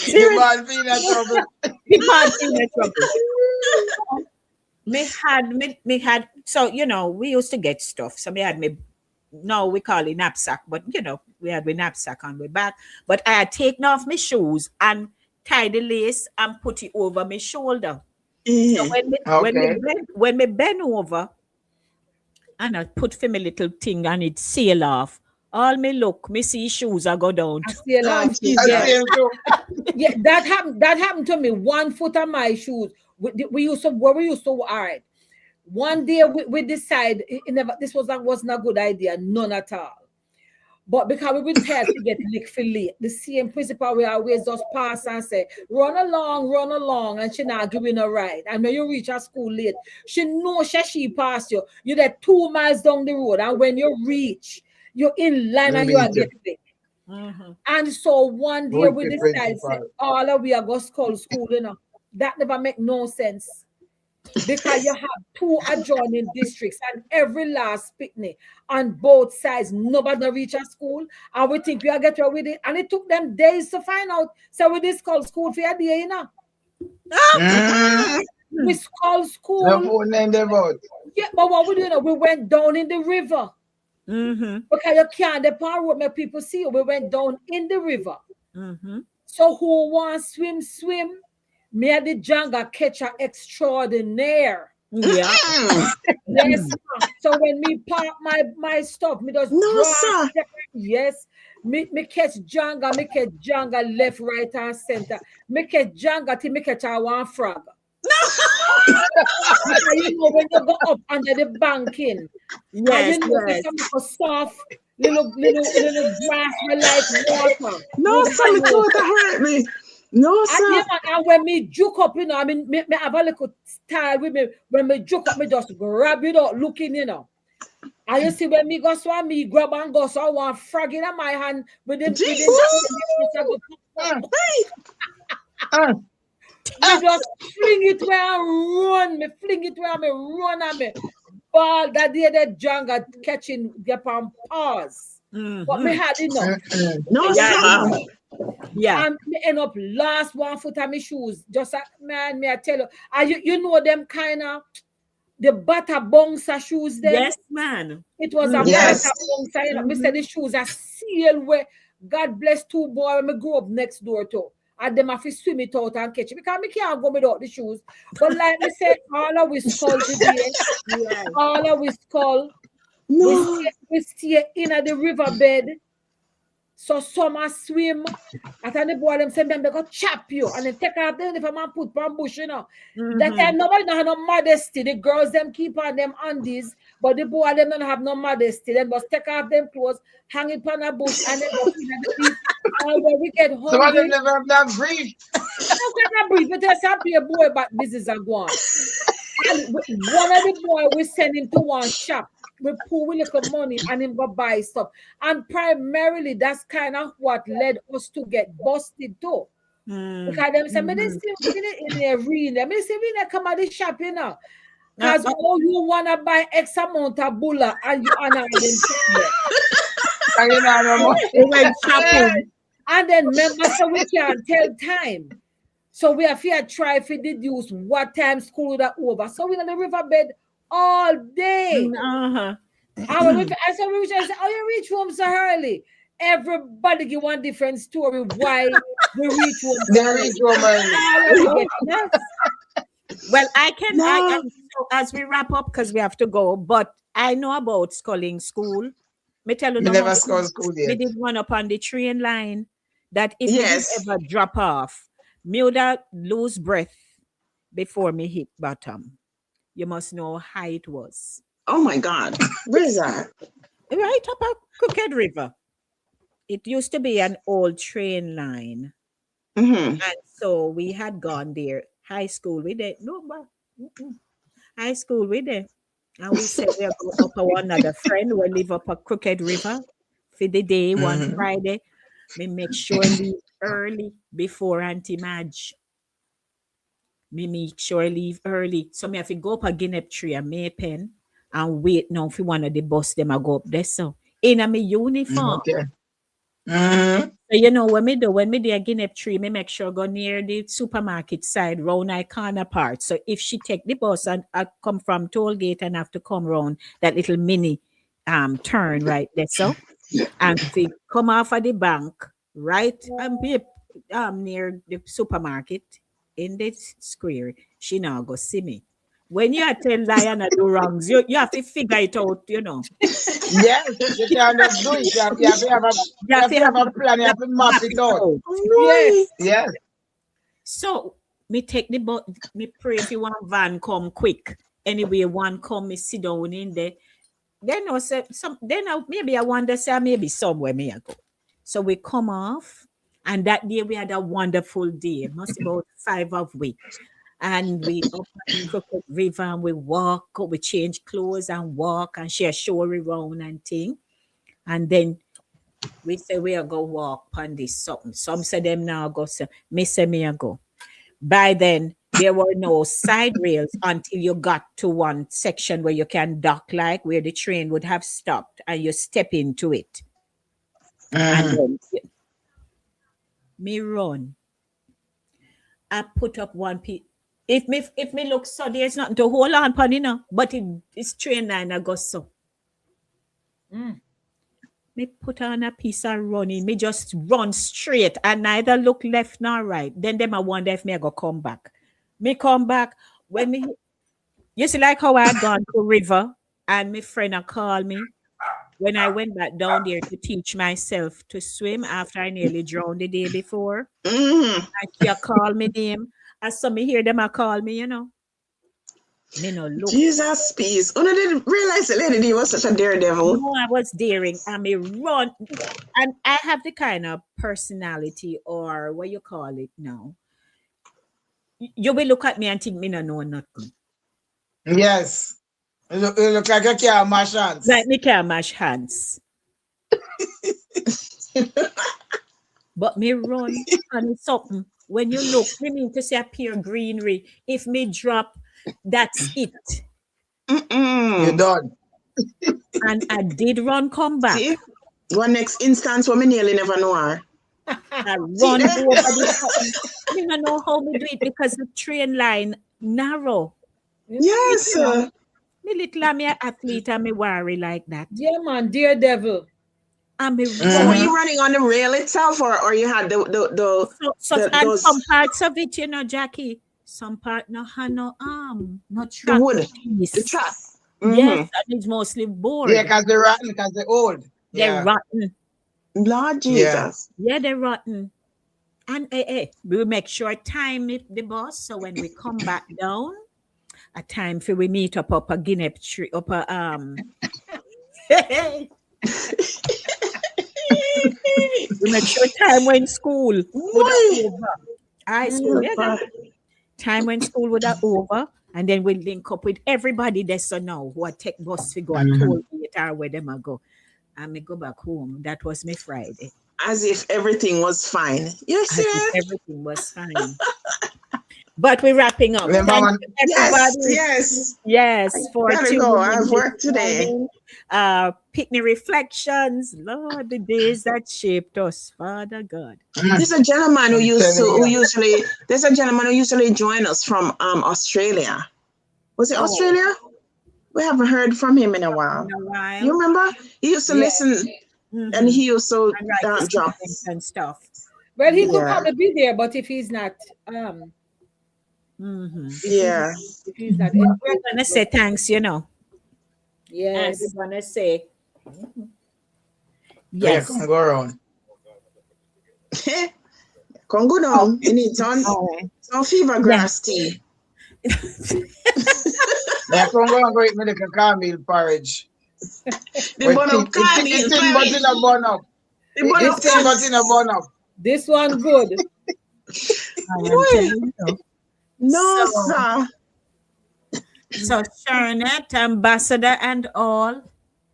The man being in trouble. the man in trouble. Me had so we used to get stuff. So me had me no we call it knapsack, but we had my knapsack on my back. But I had taken off my shoes and tied the lace and put it over my shoulder. So when me bend over and I put for my little thing and it sail off, All me look, me see shoes I go down. I still Oh, last Jesus. yeah, that happened to me. 1 foot of my shoes. We used to where we used to all right. One day we decide it never this wasn't a good idea, none at all. But because we been tired to get lick for late, the same principal we always just pass and say, run along, and she not doing a ride. And when you reach her school late, she know she passed you. You're there 2 miles down the road, and when you reach, you're in line and you are getting it. And so one day we decided all of we are going to school, you know. That never make no sense. Because you have 2 adjoining districts and every last picnic on both sides, nobody reach a school, and we think we are get away with it. And it took them days to find out. So we just call school for a day, you know. We call school. Yeah, but what we do, you know, we went down in the river. Because you can't depart road, make people see you. We went down in the river. So who wants swim? Me and the Janga catch a extraordinaire. Yeah. Yes. So when me park my stuff, me just sir. Yes. Me catch Janga left, right, and center. Me catch Janga till me catch a one frog. You know when you go up under the banking, Yes, and you know yes. some soft little grass like water. No, sir, it would hurt me. No, sir. And when me juke up, you know, I mean, me have a little style with me. When me juke up, me just grab it up, looking, you know. And you see when me go so me grab and go so I want frog in my hand with them. Me just fling it where I run. Me fling it where I run and me ball that day the Janga catching the paws. But me had enough. No, sir. Yeah. And me end up last 1 foot of my shoes. Just man, me I tell you. And you know them kind of the butter bouncer shoes there. Yes, man. It was a butter bouncer. You know, me said the shoes are sealed where God bless 2 boys when me grow up next door to. And them have to swim it out and catch it. Because me can't go without the shoes. But like me said, all of we skull today. Yes. All of we skull. No. We stay in the riverbed. So some are swim. At the boy them say them they go chop you and then take out them if a man put on bush, you know. That time nobody don't have no modesty. The girls them keep on them undies, but the boy them don't have no modesty. Them just take off them clothes, hang it on a bush, and then go in the deep. And when we get hungry, Some of them never have that brief. not brief, but there's happy a boy, but this is a one. And one of the boy we send him to one shop. We pull with little money and him go buy stuff. And primarily that's kind of what led us to get busted too. Because them say, me they still in the arena. Me say, we come at the shop, you know. Because you want to buy X amount of bulla and you honor them. They went shopping. And then remember, so we can't tell time. So we have to try to deduce what time school is over. So we're in the riverbed all day. And so we say, oh, you reach home so early. Everybody give one different story why we reach home. They reach home early. Well, I so as we wrap up because we have to go, but I know about sculling school. Me tell you, Me never scull school yet. We did one up on the train line that if Yes. we ever drop off, me would lose breath before me hit bottom. You must know how it was. Oh my God. Where is that? Right up a Crooked River. It used to be an old train line. And so we had gone there. High school with it. No, but high school with it. And we said we are going up to one other friend who live up a Crooked River for the day, one Friday. We make sure leave early before Auntie Madge. Me make sure leave early. So me have to go up a guinea tree and May pen and wait now for one of the bus them I go up there. So in a me uniform. Okay. So you know when me do a guinea tree, me make sure go near the supermarket side round I corner part. So if she take the bus and I come from toll gate and have to come round that little mini turn right there. So and we come off of the bank right near the supermarket in the square, she now go see me. when you are tell lion do wrongs, you have to figure it out, Yes, you can't just do it. You have to have a, You have to have a plan. You have to map it out. Yes. Yes. So me take the boat, me pray if you want van come quick. Anyway, one come, me sit down in there. Then I say maybe I wonder say maybe somewhere me I go. So we come off, and that day we had a wonderful day. Must about 5 of we. And we up at Crooked River and we walk, we change clothes and walk and share story around and thing. And then we say we are go walk on this something. Some say them now go say, me say me a go. By then, there were no side rails until you got to one section where you can dock, like where the train would have stopped, and you step into it. And then me run. I put up one piece. If me look so, there's nothing to hold on upon, but it's train line I go so. Me put on a piece of running. Me just run straight and neither look left nor right. Then them I wonder if me I go come back. Me come back when me. You see like how I had gone to river and my friend called me when I went back down there to teach myself to swim after I nearly drowned the day before. And she called me name. As some me hear them I call me, Me no look. Jesus, peace. I didn't realize the lady D was such a daredevil. No, I was daring. I may run. And I have the kind of personality or what you call it now. You will look at me and think me no know nothing. Yes. You look like you can't mash hands. Like me can't mash hands. But me run and something. When you look, me mean to say a pure greenery. If me drop, that's it. You're done. And I did run come back. See? One next instance where me nearly never know her. I run over the something. I don't know how we do it because the train line narrow. Yes. Me little me athlete and me worry like that. Yeah, man, daredevil. And me So were you running on the rail itself or you had and those some parts of it, Jacqui. Some part no have no arm, no track. the wood, piece. the track. Yes, and it's mostly board. Yeah, because they're rotten, because they're old. They're rotten. Lord Jesus. Yeah, they're rotten. And we make sure time it the bus. So when we come back down, a time for we meet up a guinea tree up a we make sure time when school would have over. High school, time when school would have over, and then we link up with everybody there so now who are take bus to go and told me where them I go. And me go back home. That was me Friday. As if everything was fine. You see? Everything was fine. But we're wrapping up. Thank you, everybody. Yes. For gotta go. I've worked today. Pickney reflections, Lord, the days that shaped us, Father God. There's a gentleman who usually join us from Australia. Was it Australia? We haven't heard from him in a while. You remember? He used to listen, and he used to drop and stuff. Well, he could probably be there, but if he's not, if he's not, we're gonna say thanks, Yes, and we're gonna say yes. Yeah, come go around. Come go down. You need some fever grass tea. Yeah, come go and go eat medical cornmeal porridge. The bun up cornmeal porridge. This one good. No, sir. So Sherns, ambassador and all.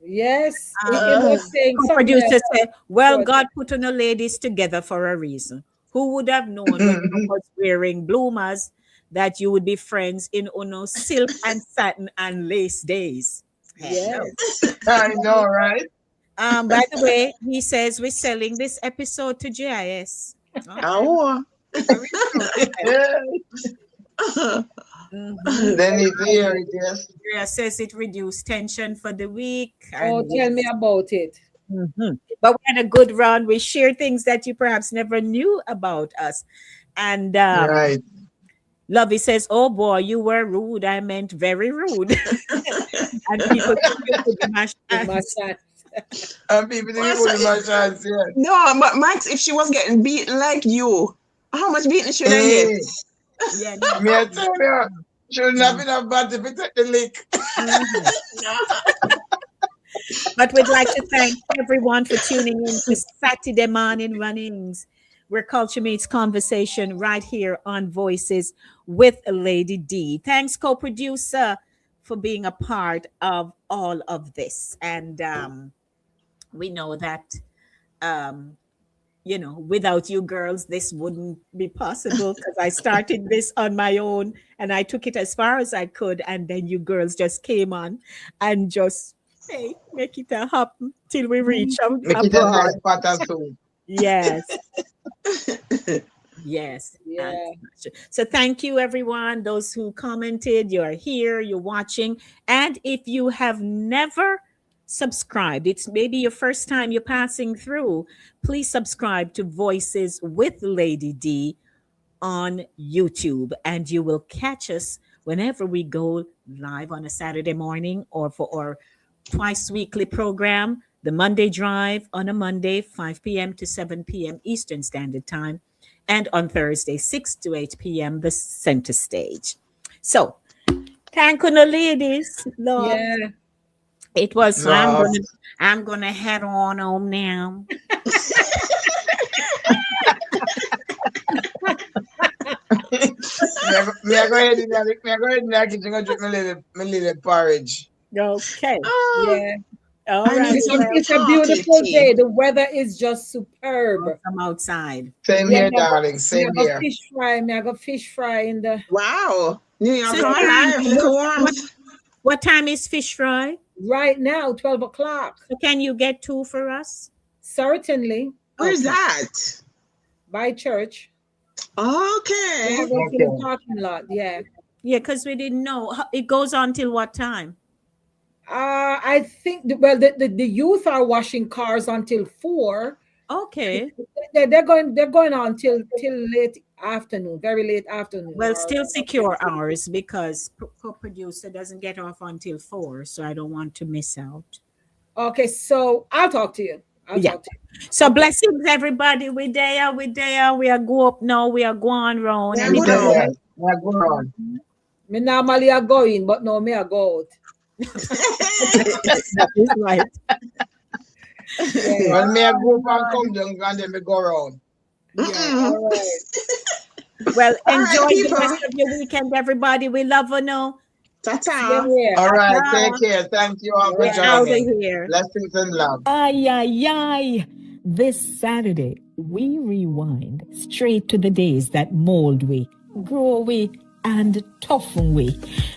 Yes. Was saying producer said, well, God put on the ladies together for a reason. Who would have known when you was wearing bloomers that you would be friends in Uno silk and satin and lace days? Yes. I know, right? By the way, he says we're selling this episode to GIS. Oh. Then it's here, yes. Andrea says it reduced tension for the week. Oh, tell me about it. But we had a good run. We shared things that you perhaps never knew about us. And right. Lovey says, "Oh boy, you were rude. I meant very rude." And people think you put the mashed With my hands. son. And people think Also, it's my chance, yeah. No, but Max, if she was getting beaten like you, how much beating should I Hey, get? Yeah, no. me I tell you, shouldn't have been a bad if it take the lick. But we'd like to thank everyone for tuning in to Satideh Mawnin Runnings, where culture meets conversation right here on Voices with Lady D. Thanks, co-producer, for being a part of all of this. And we know that, without you girls, this wouldn't be possible because I started this on my own and I took it as far as I could. And then you girls just came on and just, hey, make it happen till we reach Make it a abroad. nice pattern too. Yes. Yes. Yeah. So thank you, everyone. Those who commented, you're here, you're watching. And if you have never subscribed, it's maybe your first time you're passing through, please subscribe to Voices with Lady D on YouTube, and you will catch us whenever we go live on a Saturday morning or for our twice weekly program, the Monday Drive on a Monday, 5 p.m. to 7 p.m. Eastern Standard Time, and on Thursday, 6 to 8 p.m., the Center Stage. So, thank you, ladies. Lord. Yeah. It was, so Love. I'm gonna head on home now. Me I go ahead in the kitchen and drink my little porridge. Okay. Yeah. All I right. need some It's a coffee beautiful tea. day. The weather is just superb. Come outside. Same Yeah, here, me I go- darling. me I Same go here. fish fry. Me I go fish fry in the Wow. New York, So come alive. Look warmth. What time is fish fry? right now, 12 o'clock. So can you get two for us? Certainly. Where's Okay. that? By church. Okay. Yeah, go to the parking lot. Yeah. Yeah, because we didn't know. It goes on till what time? I think the youth are washing cars until 4. Okay. They're going on till late afternoon, very late afternoon. Well, or- still secure hours because co-producer doesn't get off until 4, so I don't want to miss out. Okay, so I'll talk to you. I'll Yeah. talk to you. So blessings, everybody. We there. We are go up now. We are going round. Yeah, And go it- down. Yeah, go on. Me normally are going, but no, me I go out. that is right. Yeah. When me I go up and come down and then me go around. Mm-mm. All right. Well, All right, enjoy the people. rest of your weekend, everybody. We love you now. Ta-ta. Yeah. All right, Ta-ta. take care. Thank you all for We're out of joining. here. Blessings and love. Ay, ay, ay. This Saturday, we rewind straight to the days that mold we, grow we, and toughen we.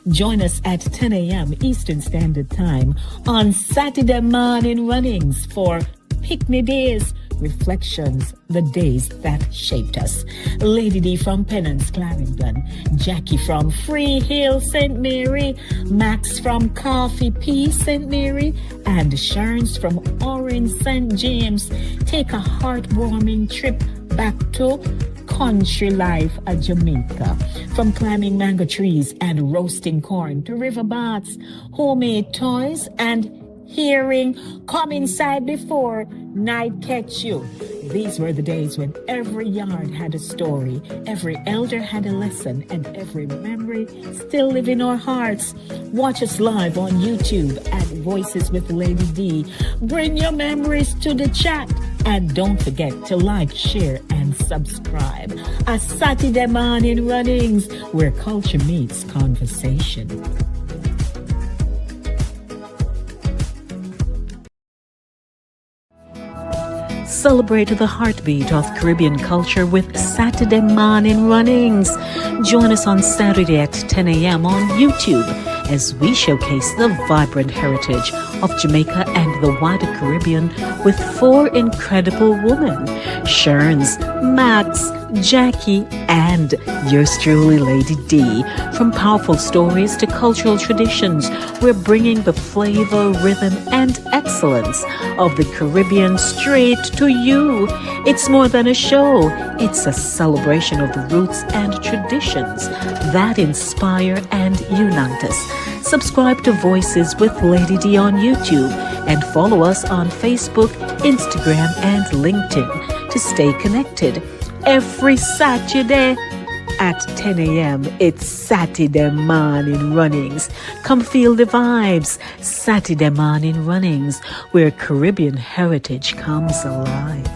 Join us at 10 a.m. Eastern Standard Time on Satideh Mawnin Runnings for Pickney Days, Reflections, the days that shaped us. Lady D from Pennance, Clarendon, Jacqui from Free Hill, St. Mary, Max from Coffee P, St. Mary, and Sherns from Orange, St. James. Take a heartwarming trip back to country life at Jamaica. From climbing mango trees and roasting corn to river baths, homemade toys, and hearing come inside before night catch you. These were the days when every yard had a story, every elder had a lesson, and every memory still live in our hearts. Watch us live on YouTube at Voices with Lady D. Bring your memories to the chat. And don't forget to like, share, and subscribe. A Satideh Mawnin Runnings, where culture meets conversation. Celebrate the heartbeat of Caribbean culture with Satideh Mawnin Runnings. Join us on Saturday at 10 a.m. on YouTube as we showcase the vibrant heritage of Jamaica and the wider Caribbean with 4 incredible women: Sherns, Max, Jacqui, and yours truly, Lady D. From powerful stories to cultural traditions, we're bringing the flavor, rhythm, and excellence of the Caribbean straight to you. It's more than a show. It's a celebration of the roots and traditions that inspire and unite us. Subscribe to Voices with Lady D on YouTube and follow us on Facebook, Instagram, and LinkedIn to stay connected. Every Saturday at 10 a.m., it's Satideh Mawnin Runnings. Come feel the vibes. Satideh Mawnin Runnings, where Caribbean heritage comes alive.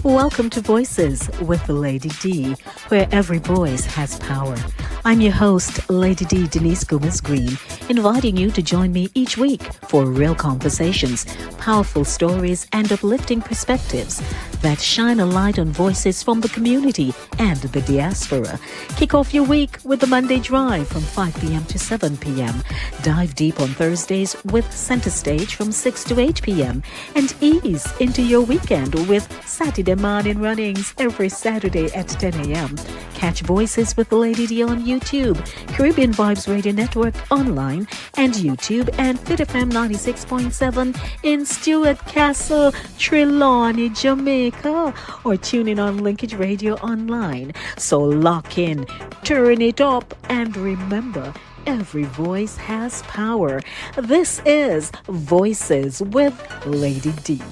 Welcome to Voices with Lady D, where every voice has power. I'm your host, Lady D Denise Gomez Green, inviting you to join me each week for real conversations, powerful stories, and uplifting perspectives that shine a light on voices from the community and the diaspora. Kick off your week with the Monday Drive from 5 p.m. to 7 p.m. Dive deep on Thursdays with Center Stage from 6 to 8 p.m. And ease into your weekend with Satideh Mawnin Runnings every Saturday at 10 a.m. Catch Voices with Lady D on YouTube, Caribbean Vibes Radio Network online, and YouTube, and Fit FM 96.7 in Stuart Castle, Trelawney, Jamaica, or tune in on Linkage Radio online. So lock in, turn it up, and remember, every voice has power. This is Voices with Lady D.